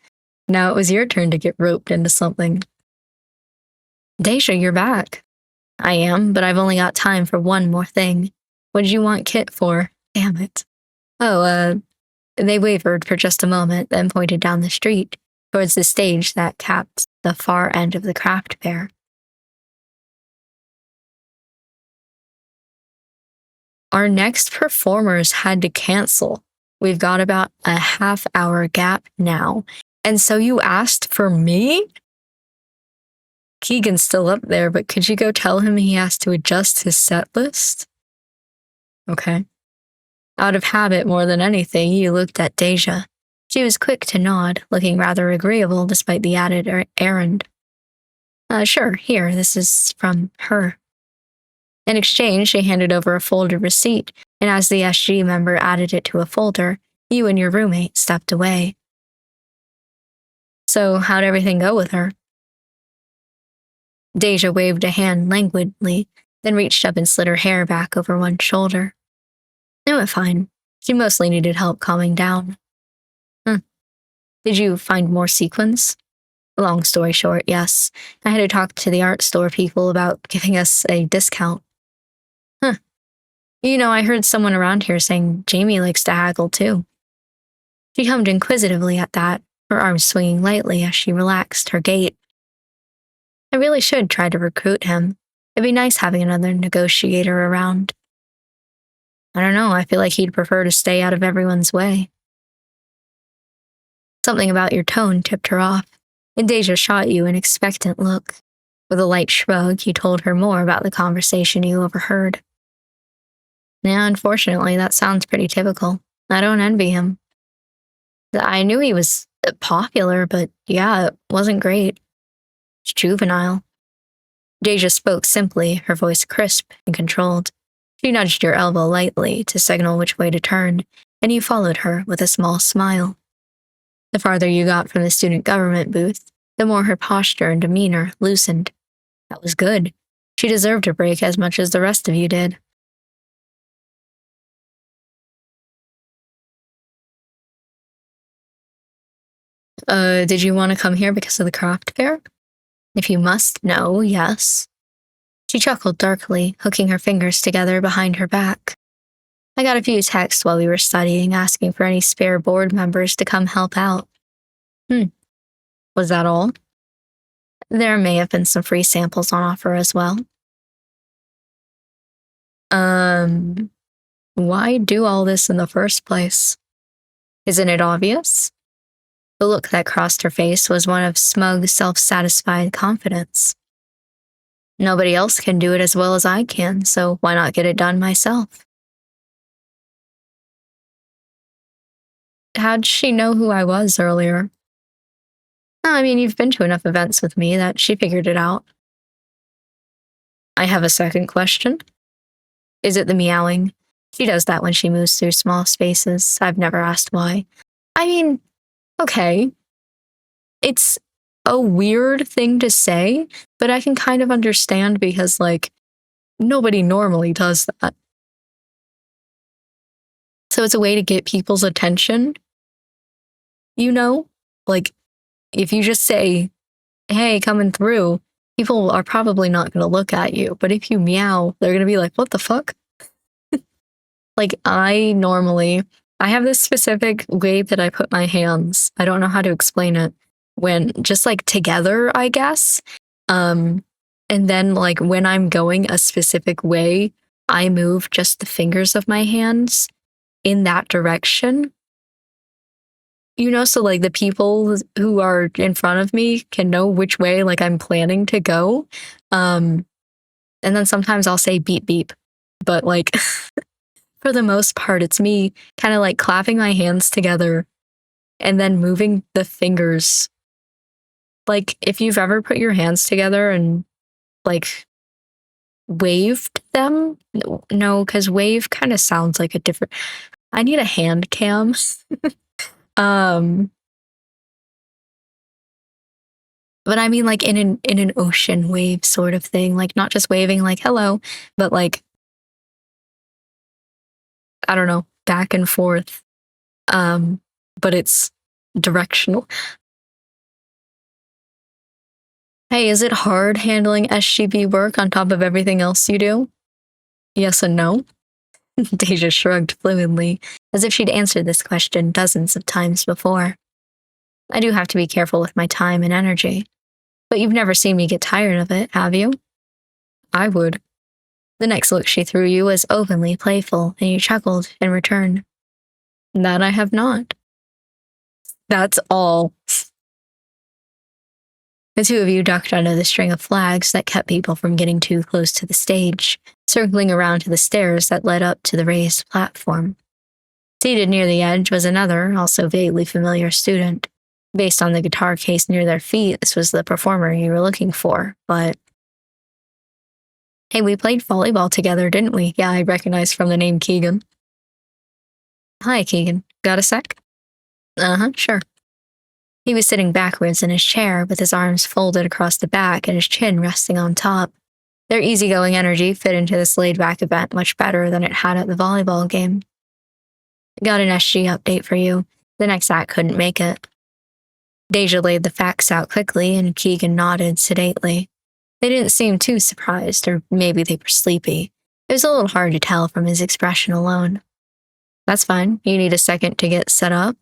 Now it was your turn to get roped into something. Deja, you're back. I am, but I've only got time for one more thing. What did you want Kit for? Damn it. Oh, they wavered for just a moment, then pointed down the street, towards the stage that capped the far end of the craft fair. Our next performers had to cancel. We've got about a half-hour gap now. And so you asked for me? Keegan's still up there, but could you go tell him he has to adjust his set list? Okay. Out of habit more than anything, you looked at Deja. She was quick to nod, looking rather agreeable despite the added errand. Sure, here, this is from her. In exchange, she handed over a folded receipt, and as the SG member added it to a folder, you and your roommate stepped away. So, how'd everything go with her? Deja waved a hand languidly, then reached up and slid her hair back over one shoulder. It went fine. She mostly needed help calming down. Did you find more sequins? Long story short, yes. I had to talk to the art store people about giving us a discount. You know, I heard someone around here saying Jamie likes to haggle too. She hummed inquisitively at that, her arms swinging lightly as she relaxed her gait. I really should try to recruit him. It'd be nice having another negotiator around. I don't know, I feel like he'd prefer to stay out of everyone's way. Something about your tone tipped her off, and Deja shot you an expectant look. With a light shrug, you told her more about the conversation you overheard. Yeah, unfortunately, that sounds pretty typical. I don't envy him. I knew he was popular, but yeah, it wasn't great. It's juvenile. Deja spoke simply, her voice crisp and controlled. She nudged your elbow lightly to signal which way to turn, and you followed her with a small smile. The farther you got from the student government booth, the more her posture and demeanor loosened. That was good. She deserved a break as much as the rest of you did. Did you want to come here because of the craft fair? If you must know, yes. She chuckled darkly, hooking her fingers together behind her back. I got a few texts while we were studying asking for any spare board members to come help out. Was that all? There may have been some free samples on offer as well. Why do all this in the first place? Isn't it obvious? The look that crossed her face was one of smug, self-satisfied confidence. Nobody else can do it as well as I can, so why not get it done myself? How'd she know who I was earlier? I mean, you've been to enough events with me that she figured it out. I have a second question. Is it the meowing? She does that when she moves through small spaces. I've never asked why. I mean, okay. It's a weird thing to say, but I can kind of understand because, like, nobody normally does that. So it's a way to get people's attention. You know? Like, if you just say, hey, coming through, people are probably not going to look at you. But if you meow, they're going to be like, what the fuck? Like, I have this specific way that I put my hands. I don't know how to explain it. When just like together, I guess. And then like when I'm going a specific way, I move just the fingers of my hands in that direction. You know, so like the people who are in front of me can know which way like I'm planning to go. And then sometimes I'll say beep beep. But like for the most part, it's me kind of like clapping my hands together and then moving the fingers. Like, if you've ever put your hands together and, like, waved them? No, because wave kind of sounds like a different... I need a hand cam. But I mean, like, in an ocean wave sort of thing. Like, not just waving, like, hello, but, like, I don't know, back and forth. But it's directional. Hey, is it hard handling SGB work on top of everything else you do? Yes and no. Deja shrugged fluidly, as if she'd answered this question dozens of times before. I do have to be careful with my time and energy. But you've never seen me get tired of it, have you? I would. The next look she threw you was openly playful, and you chuckled in return. That I have not. That's all. The two of you ducked under the string of flags that kept people from getting too close to the stage, circling around to the stairs that led up to the raised platform. Seated near the edge was another, also vaguely familiar student. Based on the guitar case near their feet, this was the performer you were looking for, but... Hey, we played volleyball together, didn't we? Yeah, I recognized from the name Keegan. Hi, Keegan. Got a sec? Sure. He was sitting backwards in his chair with his arms folded across the back and his chin resting on top. Their easygoing energy fit into this laid-back event much better than it had at the volleyball game. Got an SG update for you. The next act couldn't make it. Deja laid the facts out quickly, and Keegan nodded sedately. They didn't seem too surprised, or maybe they were sleepy. It was a little hard to tell from his expression alone. That's fine. You need a second to get set up?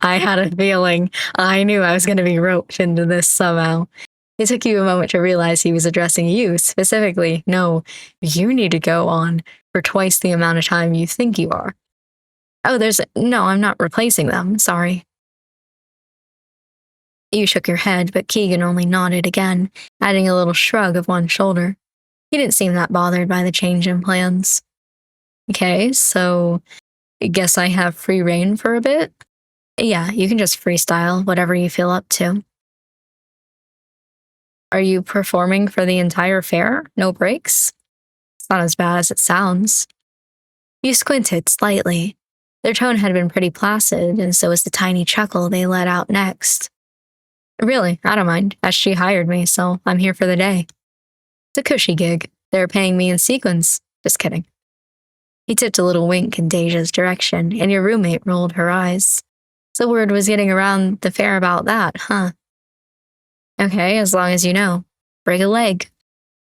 I had a feeling. I knew I was going to be roped into this somehow. It took you a moment to realize he was addressing you specifically. No, you need to go on for twice the amount of time you think you are. Oh, no, I'm not replacing them. Sorry. You shook your head, but Keegan only nodded again, adding a little shrug of one shoulder. He didn't seem that bothered by the change in plans. Okay, so I guess I have free reign for a bit? Yeah, you can just freestyle whatever you feel up to. Are you performing for the entire fair? No breaks? It's not as bad as it sounds. You squinted slightly. Their tone had been pretty placid, and so was the tiny chuckle they let out next. Really, I don't mind. SG hired me, so I'm here for the day. It's a cushy gig. They're paying me in sequins. Just kidding. He tipped a little wink in Deja's direction, and your roommate rolled her eyes. So word was getting around the fair about that, huh? Okay, as long as you know. Break a leg.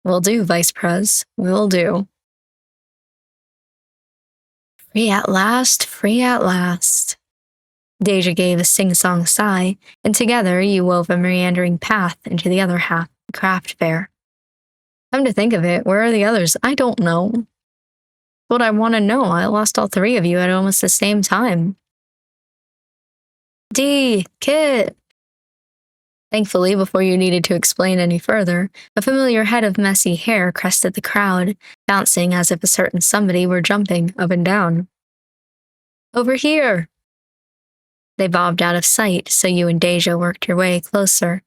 Will do, Vice Prez. Will do. Free at last, free at last. Deja gave a sing-song sigh, and together you wove a meandering path into the other half of the craft fair. Come to think of it, where are the others? I don't know. What I want to know, I lost all three of you at almost the same time. Kit! Thankfully, before you needed to explain any further, a familiar head of messy hair crested the crowd, bouncing as if a certain somebody were jumping up and down. Over here! They bobbed out of sight, so you and Deja worked your way closer.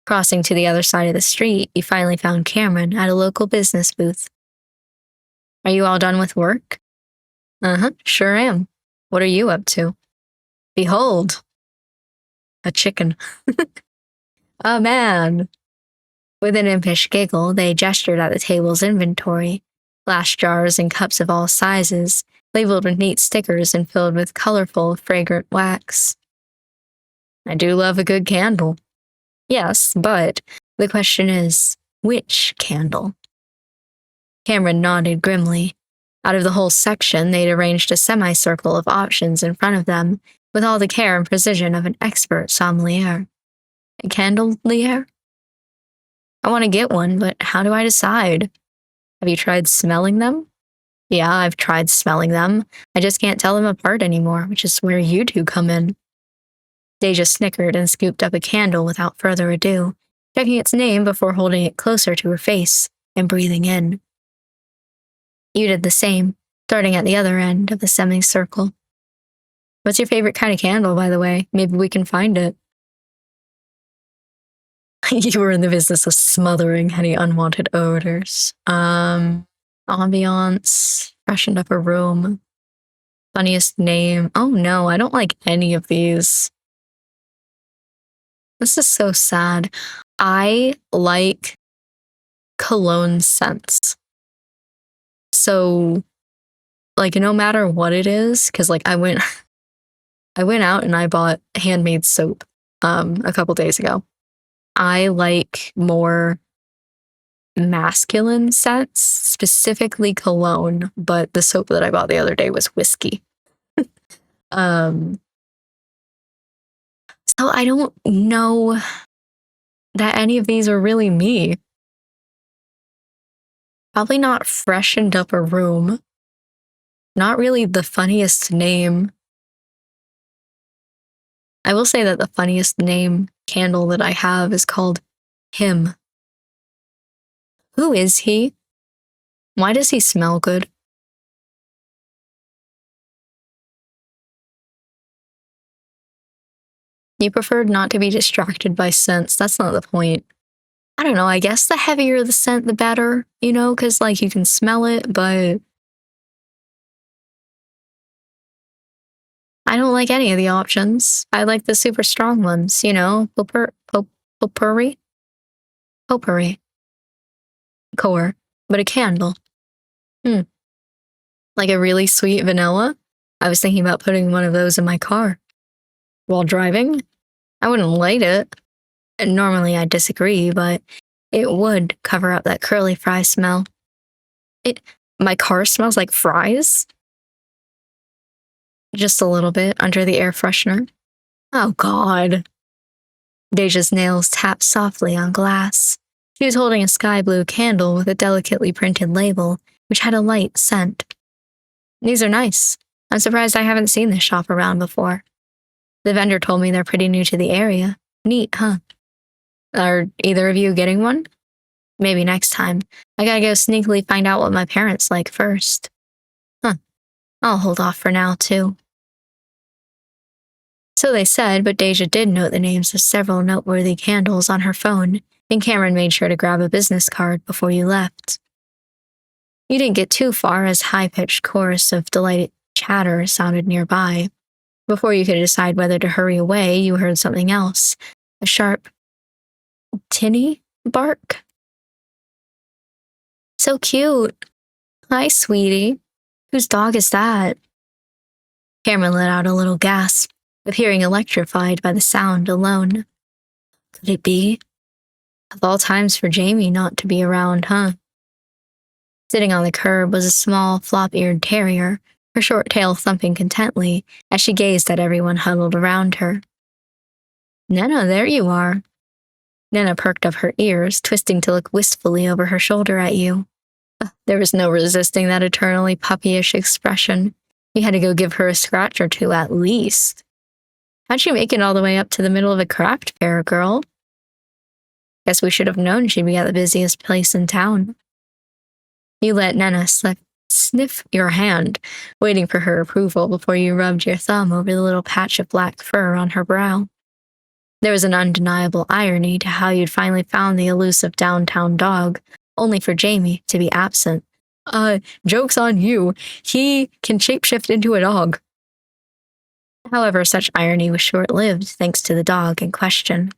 Crossing to the other side of the street, you finally found Cameron at a local business booth. Are you all done with work? Uh-huh, sure am. What are you up to? Behold! A chicken. A man! With an impish giggle, they gestured at the table's inventory. Glass jars and cups of all sizes, labeled with neat stickers and filled with colorful, fragrant wax. I do love a good candle. Yes, but the question is, which candle? Cameron nodded grimly. Out of the whole section, they'd arranged a semicircle of options in front of them, with all the care and precision of an expert sommelier. A candelier? I want to get one, but how do I decide? Have you tried smelling them? Yeah, I've tried smelling them. I just can't tell them apart anymore, which is where you two come in. Deja snickered and scooped up a candle without further ado, checking its name before holding it closer to her face and breathing in. You did the same, starting at the other end of the semicircle. What's your favorite kind of candle, by the way? Maybe we can find it. You were in the business of smothering any unwanted odors. Ambiance, freshened up a room. Funniest name. Oh no, I don't like any of these. This is so sad. I like cologne scents. So, like, no matter what it is, because like I went out and I bought handmade soap a couple days ago. I like more masculine scents, specifically cologne, but the soap that I bought the other day was whiskey. So I don't know that any of these are really me. Probably not freshened up a room. Not really the funniest name. I will say that the funniest name candle that I have is called Him. Who is he? Why does he smell good? You preferred not to be distracted by scents. That's not the point. I don't know, I guess the heavier the scent, the better, you know, because, like, you can smell it, but I don't like any of the options. I like the super strong ones, you know, potpourri. potpourri. Core, but a candle. Like a really sweet vanilla? I was thinking about putting one of those in my car. While driving? I wouldn't light it. And normally I disagree, but it would cover up that curly fry smell. My car smells like fries? Just a little bit under the air freshener. Oh God. Deja's nails tapped softly on glass. She was holding a sky blue candle with a delicately printed label, which had a light scent. These are nice. I'm surprised I haven't seen this shop around before. The vendor told me they're pretty new to the area. Neat, huh? Are either of you getting one? Maybe next time. I gotta go sneakily find out what my parents like first. I'll hold off for now, too. So they said, but Deja did note the names of several noteworthy candles on her phone, and Cameron made sure to grab a business card before you left. You didn't get too far as high-pitched chorus of delighted chatter sounded nearby. Before you could decide whether to hurry away, you heard something else. A sharp, tinny bark. So cute. Hi, sweetie. Whose dog is that? Cameron let out a little gasp, appearing electrified by the sound alone. Could it be? Of all times for Jamie not to be around, huh? Sitting on the curb was a small, flop-eared terrier, her short tail thumping contently as she gazed at everyone huddled around her. Nena, there you are. Nena perked up her ears, twisting to look wistfully over her shoulder at you. There was no resisting that eternally puppyish expression. You had to go give her a scratch or two at least. How'd you make it all the way up to the middle of a craft fair, girl? Guess we should have known she'd be at the busiest place in town. You let Nena sniff your hand, waiting for her approval before you rubbed your thumb over the little patch of black fur on her brow. There was an undeniable irony to how you'd finally found the elusive downtown dog, only for Jamie to be absent. Joke's on you. He can shapeshift into a dog. However, such irony was short-lived thanks to the dog in question.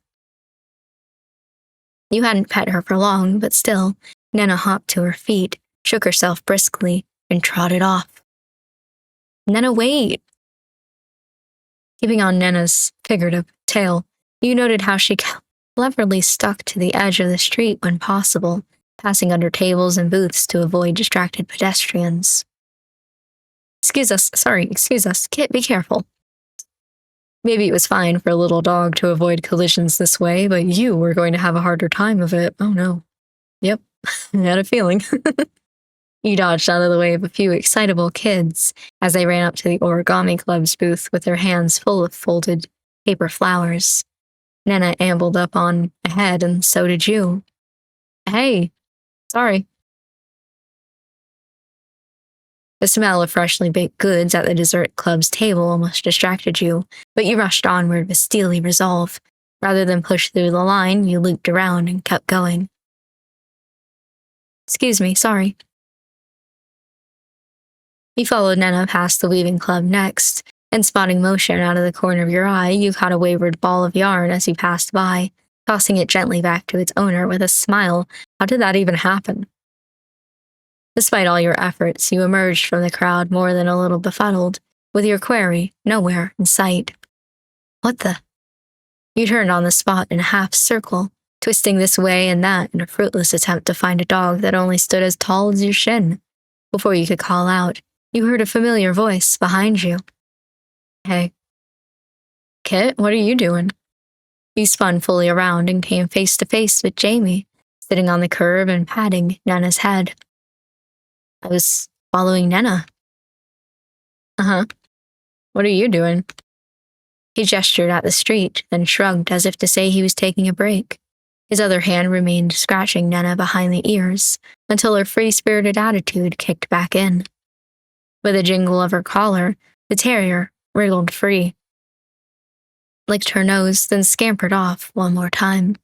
You hadn't pet her for long, but still, Nena hopped to her feet, shook herself briskly, and trotted off. Nena, wait! Keeping on Nena's figurative tail, you noted how she cleverly stuck to the edge of the street when possible, passing under tables and booths to avoid distracted pedestrians. Excuse us, Kit, be careful. Maybe it was fine for a little dog to avoid collisions this way, but you were going to have a harder time of it. Oh no. Yep, I had a feeling. You dodged out of the way of a few excitable kids as they ran up to the Origami Club's booth with their hands full of folded paper flowers. Nena ambled up on ahead, and so did you. Hey, sorry. The smell of freshly baked goods at the dessert club's table almost distracted you, but you rushed onward with steely resolve. Rather than push through the line, you looped around and kept going. Excuse me, sorry. You followed Nena past the weaving club next, and spotting motion out of the corner of your eye, you caught a wayward ball of yarn as you passed by, tossing it gently back to its owner with a smile. How did that even happen? Despite all your efforts, you emerged from the crowd more than a little befuddled, with your quarry nowhere in sight. What the? You turned on the spot in a half circle, twisting this way and that in a fruitless attempt to find a dog that only stood as tall as your shin. Before you could call out, you heard a familiar voice behind you. Hey. Kit, what are you doing? You spun fully around and came face to face with Jamie, sitting on the curb and patting Nena's head. I was following Nena. Uh-huh. What are you doing? He gestured at the street, then shrugged as if to say he was taking a break. His other hand remained scratching Nena behind the ears until her free-spirited attitude kicked back in. With a jingle of her collar, the terrier wriggled free, licked her nose, then scampered off one more time.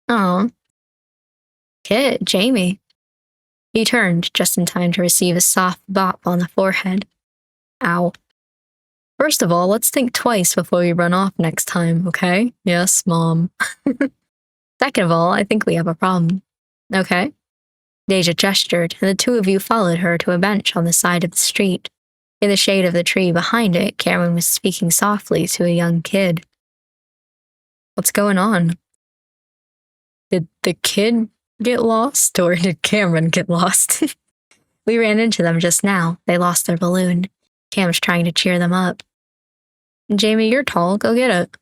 Aw. Kit, Jamie. He turned just in time to receive a soft bop on the forehead. Ow. First of all, let's think twice before we run off next time, okay? Yes, Mom. Second of all, I think we have a problem. Okay? Deja gestured, and the two of you followed her to a bench on the side of the street. In the shade of the tree behind it, Cameron was speaking softly to a young kid. What's going on? Did the kid get lost, or did Cameron get lost? We ran into them just now. They lost their balloon. Cam's trying to cheer them up. Jamie, you're tall. Go get it.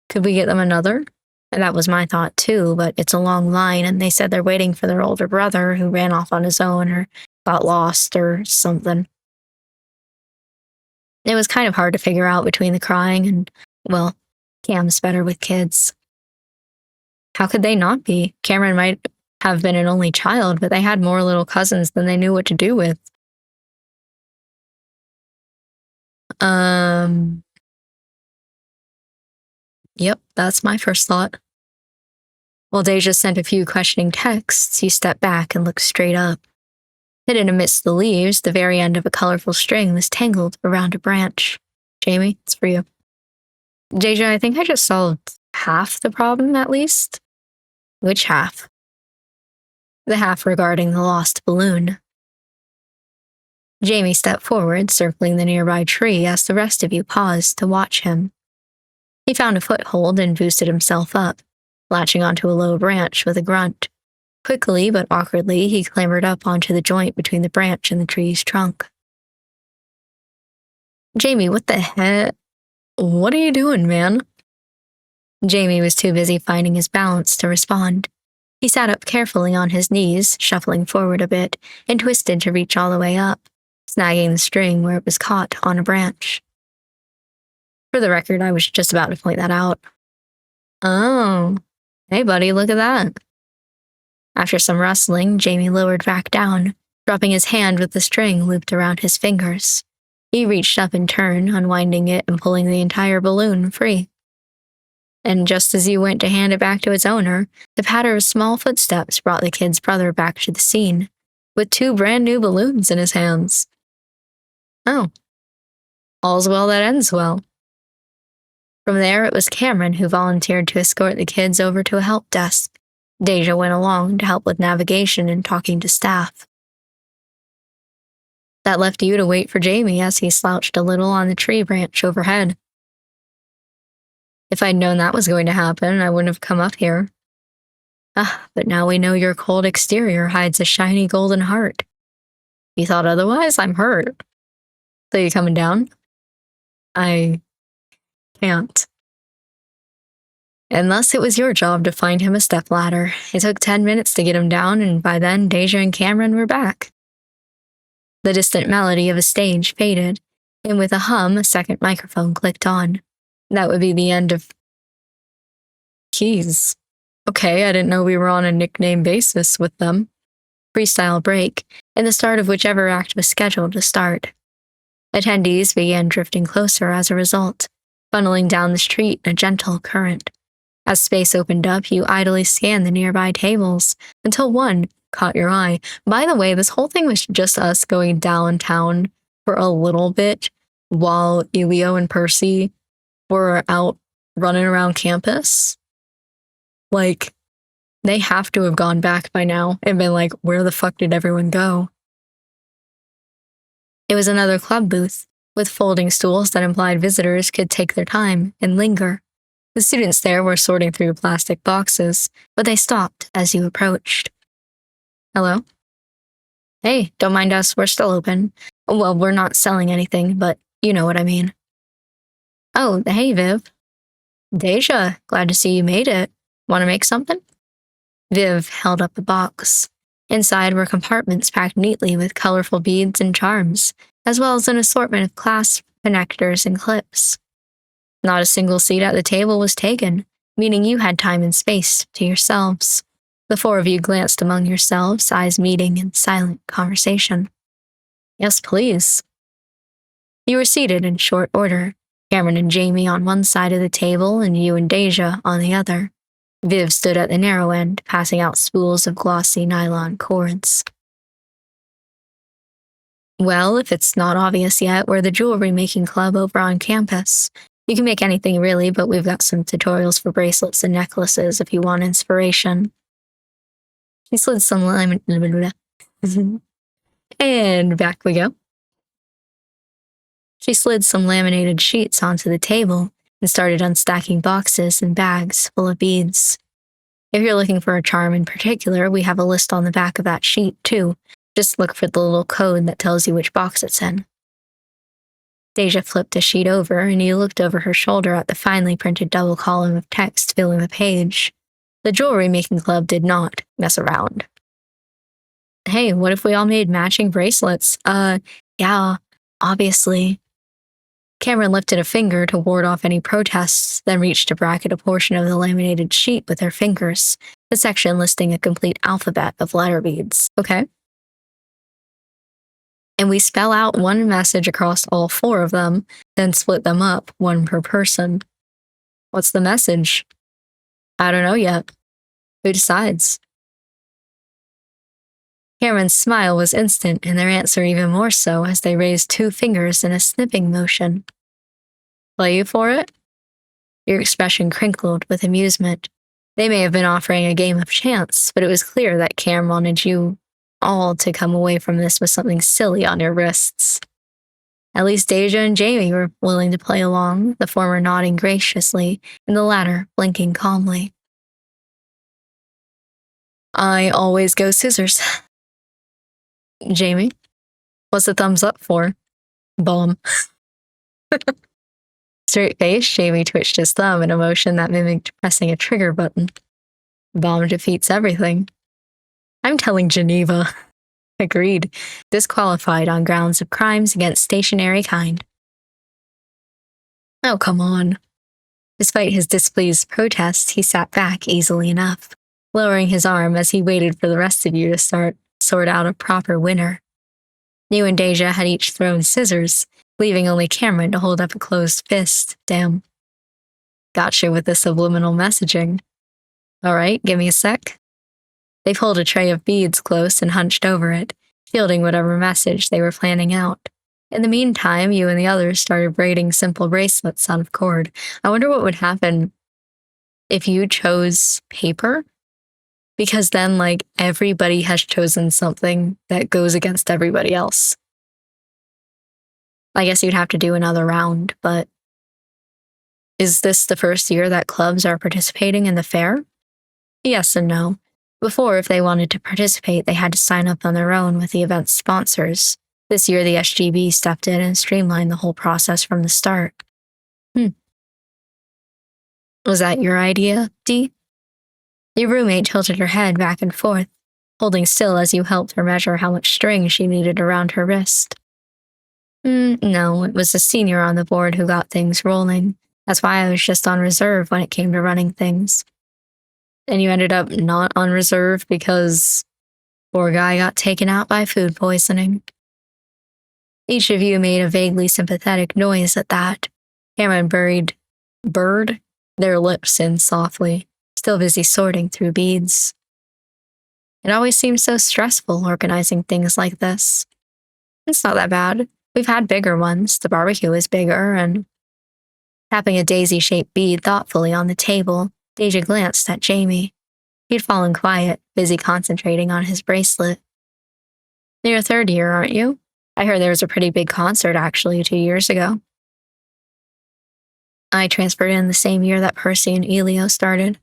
Could we get them another? And that was my thought too, but it's a long line, and they said they're waiting for their older brother who ran off on his own or got lost or something. It was kind of hard to figure out between the crying and, well, Cam's better with kids. How could they not be? Cameron might have been an only child, but they had more little cousins than they knew what to do with. Yep, that's my first thought. While Deja sent a few questioning texts, he stepped back and looked straight up. Hidden amidst the leaves, the very end of a colorful string was tangled around a branch. Jamie, it's for you. Deja, I think I just solved half the problem, at least. Which half? The half regarding the lost balloon. Jamie stepped forward, circling the nearby tree as the rest of you paused to watch him. He found a foothold and boosted himself up, latching onto a low branch with a grunt. Quickly but awkwardly, he clambered up onto the joint between the branch and the tree's trunk. Jamie, what the heck? What are you doing, man? Jamie was too busy finding his balance to respond. He sat up carefully on his knees, shuffling forward a bit, and twisted to reach all the way up, snagging the string where it was caught on a branch. For the record, I was just about to point that out. Oh, hey buddy, look at that. After some rustling, Jamie lowered back down, dropping his hand with the string looped around his fingers. He reached up in turn, unwinding it and pulling the entire balloon free. And just as he went to hand it back to its owner, the patter of small footsteps brought the kid's brother back to the scene, with 2 brand new balloons in his hands. Oh, all's well that ends well. From there, it was Cameron who volunteered to escort the kids over to a help desk. Deja went along to help with navigation and talking to staff. That left you to wait for Jamie as he slouched a little on the tree branch overhead. If I'd known that was going to happen, I wouldn't have come up here. But now we know your cold exterior hides a shiny golden heart. You thought otherwise? I'm hurt. So you coming down? I can't. And thus it was your job to find him a stepladder. It took 10 minutes to get him down, and by then Deja and Cameron were back. The distant melody of a stage faded, and with a hum, a second microphone clicked on. That would be the end of Keys. Okay, I didn't know we were on a nickname basis with them. Freestyle break, and the start of whichever act was scheduled to start. Attendees began drifting closer as a result, funneling down the street in a gentle current. As space opened up, you idly scanned the nearby tables until one caught your eye. By the way, this whole thing was just us going downtown for a little bit while Elio and Percy were out running around campus. Like, they have to have gone back by now and been like, where the fuck did everyone go? It was another club booth with folding stools that implied visitors could take their time and linger. The students there were sorting through plastic boxes, but they stopped as you approached. Hello? Hey, don't mind us, we're still open. Well, we're not selling anything, but you know what I mean. Oh, hey, Viv. Deja, glad to see you made it. Want to make something? Viv held up a box. Inside were compartments packed neatly with colorful beads and charms, as well as an assortment of clasp connectors and clips. Not a single seat at the table was taken, meaning you had time and space to yourselves. The 4 of you glanced among yourselves, eyes meeting in silent conversation. Yes, please. You were seated in short order, Cameron and Jamie on one side of the table and you and Deja on the other. Viv stood at the narrow end, passing out spools of glossy nylon cords. Well, if it's not obvious yet, we're the jewelry-making club over on campus. You can make anything really, but we've got some tutorials for bracelets and necklaces if you want inspiration. She slid some and back we go. She slid some laminated sheets onto the table and started unstacking boxes and bags full of beads. If you're looking for a charm in particular, we have a list on the back of that sheet, too. Just look for the little code that tells you which box it's in. Deja flipped a sheet over, and he looked over her shoulder at the finely printed double column of text filling the page. The jewelry making club did not mess around. Hey, what if we all made matching bracelets? Yeah, obviously. Cameron lifted a finger to ward off any protests, then reached to bracket a portion of the laminated sheet with her fingers, the section listing a complete alphabet of letter beads. Okay. And we spell out one message across all 4 of them, then split them up, 1 per person. What's the message? I don't know yet. Who decides? Cameron's smile was instant, and their answer even more so as they raised 2 fingers in a snipping motion. Play you for it? Your expression crinkled with amusement. They may have been offering a game of chance, but it was clear that Cam wanted you all to come away from this with something silly on your wrists. At least Deja and Jamie were willing to play along, the former nodding graciously, and the latter blinking calmly. I always go scissors. Jamie, what's the thumbs up for? Bomb. Straight face, Jamie twitched his thumb in a motion that mimicked pressing a trigger button. Bomb defeats everything. I'm telling Geneva. Agreed. Disqualified on grounds of crimes against stationary kind. Oh, come on. Despite his displeased protests, he sat back easily enough, lowering his arm as he waited for the rest of you to sort out a proper winner. You and Deja had each thrown scissors, leaving only Cameron to hold up a closed fist. Damn. Gotcha with the subliminal messaging. All right, give me a sec. They pulled a tray of beads close and hunched over it, shielding whatever message they were planning out. In the meantime, you and the others started braiding simple bracelets out of cord. I wonder what would happen if you chose paper? Because then, everybody has chosen something that goes against everybody else. I guess you'd have to do another round, but is this the first year that clubs are participating in the fair? Yes and no. Before, if they wanted to participate, they had to sign up on their own with the event's sponsors. This year, the SGB stepped in and streamlined the whole process from the start. Was that your idea, Dee? Your roommate tilted her head back and forth, holding still as you helped her measure how much string she needed around her wrist. No, it was the senior on the board who got things rolling. That's why I was just on reserve when it came to running things. And you ended up not on reserve because poor guy got taken out by food poisoning. Each of you made a vaguely sympathetic noise at that. Cameron burred their lips in softly, still busy sorting through beads. It always seems so stressful organizing things like this. It's not that bad. We've had bigger ones. The barbecue is bigger, and tapping a daisy-shaped bead thoughtfully on the table, Deja glanced at Jamie. He'd fallen quiet, busy concentrating on his bracelet. You're 3rd year, aren't you? I heard there was a pretty big concert actually 2 years ago. I transferred in the same year that Percy and Elio started.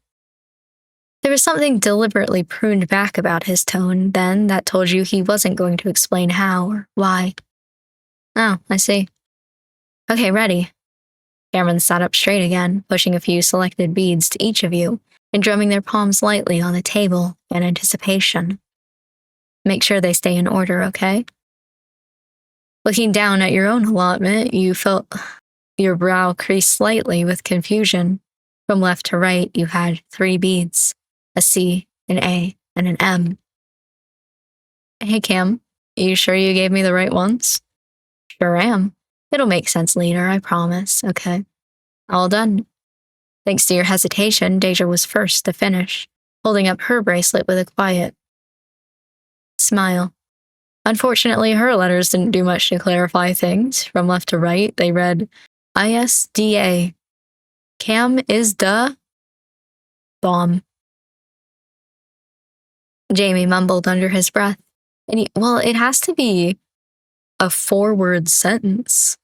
There was something deliberately pruned back about his tone then that told you he wasn't going to explain how or why. Oh, I see. Okay, ready. Cameron sat up straight again, pushing a few selected beads to each of you and drumming their palms lightly on the table in anticipation. Make sure they stay in order, okay? Looking down at your own allotment, you felt your brow crease slightly with confusion. From left to right, you had 3 beads, a C, an A, and an M. Hey, Cam, you sure you gave me the right ones? Sure am. It'll make sense later, I promise, okay? All done. Thanks to your hesitation, Deja was first to finish, holding up her bracelet with a quiet smile. Unfortunately, her letters didn't do much to clarify things. From left to right, they read ISDA, Cam is the bomb. Jamie mumbled under his breath. And well, it has to be a 4-word sentence.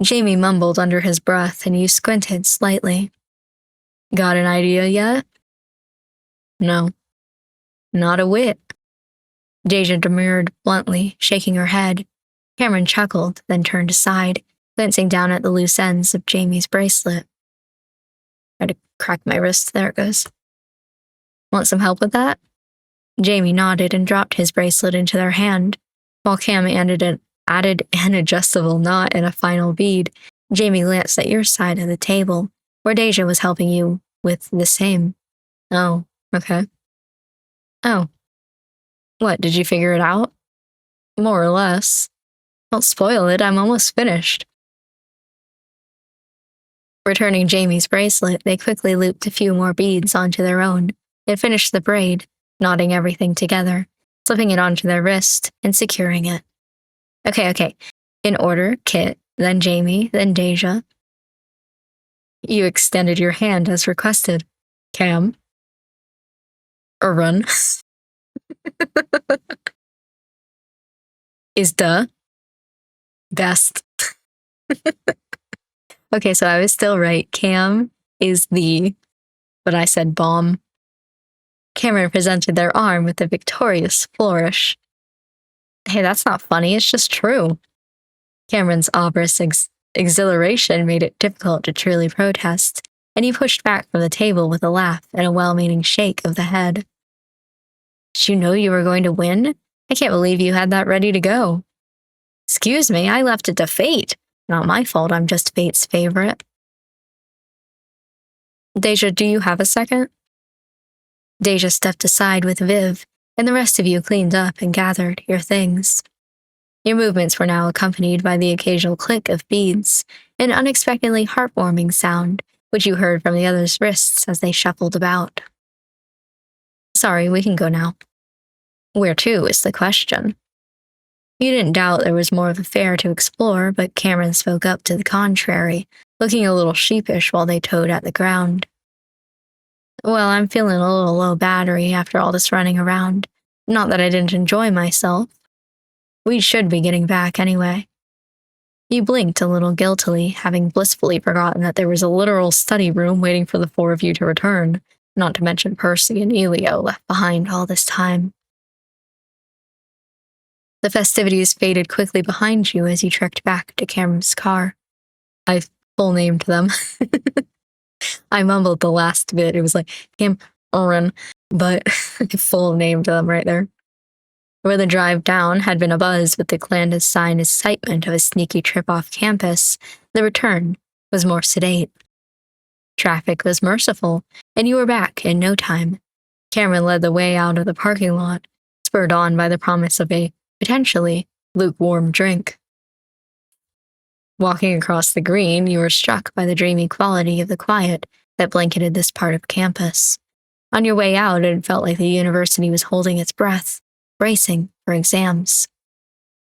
Jamie mumbled under his breath, and you squinted slightly. Got an idea yet? No. Not a whit. Deja demurred bluntly, shaking her head. Cameron chuckled, then turned aside, glancing down at the loose ends of Jamie's bracelet. I had to crack my wrist. There it goes. Want some help with that? Jamie nodded and dropped his bracelet into their hand. While Cam added an adjustable knot and a final bead, Jamie glanced at your side of the table, where Deja was helping you with the same. Oh, okay. Oh. What, did you figure it out? More or less. Don't spoil it, I'm almost finished. Returning Jamie's bracelet, they quickly looped a few more beads onto their own and finished the braid, knotting everything together, slipping it onto their wrist, and securing it. Okay. In order, Kit, then Jamie, then Deja. You extended your hand as requested. Cam. Or run. Is the best. Okay, so I was still right. Cam is but I said bomb. Cameron presented their arm with a victorious flourish. Hey, that's not funny, it's just true. Cameron's obvious exhilaration made it difficult to truly protest, and he pushed back from the table with a laugh and a well-meaning shake of the head. Did you know you were going to win? I can't believe you had that ready to go. Excuse me, I left it to fate. Not my fault, I'm just fate's favorite. Deja, do you have a second? Deja stepped aside with Viv, and the rest of you cleaned up and gathered your things. Your movements were now accompanied by the occasional click of beads, an unexpectedly heartwarming sound, which you heard from the others' wrists as they shuffled about. Sorry, we can go now. Where to is the question. You didn't doubt there was more of a fair to explore, but Cameron spoke up to the contrary, looking a little sheepish while they towed at the ground. Well, I'm feeling a little low battery after all this running around. Not that I didn't enjoy myself. We should be getting back anyway. You blinked a little guiltily, having blissfully forgotten that there was a literal study room waiting for the 4 of you to return, not to mention Percy and Elio left behind all this time. The festivities faded quickly behind you as you trekked back to Cameron's car. I full named them. I mumbled the last bit. It was like Cameron, but I full named them right there. Where the drive down had been abuzz with the clandestine excitement of a sneaky trip off campus, the return was more sedate. Traffic was merciful, and you were back in no time. Cameron led the way out of the parking lot, spurred on by the promise of a potentially lukewarm drink. Walking across the green, you were struck by the dreamy quality of the quiet that blanketed this part of campus. On your way out, it felt like the university was holding its breath, bracing for exams.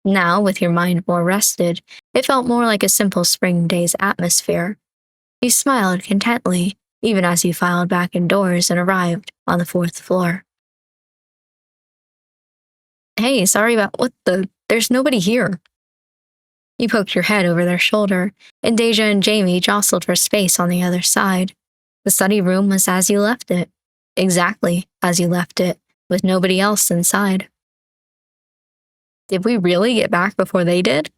Now, with your mind more rested, it felt more like a simple spring day's atmosphere. You smiled contently, even as you filed back indoors and arrived on the 4th floor. Hey, sorry about there's nobody here. You poked your head over their shoulder, and Deja and Jamie jostled for space on the other side. The study room was as you left it. Exactly as you left it, with nobody else inside. Did we really get back before they did?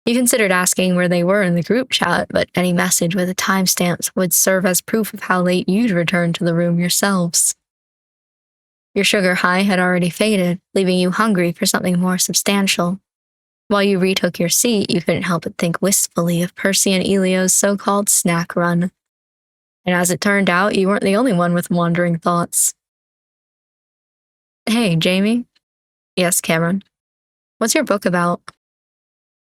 You considered asking where they were in the group chat, but any message with a timestamp would serve as proof of how late you'd returned to the room yourselves. Your sugar high had already faded, leaving you hungry for something more substantial. While you retook your seat, you couldn't help but think wistfully of Percy and Elio's so-called snack run. And as it turned out, you weren't the only one with wandering thoughts. Hey, Jamie? Yes, Cameron. What's your book about?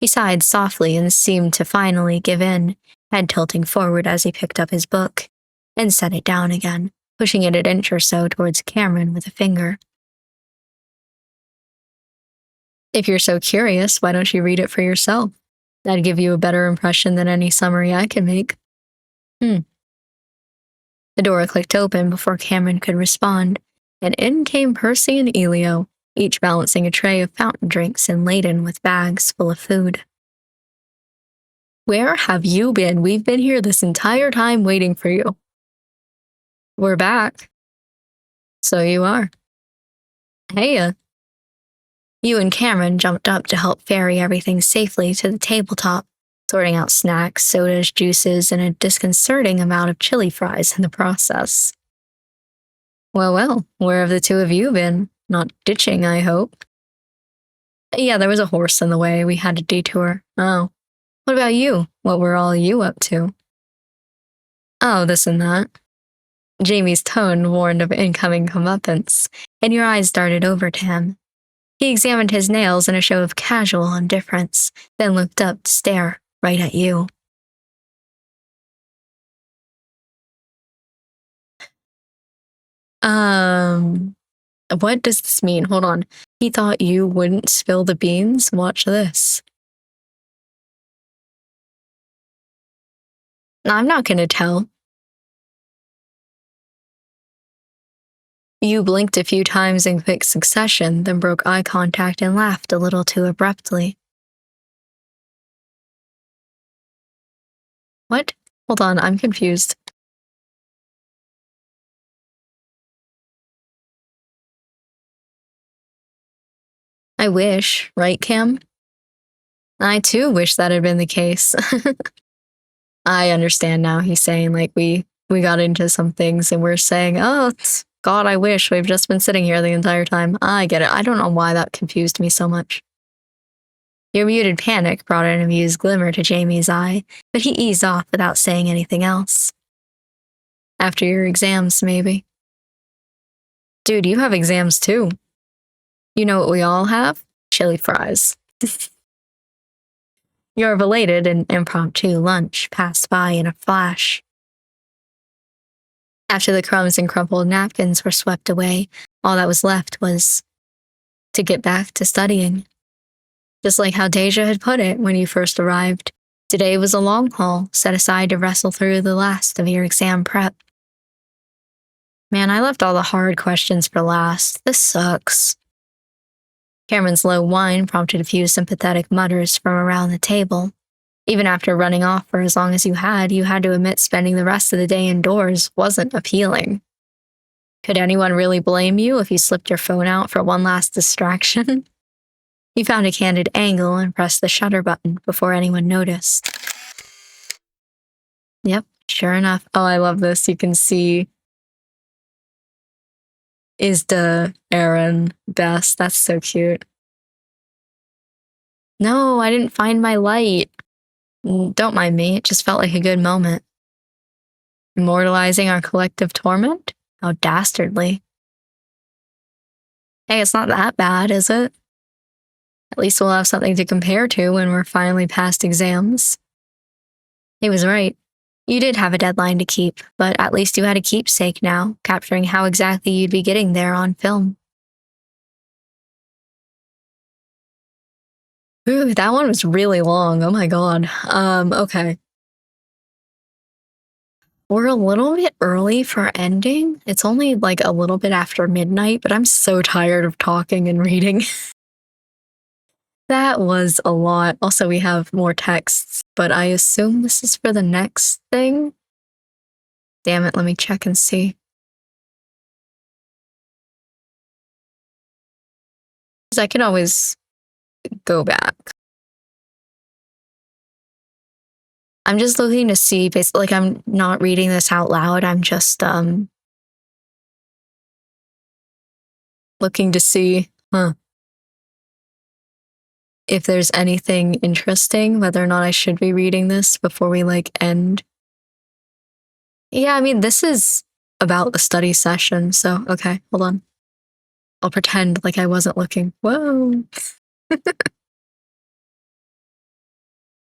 He sighed softly and seemed to finally give in, head tilting forward as he picked up his book, and set it down again, pushing it an inch or so towards Cameron with a finger. If you're so curious, why don't you read it for yourself? That'd give you a better impression than any summary I can make. The door clicked open before Cameron could respond, and in came Percy and Elio, each balancing a tray of fountain drinks and laden with bags full of food. Where have you been? We've been here this entire time waiting for you. We're back. So you are. Heya. You and Cameron jumped up to help ferry everything safely to the tabletop, sorting out snacks, sodas, juices, and a disconcerting amount of chili fries in the process. Well, where have the two of you been? Not ditching, I hope. Yeah, there was a horse in the way. We had a detour. Oh. What about you? What were all you up to? Oh, this and that. Jamie's tone warned of incoming comeuppance, and your eyes darted over to him. He examined his nails in a show of casual indifference, then looked up to stare right at you. What does this mean? Hold on. He thought you wouldn't spill the beans? Watch this. I'm not gonna tell. You blinked a few times in quick succession, then broke eye contact and laughed a little too abruptly. What? Hold on, I'm confused. I wish, right, Cam? I too wish that had been the case. I understand now. He's saying, like, we got into some things and we're saying, oh, God, I wish we've just been sitting here the entire time. I get it. I don't know why that confused me so much. Your muted panic brought an amused glimmer to Jamie's eye, but he eased off without saying anything else. After your exams, maybe. Dude, you have exams too. You know what we all have? Chili fries. Your belated and impromptu lunch passed by in a flash. After the crumbs and crumpled napkins were swept away, all that was left was to get back to studying. Just like how Deja had put it when you first arrived, today was a long haul set aside to wrestle through the last of your exam prep. Man, I left all the hard questions for last. This sucks. Cameron's low whine prompted a few sympathetic mutters from around the table. Even after running off for as long as you had to admit spending the rest of the day indoors wasn't appealing. Could anyone really blame you if you slipped your phone out for one last distraction? You found a candid angle and pressed the shutter button before anyone noticed. Yep, sure enough. Oh, I love this. You can see Isda, Aaron, Bess. That's so cute. No, I didn't find my light. Don't mind me. It just felt like a good moment. Immortalizing our collective torment? How dastardly. Hey, it's not that bad, is it? At least we'll have something to compare to when we're finally past exams. He was right. You did have a deadline to keep, but at least you had a keepsake now, capturing how exactly you'd be getting there on film. Ooh, that one was really long. Oh my god. Okay. We're a little bit early for ending. It's only like a little bit after midnight, but I'm so tired of talking and reading. That was a lot. Also, we have more texts, but I assume this is for the next thing. Damn it, let me check and see. Because I can always go back. I'm just looking to see, basically, like, I'm not reading this out loud. I'm just looking to see, if there's anything interesting, whether or not I should be reading this before we, like, end. Yeah, I mean, this is about the study session, so, okay, hold on. I'll pretend like I wasn't looking. Whoa.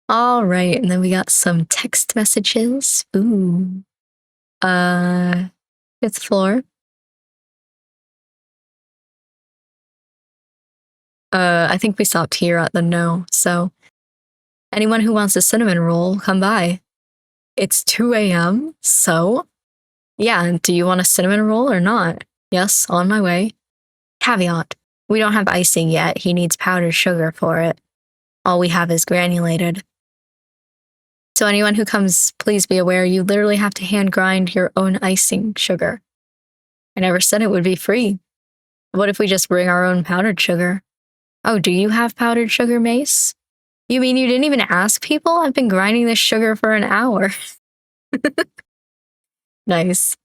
All right, and then we got some text messages. Ooh. 5th floor. I think we stopped here at the no, so Anyone who wants a cinnamon roll, come by. It's 2 a.m., so yeah, and do you want a cinnamon roll or not? Yes, on my way. Caveat, we don't have icing yet. He needs powdered sugar for it. All we have is granulated. So anyone who comes, please be aware, you literally have to hand grind your own icing sugar. I never said it would be free. What if we just bring our own powdered sugar? Oh, do you have powdered sugar, Mace? You mean you didn't even ask people? I've been grinding this sugar for an hour. Nice.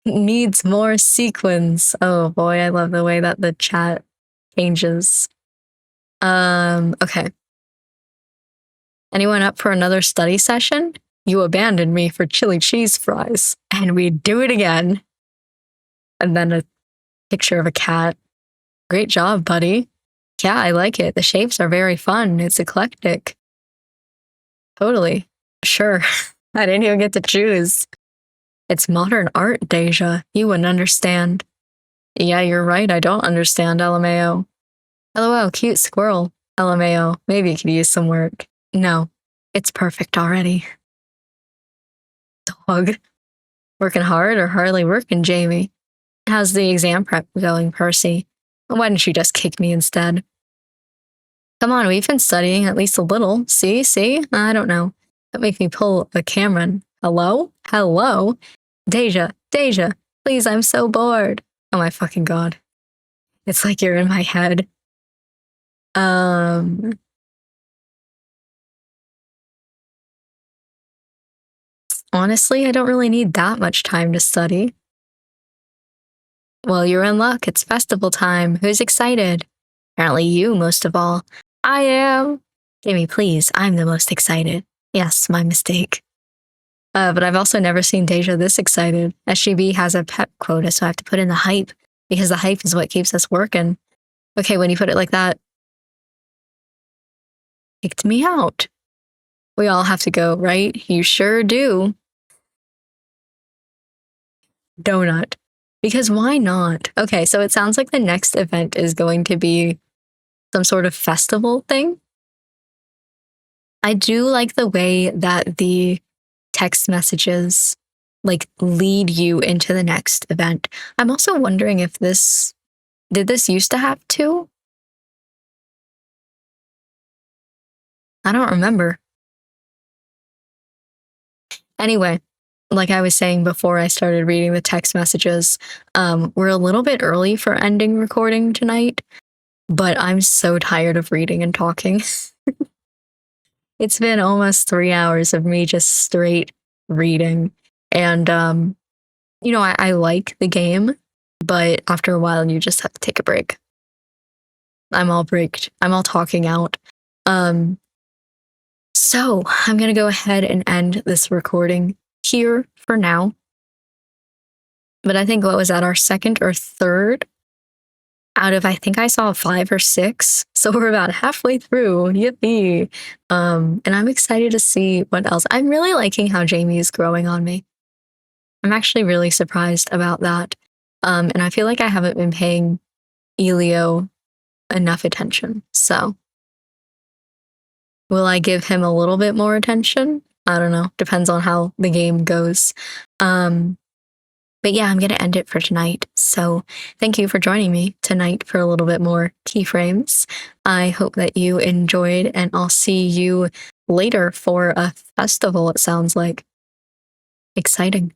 Needs more sequins. Oh boy, I love the way that the chat changes. Okay. Anyone up for another study session? You abandoned me for chili cheese fries, and we do it again. And then a picture of a cat. Great job, buddy. Yeah, I like it. The shapes are very fun. It's eclectic. Totally. Sure. I didn't even get to choose. It's modern art, Deja. You wouldn't understand. Yeah, you're right. I don't understand, LMAO. LOL, cute squirrel. LMAO. Maybe you could use some work. No, it's perfect already. Dog. Working hard or hardly working, Jamie? How's the exam prep going, Percy? Why didn't you just kick me instead? Come on, we've been studying at least a little. See? I don't know. Don't make me pull a Cameron. Hello? Deja, please, I'm so bored. Oh my fucking god. It's like you're in my head. Honestly, I don't really need that much time to study. Well, you're in luck. It's festival time. Who's excited? Apparently you, most of all. I am. Jamie, please, I'm the most excited. Yes, my mistake. But I've also never seen Deja this excited. SGB has a pep quota, so I have to put in the hype, because the hype is what keeps us working. Okay, when you put it like that, kicked me out. We all have to go, right? You sure do. Donut. Because why not? Okay, so it sounds like the next event is going to be some sort of festival thing. I do like the way that the text messages like lead you into the next event. I'm also wondering if did this used to have two? I don't remember. Anyway, like I was saying before I started reading the text messages, we're a little bit early for ending recording tonight, but I'm so tired of reading and talking. It's been almost 3 hours of me just straight reading. And, I like the game, but after a while, you just have to take a break. I'm all braked. I'm all talking out. So I'm going to go ahead and end this recording here for now. But I think what was that, our second or third out of, I think I saw 5 or 6. So we're about halfway through. Yippee. And I'm excited to see what else. I'm really liking how Jamie is growing on me. I'm actually really surprised about that. And I feel like I haven't been paying Elio enough attention. So will I give him a little bit more attention? I don't know. Depends on how the game goes. But yeah, I'm going to end it for tonight. So thank you for joining me tonight for a little bit more Keyframes. I hope that you enjoyed, and I'll see you later for a festival, it sounds like. Exciting.